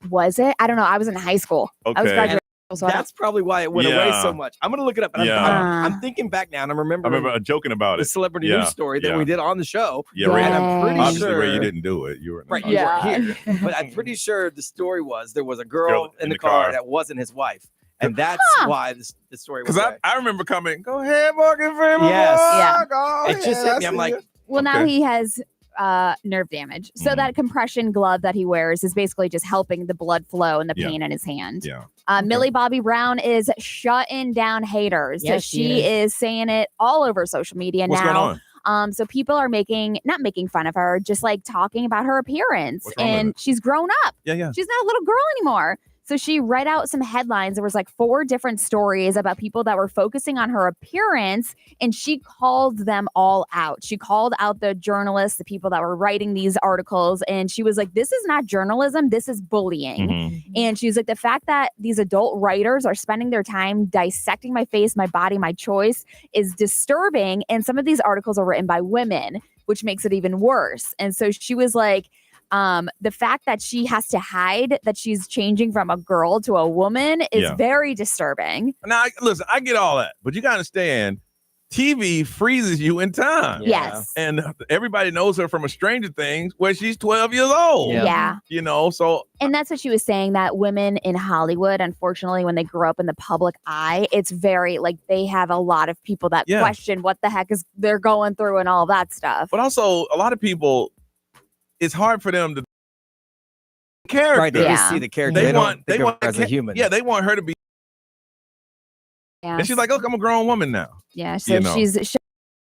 Was it? I don't know. I was in high school. Okay. I was graduating. So that's probably why it went away so much. I'm going to look it up. And I'm thinking back now and I remember joking about the celebrity news story that we did on the show. Yeah, right. And I'm pretty obviously sure Ray, you didn't do it. You were right. You weren't here. But I'm pretty sure the story was there was a girl in the car that wasn't his wife. And that's why the story was. Because I remember coming, go ahead, Morgan Freeman. Yes. Yeah. Go it just hit me. I'm like, well, now he has nerve damage. So that compression glove that he wears is basically just helping the blood flow and the pain in his hand. Yeah. Millie Bobby Brown is shutting down haters. Yes, she is saying it all over social media What's now. going on? So people are not making fun of her, just talking about her appearance. What's wrong with And it? she's grown up. Yeah. She's not a little girl anymore. So she read out some headlines. There was 4 different stories about people that were focusing on her appearance, and she called them all out. She called out the journalists, the people that were writing these articles, and she was like, this is not journalism, this is bullying. Mm-hmm. And she's like, the fact that these adult writers are spending their time dissecting my face, my body, my choice is disturbing. And some of these articles are written by women, which makes it even worse. And so she was like, the fact that she has to hide that she's changing from a girl to a woman is very disturbing. Now, listen, I get all that, but you got to understand, TV freezes you in time. Yes. And everybody knows her from a Stranger Things where she's 12 years old. Yeah. So. And that's what she was saying, that women in Hollywood, unfortunately, when they grow up in the public eye, it's very they have a lot of people that question what the heck is they're going through and all that stuff. But also a lot of people, it's hard for them to character. Right, they just see the character. They want her as a human. Yeah, they want her to be. Yeah. And she's like, look, I'm a grown woman now. Yeah, so she's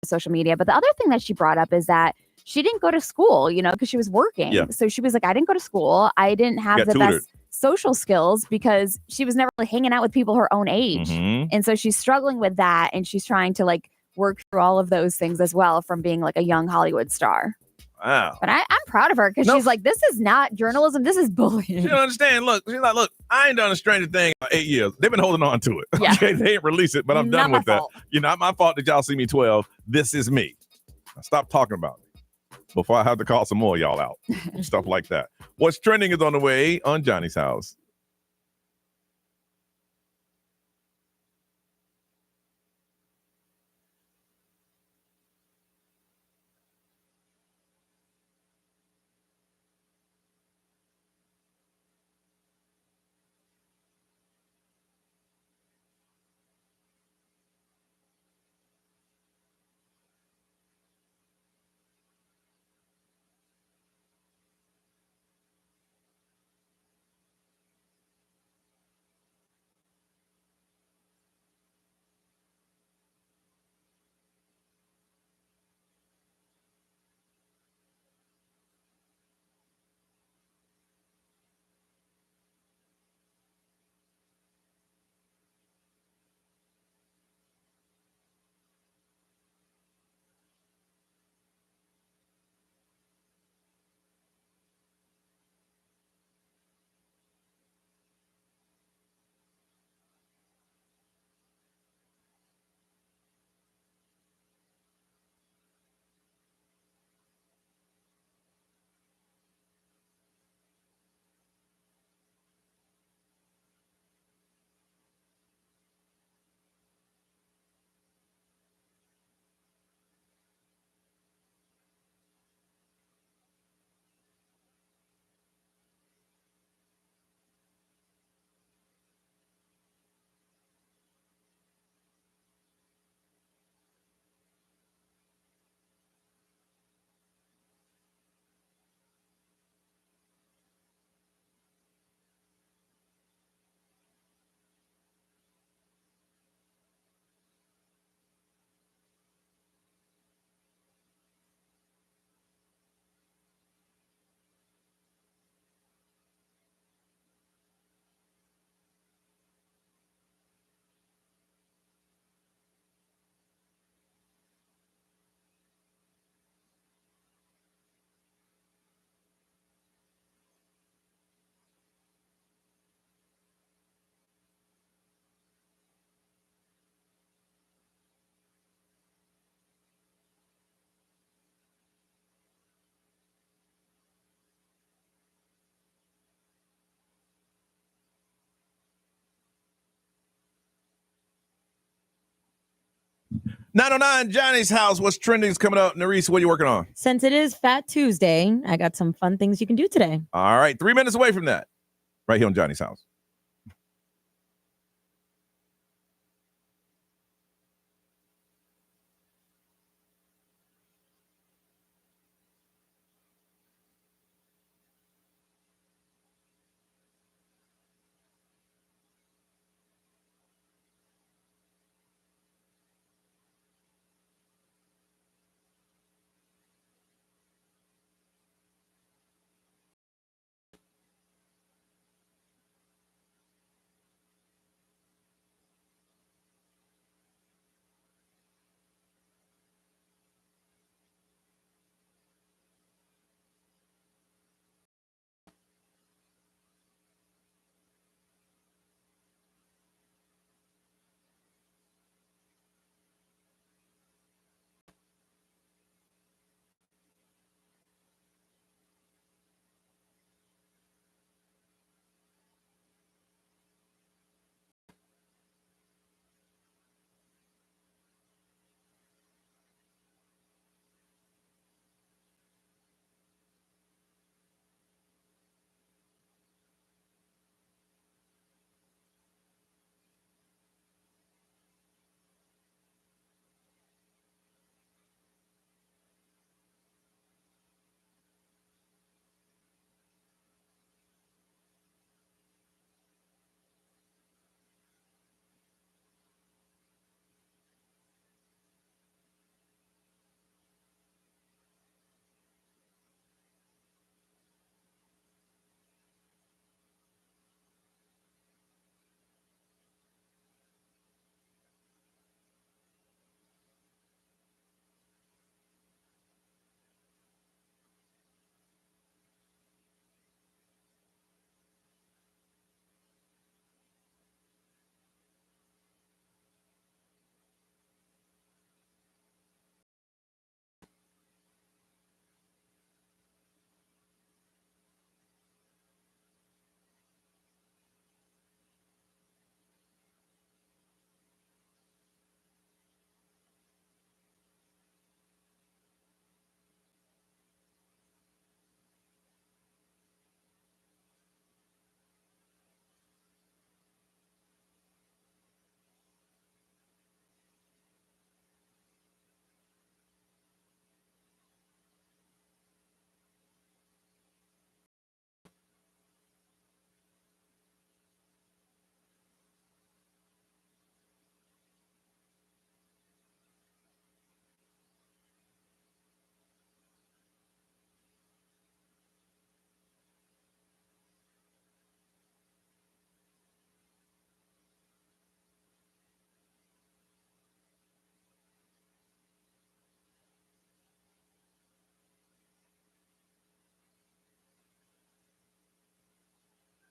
social media. But the other thing that she brought up is that she didn't go to school, because she was working. Yeah. So she was like, I didn't go to school. I didn't have the best social skills because she was never really hanging out with people her own age. Mm-hmm. And so she's struggling with that. And she's trying to work through all of those things as well from being a young Hollywood star. Wow. But I'm proud of her because she's like, this is not journalism. This is bullying. She don't understand. Look, she's like, look, I ain't done a Stranger Thing in 8 years. They've been holding on to it. Yeah. Okay, they ain't released it, but I'm done with that. Not my fault that y'all see me 12. This is me. Now stop talking about me before I have to call some more of y'all out. Stuff like that. What's trending is on the way on Johnny's House. 909 Johnny's house. What's trending is coming up. Nerese, what are you working on? Since it is Fat Tuesday, I got some fun things you can do today. All right, 3 minutes away from that. Right here on Johnny's house.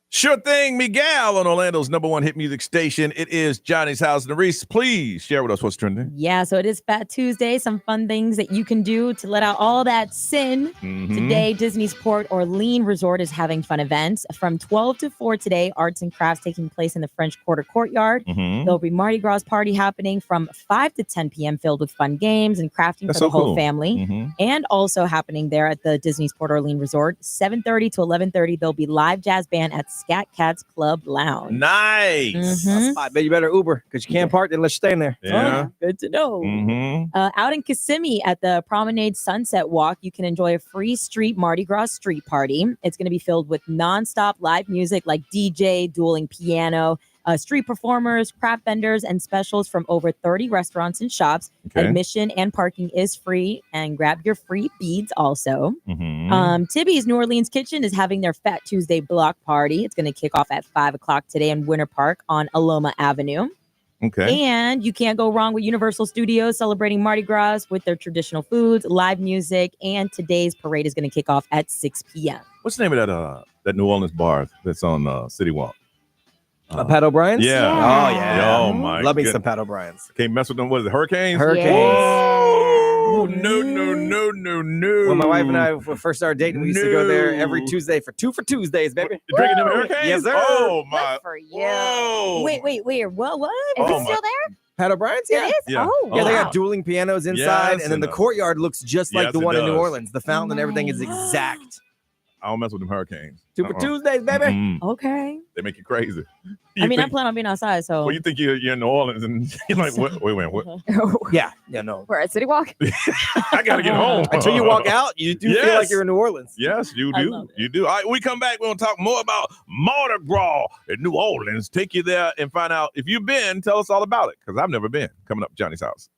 Sure thing, Miguel on Orlando's #1 hit music station. It is Johnny's house. Nerese, please share with us what's trending. Yeah, so it is Fat Tuesday. Some fun things that you can do to let out all that sin. Today, Disney's Port Orleans Resort is having fun events. From 12 to 4 today, arts and crafts taking place in the French Quarter Courtyard. There'll be Marti Gras party happening from 5 to 10 p.m. filled with fun games and crafting for the whole family. And also happening there at the Disney's Port Orleans Resort, 7:30 to 11:30, there'll be live jazz band at Scat Cats Club Lounge. Nice. I bet you better Uber because you can't park unless you're staying there. Yeah. Oh, good to know. Out in Kissimmee at the Promenade Sunset Walk, you can enjoy a free street Mardi Gras street party. It's going to be filled with nonstop live music like DJ, dueling piano, street performers, craft vendors, and specials from over 30 restaurants and shops. Admission and parking is free, and grab your free beads also. Tibby's New Orleans Kitchen is having their Fat Tuesday block party. It's going to kick off at 5 o'clock today in Winter Park on Aloma Avenue. And you can't go wrong with Universal Studios celebrating Mardi Gras with their traditional foods, live music, and today's parade is going to kick off at 6 p.m. What's the name of that New Orleans bar that's on City Walk? Pat O'Brien's? Yeah. Oh, yeah. Oh, my Love me goodness. some Pat O'Brien's. Can't mess with them. What is it, Hurricanes? Hurricanes. Oh, no. No. When my wife and I first started dating, we used to go there every Tuesday for Tuesdays, baby. Drinking them hurricanes? Yes, sir. Oh, my. Good for you. Whoa. Wait. What? Is Oh, it still there? Pat O'Brien's? Yeah. It is? Yeah. Oh, Yeah, they wow. got dueling pianos inside, Yes, and then the courtyard looks just like Yes, the it one in New does. Orleans. The fountain and everything is exact. I don't mess with them hurricanes. Super Tuesdays, baby. Mm-mm. Okay. They make you crazy. I plan on being outside, so. Well, you think you're in New Orleans and you're like, what? What? Yeah, no. We're at City Walk. I got to get home. Until you walk out, you do feel like you're in New Orleans. Yes, you do. You do. All right, when we come back, we're going to talk more about Marti Gras in New Orleans. Take you there and find out if you've been. Tell us all about it, because I've never been. Coming up, Johnny's house.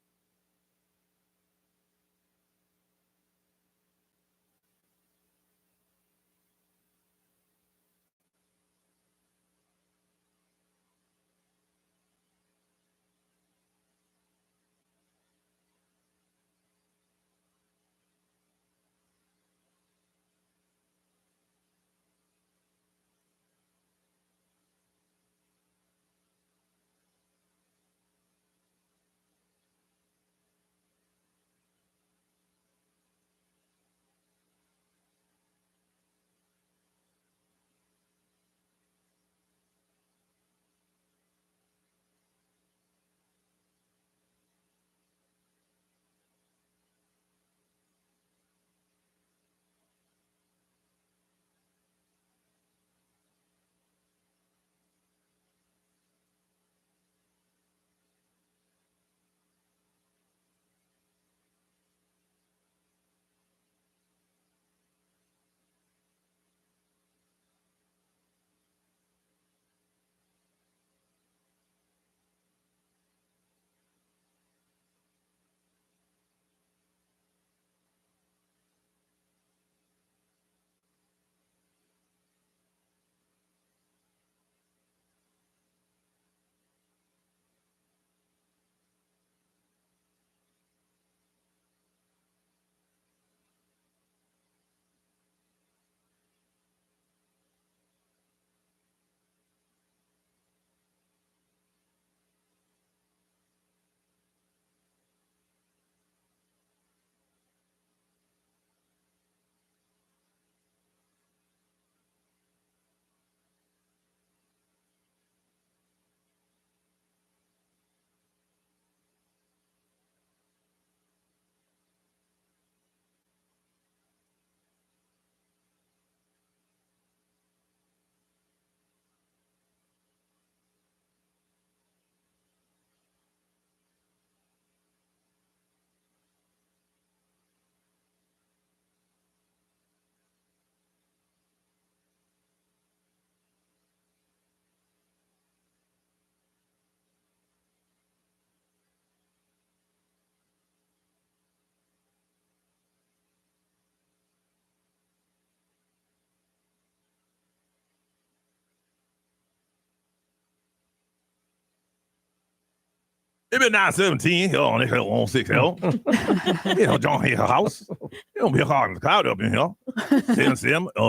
It been 9:17 here on this 16L. You know, John here house. It don't be hard and cloud up in here.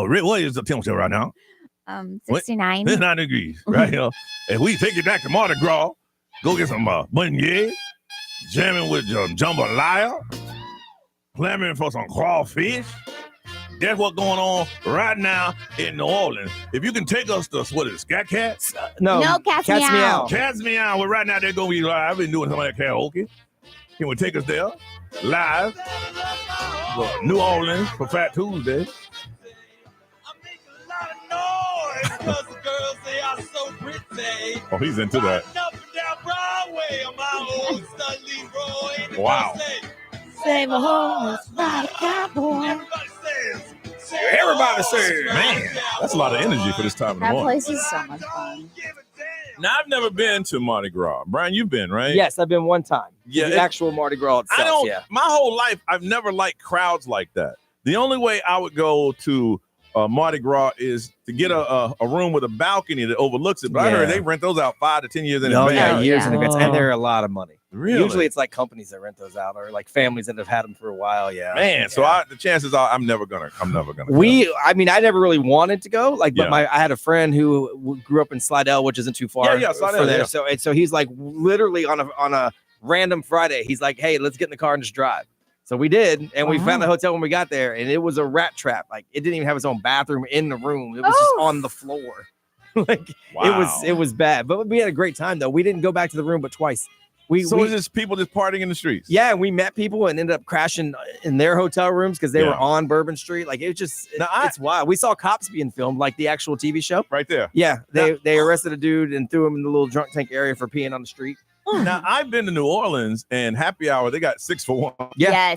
Rick, what is the temperature right now? 69. 69 degrees right here. And we take it back to Marti Gras. Go get some beignet, jamming with jambalaya, clamoring for some crawfish. That's what's going on right now in New Orleans. If you can take us to, what is it, Scat Cats? No, Cats Meow. Cats Meow. Well, right now they're going to be live. I've been doing some of that karaoke. Can we take us there live? New Orleans for Fat Tuesday. Oh, he's into that. Wow. Save a horse, ride a cowboy. Everybody says, man, that's a lot of energy for this time of the That morning. place is so much fun. Now, I've never been to Marti Gras. Brian, you've been, right? Yes, I've been one time. Yeah, The actual Mardi Gras itself, I don't. yeah. My whole life, I've never liked crowds like that. The only way I would go to Marti Gras is to get a room with a balcony that overlooks it. But I heard they rent those out 5 to 10 years in advance. Yeah, years in advance, and they're a lot of money. Really? Usually, it's like companies that rent those out, or like families that have had them for a while. Yeah, Man, so the chances are I'm never gonna. I mean, I never really wanted to go. Like, but Yeah. I had a friend who grew up in Slidell, which isn't too far. Yeah, Slidell, for there. yeah. So he's like literally on a random Friday, he's like, "Hey, let's get in the car and just drive." So we did, and we found the hotel when we got there, and it was a rat trap. Like it didn't even have its own bathroom in the room. It was just on the floor. It was bad. But we had a great time though. We didn't go back to the room but twice. It's just people just partying in the streets. Yeah, we met people and ended up crashing in their hotel rooms because they were on Bourbon Street. Like it just it's wild. We saw cops being filmed, like the actual TV show. Right there. Yeah. They arrested a dude and threw him in the little drunk tank area for peeing on the street. Now I've been to New Orleans and happy hour, they got 6 for $1. Yes.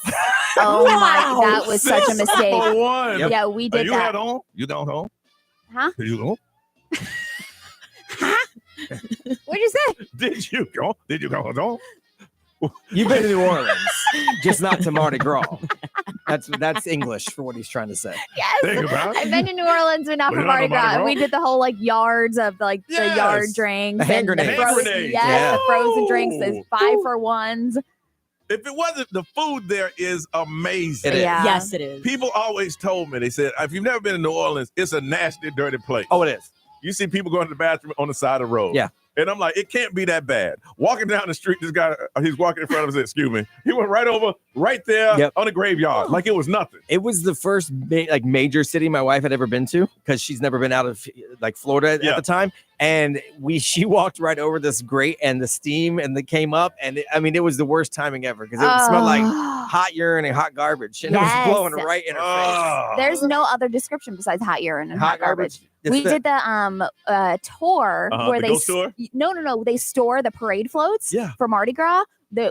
Oh my, that was such a 6 mistake. for $1. Yep. Yeah, we did you that. Had home? You don't home? Huh? Did you go? What'd you say? Did you go? Did you go home? You've been to New Orleans, just not to Marti Gras. That's English for what he's trying to say. Yes. I've been to New Orleans, but not for Marti Gras. We did the whole like yards of like the yard drinks. The hand grenades. The frozen drinks, those 5 for $1s. If it wasn't, the food there is amazing. It is. Yeah. Yes, it is. People always told me, they said, if you've never been to New Orleans, it's a nasty, dirty place. Oh, it is. You see people going to the bathroom on the side of the road. Yeah. And I'm like, it can't be that bad. Walking down the street, this guy, he's walking in front of us, excuse me. He went right over, right there on the graveyard, like it was nothing. It was the first major city my wife had ever been to because she's never been out of like Florida at the time. And she walked right over this grate and the steam and it came up. And it was the worst timing ever because it smelled like hot urine and hot garbage. And it was blowing right in her face. There's no other description besides hot urine and hot garbage. We did the tour where they they store the parade floats for Marti Gras.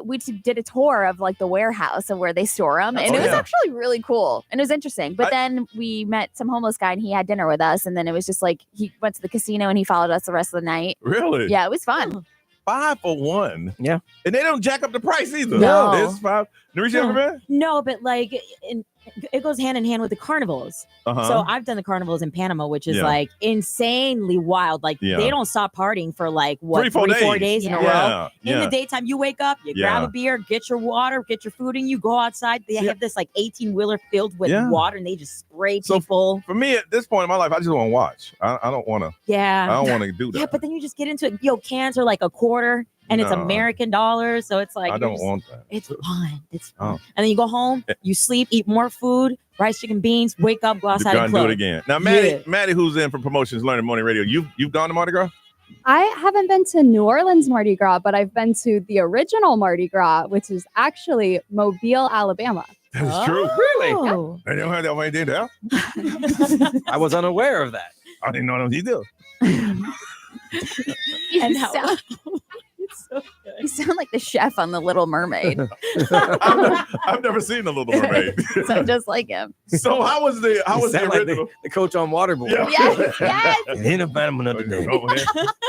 We did a tour of like the warehouse of where they store them, and it was actually really cool and it was interesting. But then we met some homeless guy and he had dinner with us, and then it was just like he went to the casino and he followed us the rest of the night. Really? Yeah, it was fun. 5 for $1. Yeah, and they don't jack up the price either. No, it's 5. Nerissa, you ever been? No, but like it goes hand in hand with the carnivals. So I've done the carnivals in Panama, which is like insanely wild. Like they don't stop partying for like what 3-4 days in a row. In the daytime, you wake up, you grab a beer, get your water, get your food, and you go outside. They have this like 18-wheeler filled with water, and they just spray people. For me, at this point in my life, I just want to watch. I don't want to. Yeah, I don't want to do that. Yeah, but then you just get into it. Cans are like $0.25. And it's American dollars, so it's like I don't want that. It's fun. It's fun. And then you go home, you sleep, eat more food, rice, chicken, beans, wake up, go outside and do it again. Now, Maddie, who's in for Promotions Learning Morning Radio, you've gone to Marti Gras? I haven't been to New Orleans Mardi Gras, but I've been to the original Mardi Gras, which is actually Mobile, Alabama. That's true. Really? They don't have that way there. I was unaware of that. I didn't know that either. And how? You sound like the chef on The Little Mermaid. I've never seen The Little Mermaid. So just like him. So how was the original? Like the coach on Waterboy. Yeah. Yes.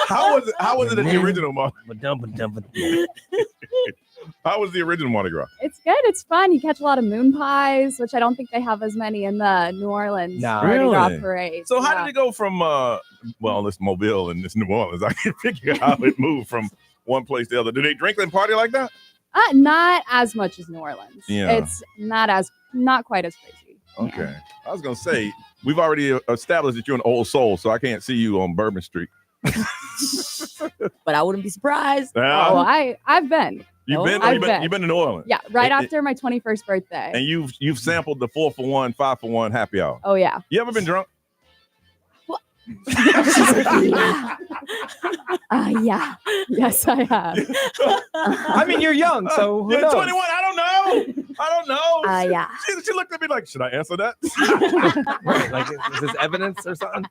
How was it in the original Mardi? How was the original Mardi Gras? It's good. It's fun. You catch a lot of moon pies, which I don't think they have as many in the New Orleans Mardi Gras parade. So how did it go from this Mobile and this New Orleans? I can't figure out how it moved from one place to the other. Do they drink and party like that? Not as much as New Orleans. Yeah. It's not quite as crazy. Okay. Yeah. I was gonna say we've already established that you're an old soul, so I can't see you on Bourbon Street. But I wouldn't be surprised. I've been. You've been to New Orleans? Yeah, after my 21st birthday. And you've sampled the 4 for $1, 5 for $1 happy hour. Oh yeah. You ever been drunk? Yeah. Yes, I have. I mean, you're young, so you're 21. I don't know. Yeah. She looked at me like, should I answer that? Right. Like, is this evidence or something?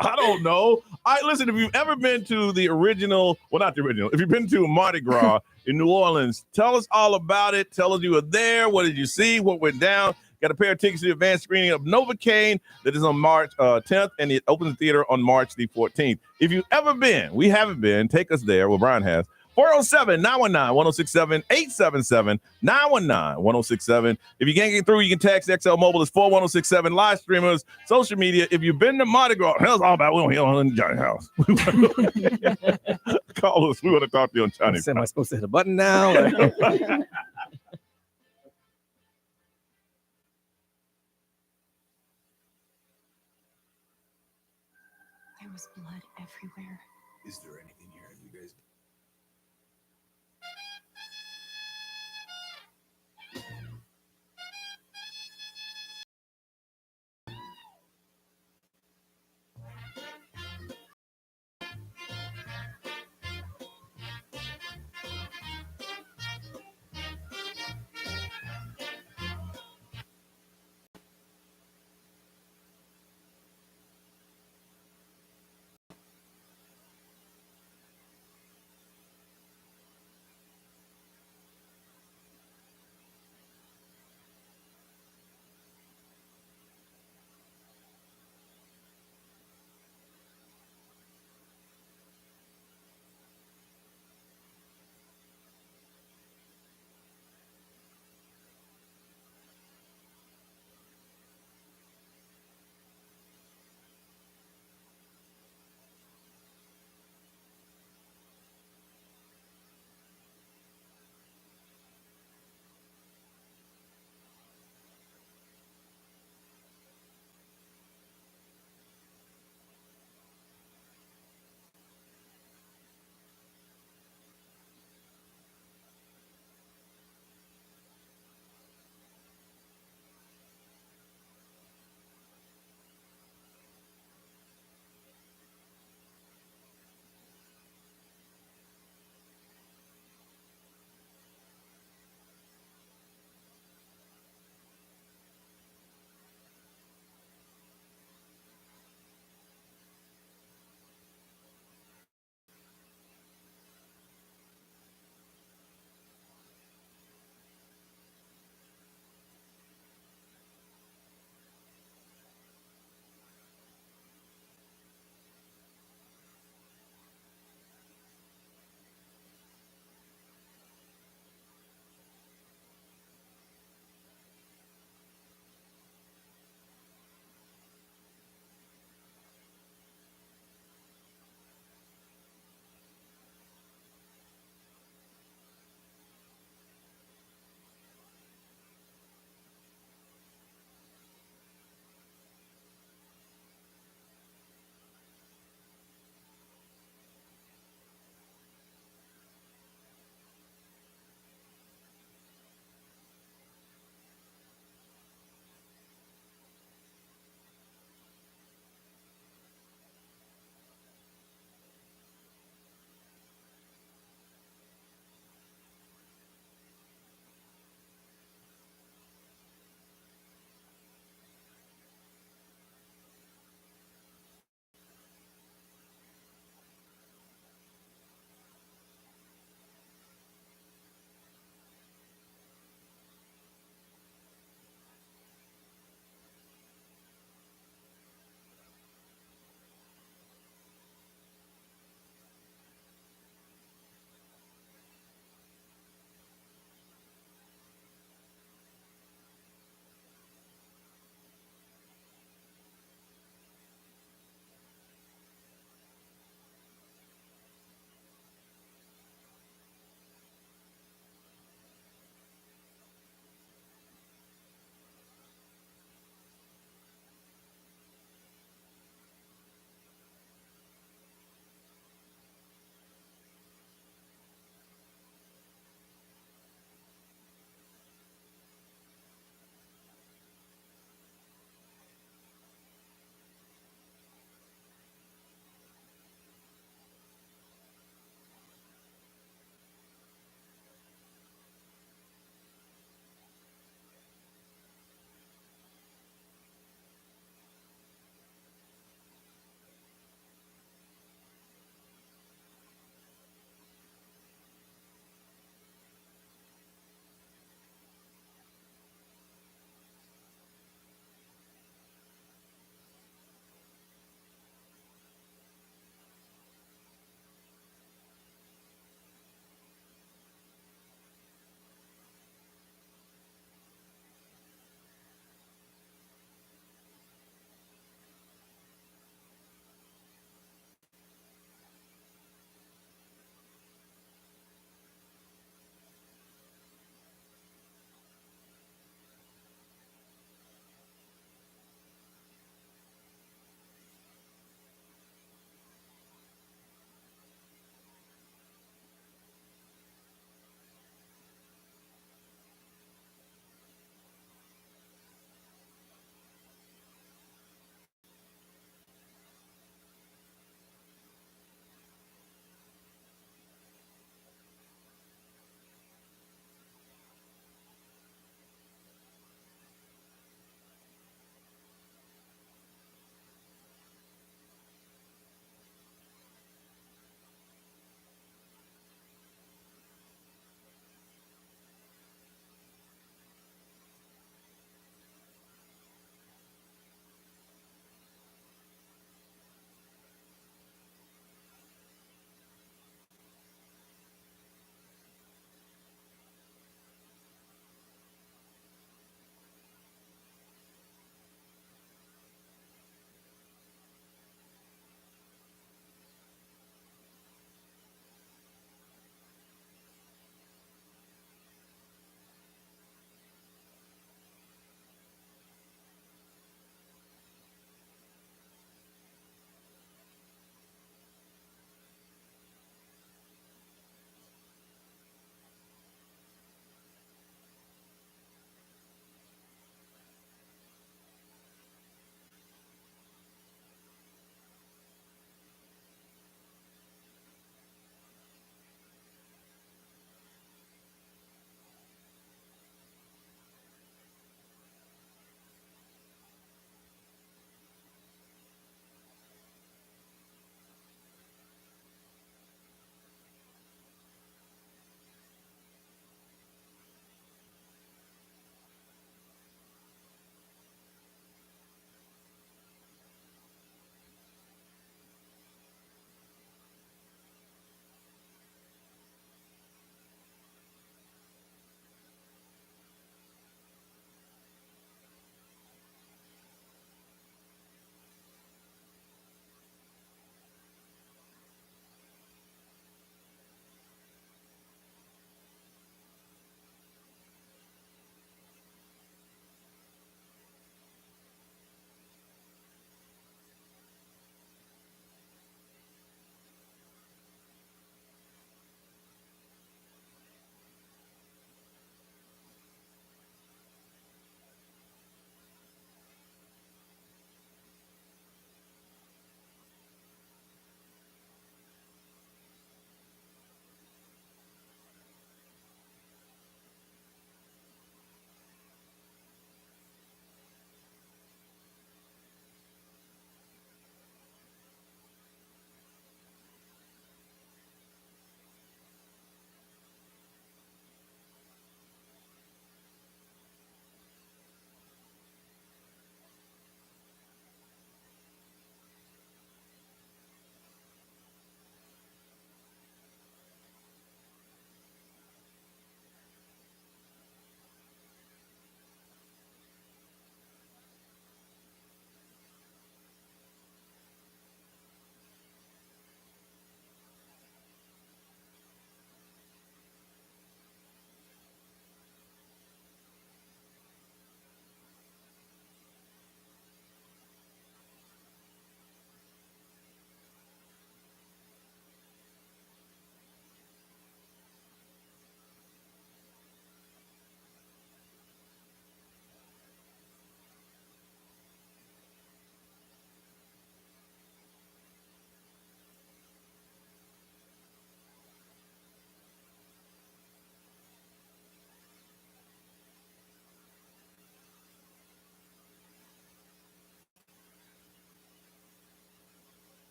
I don't know. All right, listen, if you've ever been to the original, well, not the original, if you've been to Mardi Gras in New Orleans, tell us all about it. Tell us you were there. What did you see? What went down? Got a pair of tickets to the advanced screening of Novocaine that is on March 10th, and it opens the theater on March the 14th. If you've ever been, we haven't been, take us there. Well, Brian has. 407-919-1067, 877-919-1067. If you can't get through, you can text XL Mobile. It's 41067. Live streamers, social media. If you've been to Mardi Gras, hell's all about we don't hear on Johnny's house. Call us. We want to talk to you on Johnny's house. Am I supposed to hit a button now? There was blood everywhere. Is there anything here you guys?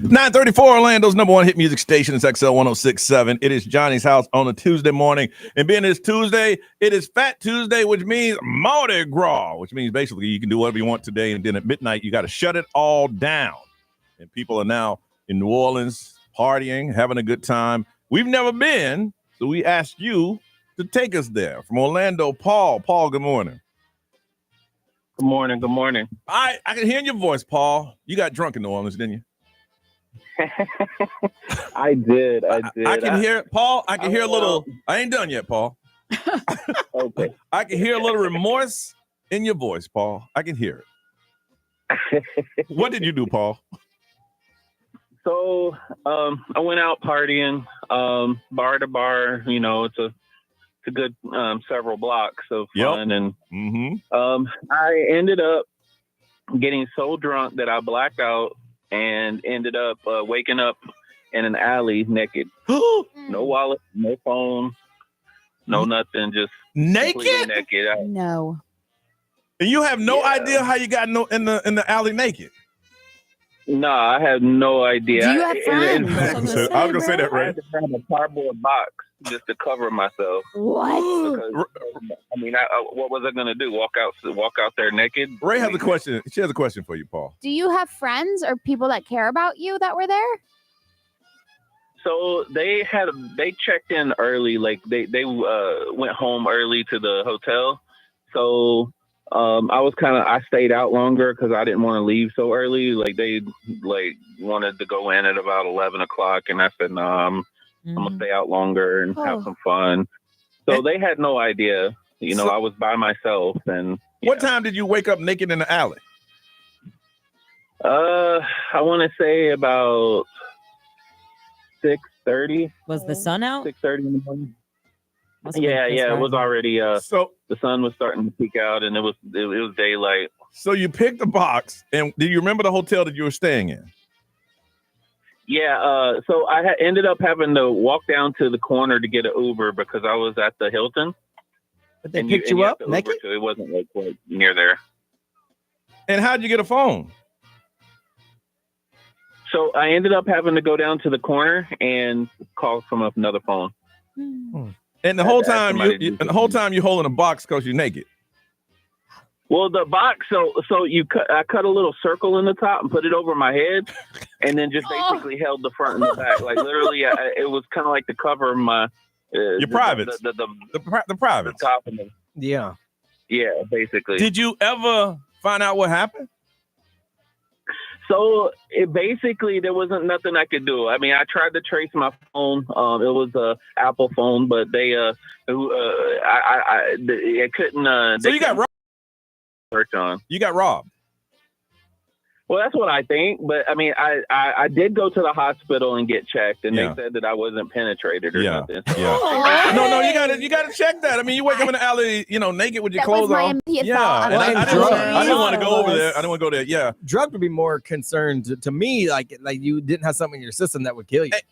934 Orlando's number one hit music station is XL 106.7. It is Johnny's house on a Tuesday morning. And being it's Tuesday, it is Fat Tuesday, which means Marti Gras, which means basically you can do whatever you want today. And then at midnight, you got to shut it all down. And people are now in New Orleans partying, having a good time. We've never been, so we asked you to take us there. From Orlando, Paul. Paul, good morning. Good morning. Good morning. I can hear in your voice, Paul. You got drunk in New Orleans, didn't you? I did. I can hear, Paul. I can hear a little. I ain't done yet, Paul. Okay. I can hear a little remorse in your voice, Paul. I can hear it. What did you do, Paul? So I went out partying, bar to bar. You know, it's a good several blocks of fun, and I ended up getting so drunk that I blacked out and ended up waking up in an alley naked. No wallet, no phone, no nothing, just naked. No. And you have no idea how you got in the alley naked. No, I have no idea. Do you have friends? I was gonna say that, I right? had to have a cardboard box just to cover myself. What? Because, I mean, what was I gonna do? Walk out there naked? Ray has a question. She has a question for you, Paul. Do you have friends or people that care about you that were there? So they checked in early, like they went home early to the hotel. So I stayed out longer because I didn't want to leave so early. Like they wanted to go in at about 11 o'clock, and I said, no, I'm gonna stay out longer and have some fun. So they had no idea. You know, I was by myself. And what time did you wake up naked in the alley? I want to say about 6:30. Was the sun out? 6:30 in the morning. Yeah, it was already. So the sun was starting to peek out, and it was daylight. So you picked the box, and do you remember the hotel that you were staying in? Yeah. So I ended up having to walk down to the corner to get an Uber because I was at the Hilton. But they picked you up naked? So it wasn't like near there. And how'd you get a phone? So I ended up having to go down to the corner and call from another phone. And the whole time you're holding a box because you're naked. Well, the box. So I cut a little circle in the top and put it over my head, and then just basically held the front and the back. Like literally, it was kind of like to cover my your privates. The privates. The top and yeah, basically. Did you ever find out what happened? So basically there wasn't nothing I could do. I mean, I tried to trace my phone. It was a Apple phone, but they couldn't. So you got robbed. Search on. You got robbed. Well, that's what I think. But I mean, I did go to the hospital and get checked, and they said that I wasn't penetrated or nothing. So No, you gotta check that. I mean, you wake up in the alley, naked with your clothes on. I didn't want to go over there. I didn't want to go there. Yeah, drug would be more concerned to me, like you didn't have something in your system that would kill you. Hey,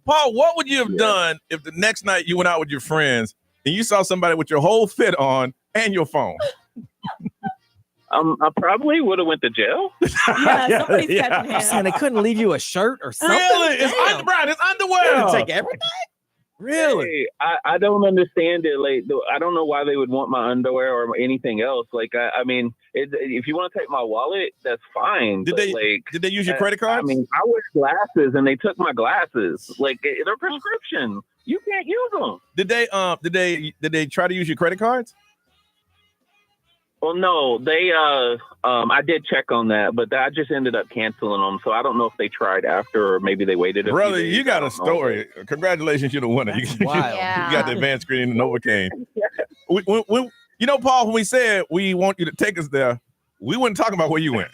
Paul? What would you have done if the next night you went out with your friends and you saw somebody with your whole fit on and your phone? I probably would have went to jail. Somebody's catching him. And they couldn't leave you a shirt or something. Really? It's underwear. Take everything. Really? Hey, I don't understand it. Like, I don't know why they would want my underwear or anything else. Like, I mean, if you want to take my wallet, that's fine. Did they use your credit cards? I mean, I wear glasses, and they took my glasses. Like, they're prescription. You can't use them. Did they try to use your credit cards? Well, no, they. I did check on that, but I just ended up canceling them. So I don't know if they tried after, or maybe they waited. Brother, you got a story. Congratulations, you're the winner. You got the advanced screening and Novocaine. Paul, when we said we want you to take us there, we weren't talking about where you went.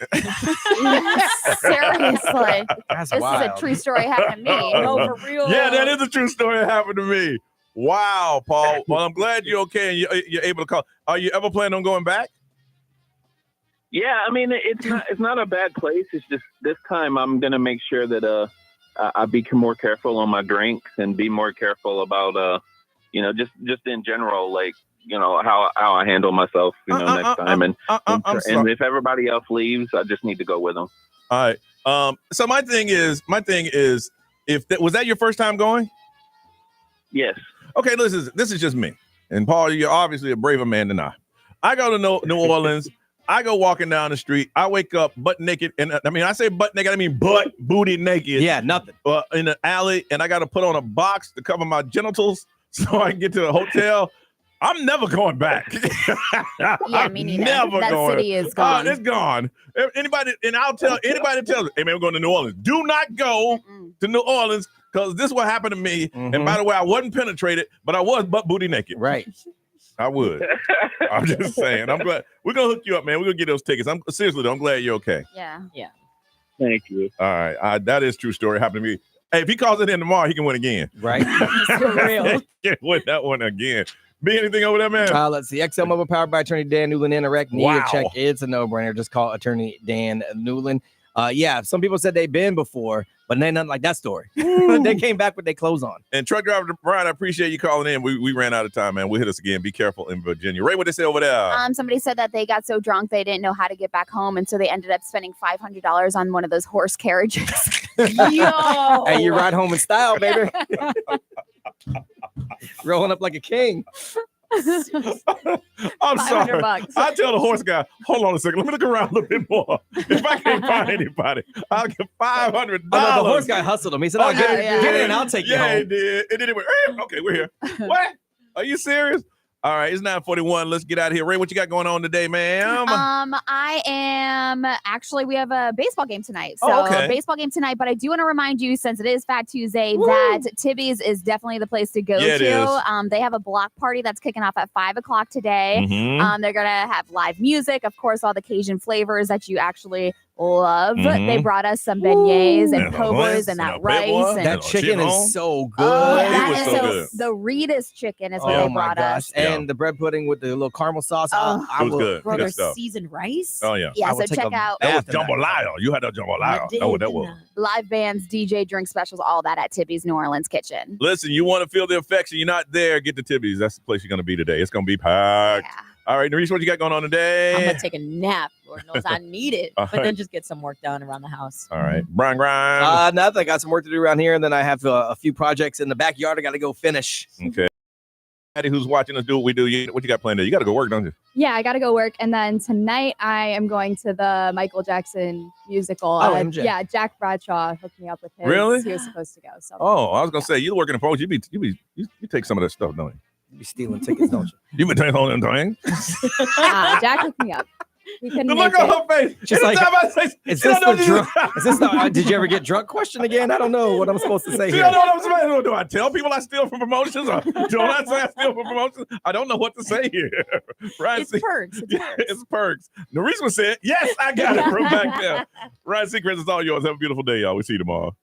Seriously, That's this wild. is a true story happened to me. No, for real. Yeah, that is a true story that happened to me. Wow, Paul. Well, I'm glad you're okay and you're able to call. Are you ever planning on going back? Yeah, I mean, it's not a bad place. It's just this time I'm gonna make sure that I be more careful on my drinks and be more careful about just in general, like how I handle myself, next time. And sorry. if everybody else leaves, I just need to go with them. All right. So my thing is, was that your first time going? Yes. Okay, listen, this is just me. And Paul, you're obviously a braver man than I. I go to New Orleans. I go walking down the street. I wake up butt naked. And I mean, I say butt naked, I mean butt, booty naked. Yeah, nothing. In the alley. And I got to put on a box to cover my genitals so I can get to the hotel. I'm never going back. Yeah, me neither. Never that going. city is gone. It's gone. Anybody, and I'll tell anybody that tells me, hey man, we're going to New Orleans. Do not go to New Orleans because this is what happened to me. Mm-hmm. And by the way, I wasn't penetrated, but I was butt booty naked. Right. I would. I'm just saying. I'm glad. We're going to hook you up, man. We're going to get those tickets. Seriously, though, I'm glad you're okay. Yeah. Thank you. All right. That is true story. Happened to me. Hey, if he calls it in tomorrow, he can win again. Right. For real. He can win that one again. Be anything over there, man? Let's see. XL Mobile powered by Attorney Dan Newland. Interact. Need Wow. a check. It's a no-brainer. Just call Attorney Dan Newland. Some people said they've been before, but they nothing like that story. They came back with their clothes on. And truck driver Brian, I appreciate you calling in. We ran out of time, man. We'll hit us again. Be careful in Virginia. Ray, what they say over there? Somebody said that they got so drunk they didn't know how to get back home, and so they ended up spending $500 on one of those horse carriages. Yo. Hey, you ride home in style, baby. Rolling up like a king. I'm sorry. $500. I tell the horse guy, hold on a second. Let me look around a little bit more. If I can't find anybody, I'll get $500. The horse guy hustled him. He said, get it and I'll take you home. Yeah, he did. And then he went, okay, we're here. What? Are you serious? All right, it's 9:41. Let's get out of here. Ray, what you got going on today, ma'am? We have a baseball game tonight. So a baseball game tonight, but I do want to remind you, since it is Fat Tuesday, that Tibby's is definitely the place to go Yeah, it to. is. They have a block party that's kicking off at 5:00 today. Mhm. They're going to have live music, of course, all the Cajun flavors that you actually love. Mhm. They brought us some beignets and And po' boys and and that a rice. pepper. And That chicken is so good. that was is so good. the Rita's chicken is what Oh they my brought gosh. us. And the bread pudding with the little caramel sauce. It was good. Bro, Good there's stuff. seasoned rice. Oh, yeah. Yeah, I so will take check a out That was bath in jambalaya. You had that jambalaya. That's what that was. live bands, DJ, drink specials, all that at Tibby's New Orleans Kitchen. Listen, you want to feel the affection. You're not there. Get to Tibby's. That's the place you're going to be today. It's going to be packed. Yeah. All right, Nerese, what you got going on today? I'm gonna take a nap. Lord knows I need it, All but right. then just get some work done around the house. All right. Brian Grimes. Nothing. I got some work to do around here, and then I have a few projects in the backyard I got to go finish. Okay. Anybody who's watching us do what we do, what you got planned there? You got to go work, don't you? Yeah, I got to go work. And then tonight I am going to the Michael Jackson musical. Oh, MJ. Yeah, Jack Bradshaw hooked me up with his. Really? He was supposed to go. So. Oh, I was going to say, you work in the post. You take some of that stuff, don't you? You be stealing tickets, don't you? You been taking all them things? Jack hooked me up. He couldn't The make look on it. her face. Just like, Anytime I say, is you this don't the know drunk? Is this the? Did you ever get drunk question again? I don't know what I'm supposed to say You here. don't know what I'm saying? Do I tell people I steal from promotions? Or don't I say I steal from promotions? I don't know what to say here. Right? It's perks. It's perks. It's perks. Nerese was saying, yes, I got it from back there. Ryan Seacrest, it's all yours. Have a beautiful day, y'all. We'll see you tomorrow.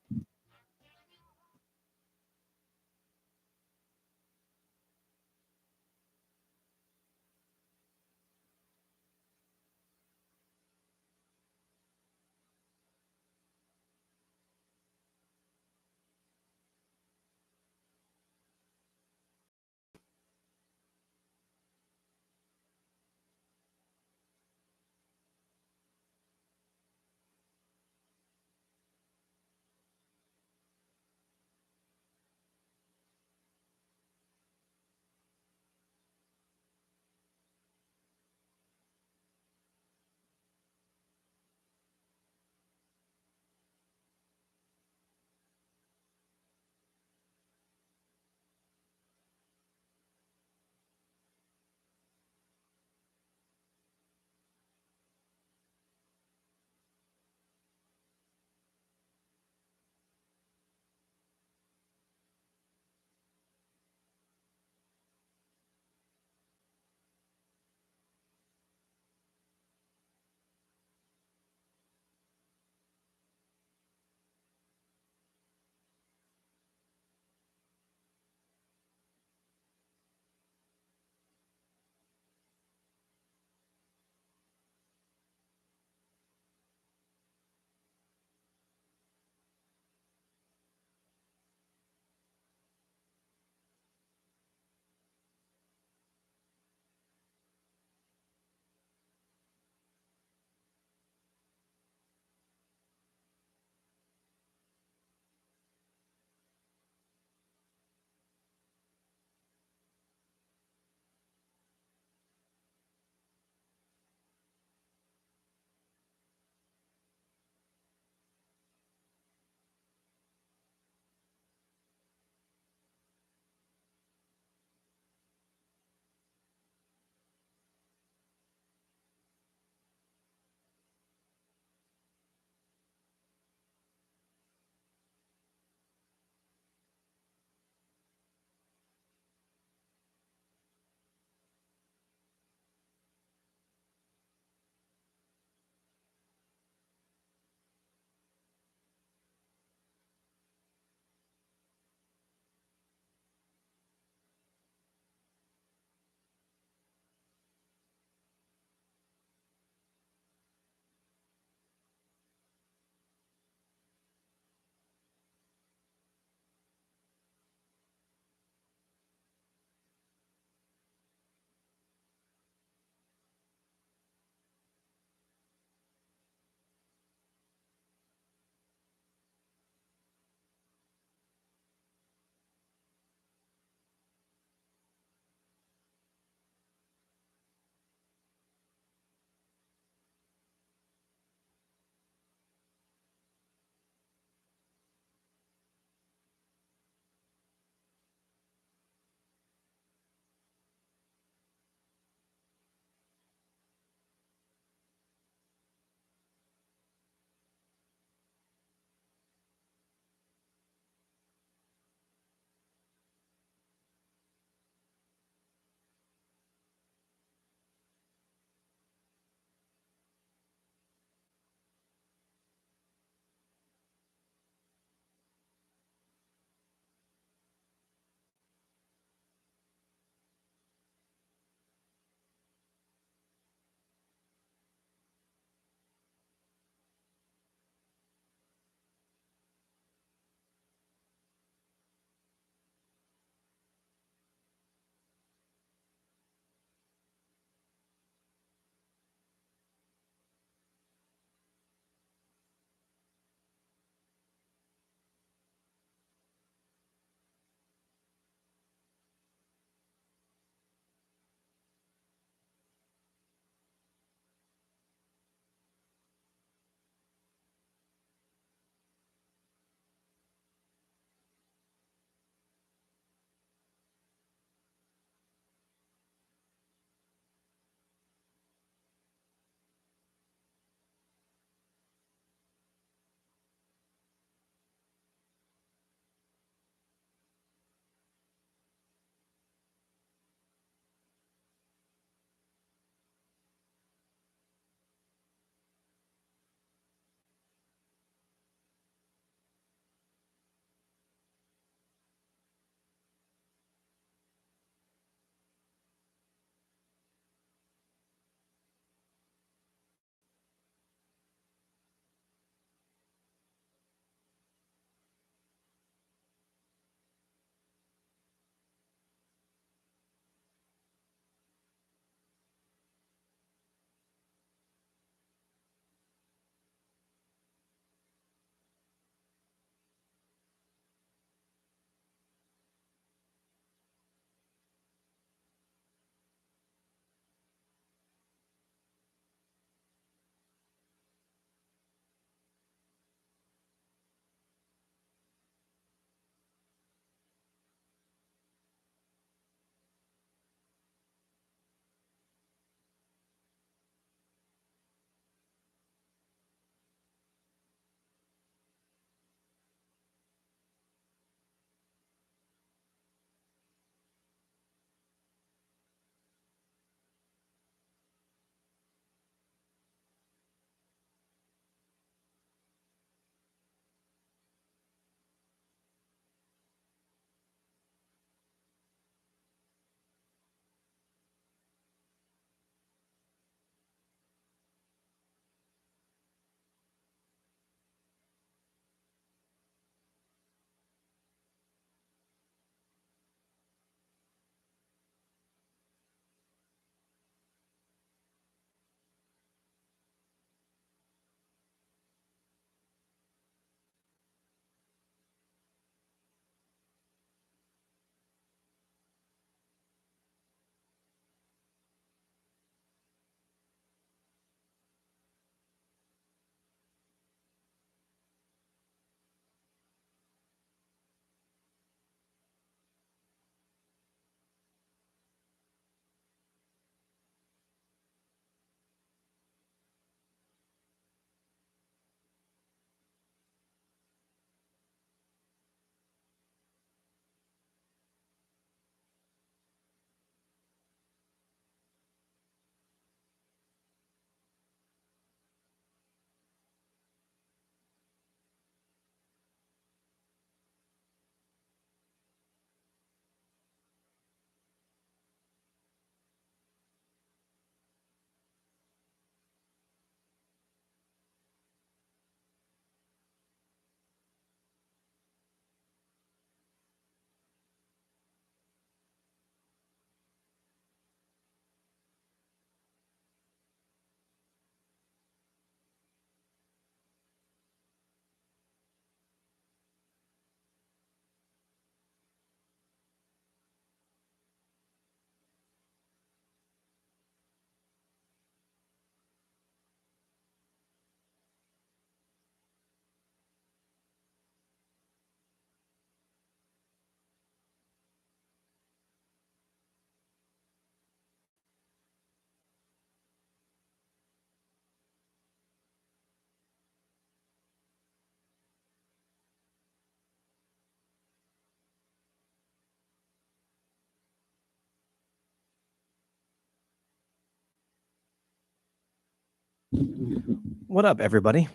What up, everybody?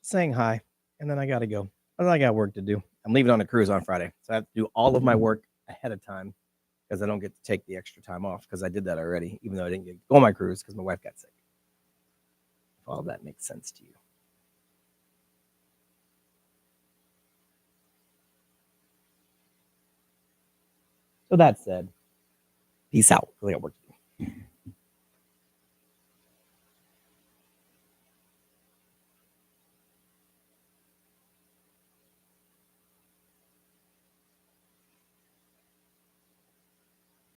Saying hi, and then I gotta go. I got work to do. I'm leaving on a cruise on Friday, so I have to do all of my work ahead of time because I don't get to take the extra time off because I did that already, even though I didn't get to go on my cruise because my wife got sick. If all that makes sense to you. So that said, peace out. I got work to do.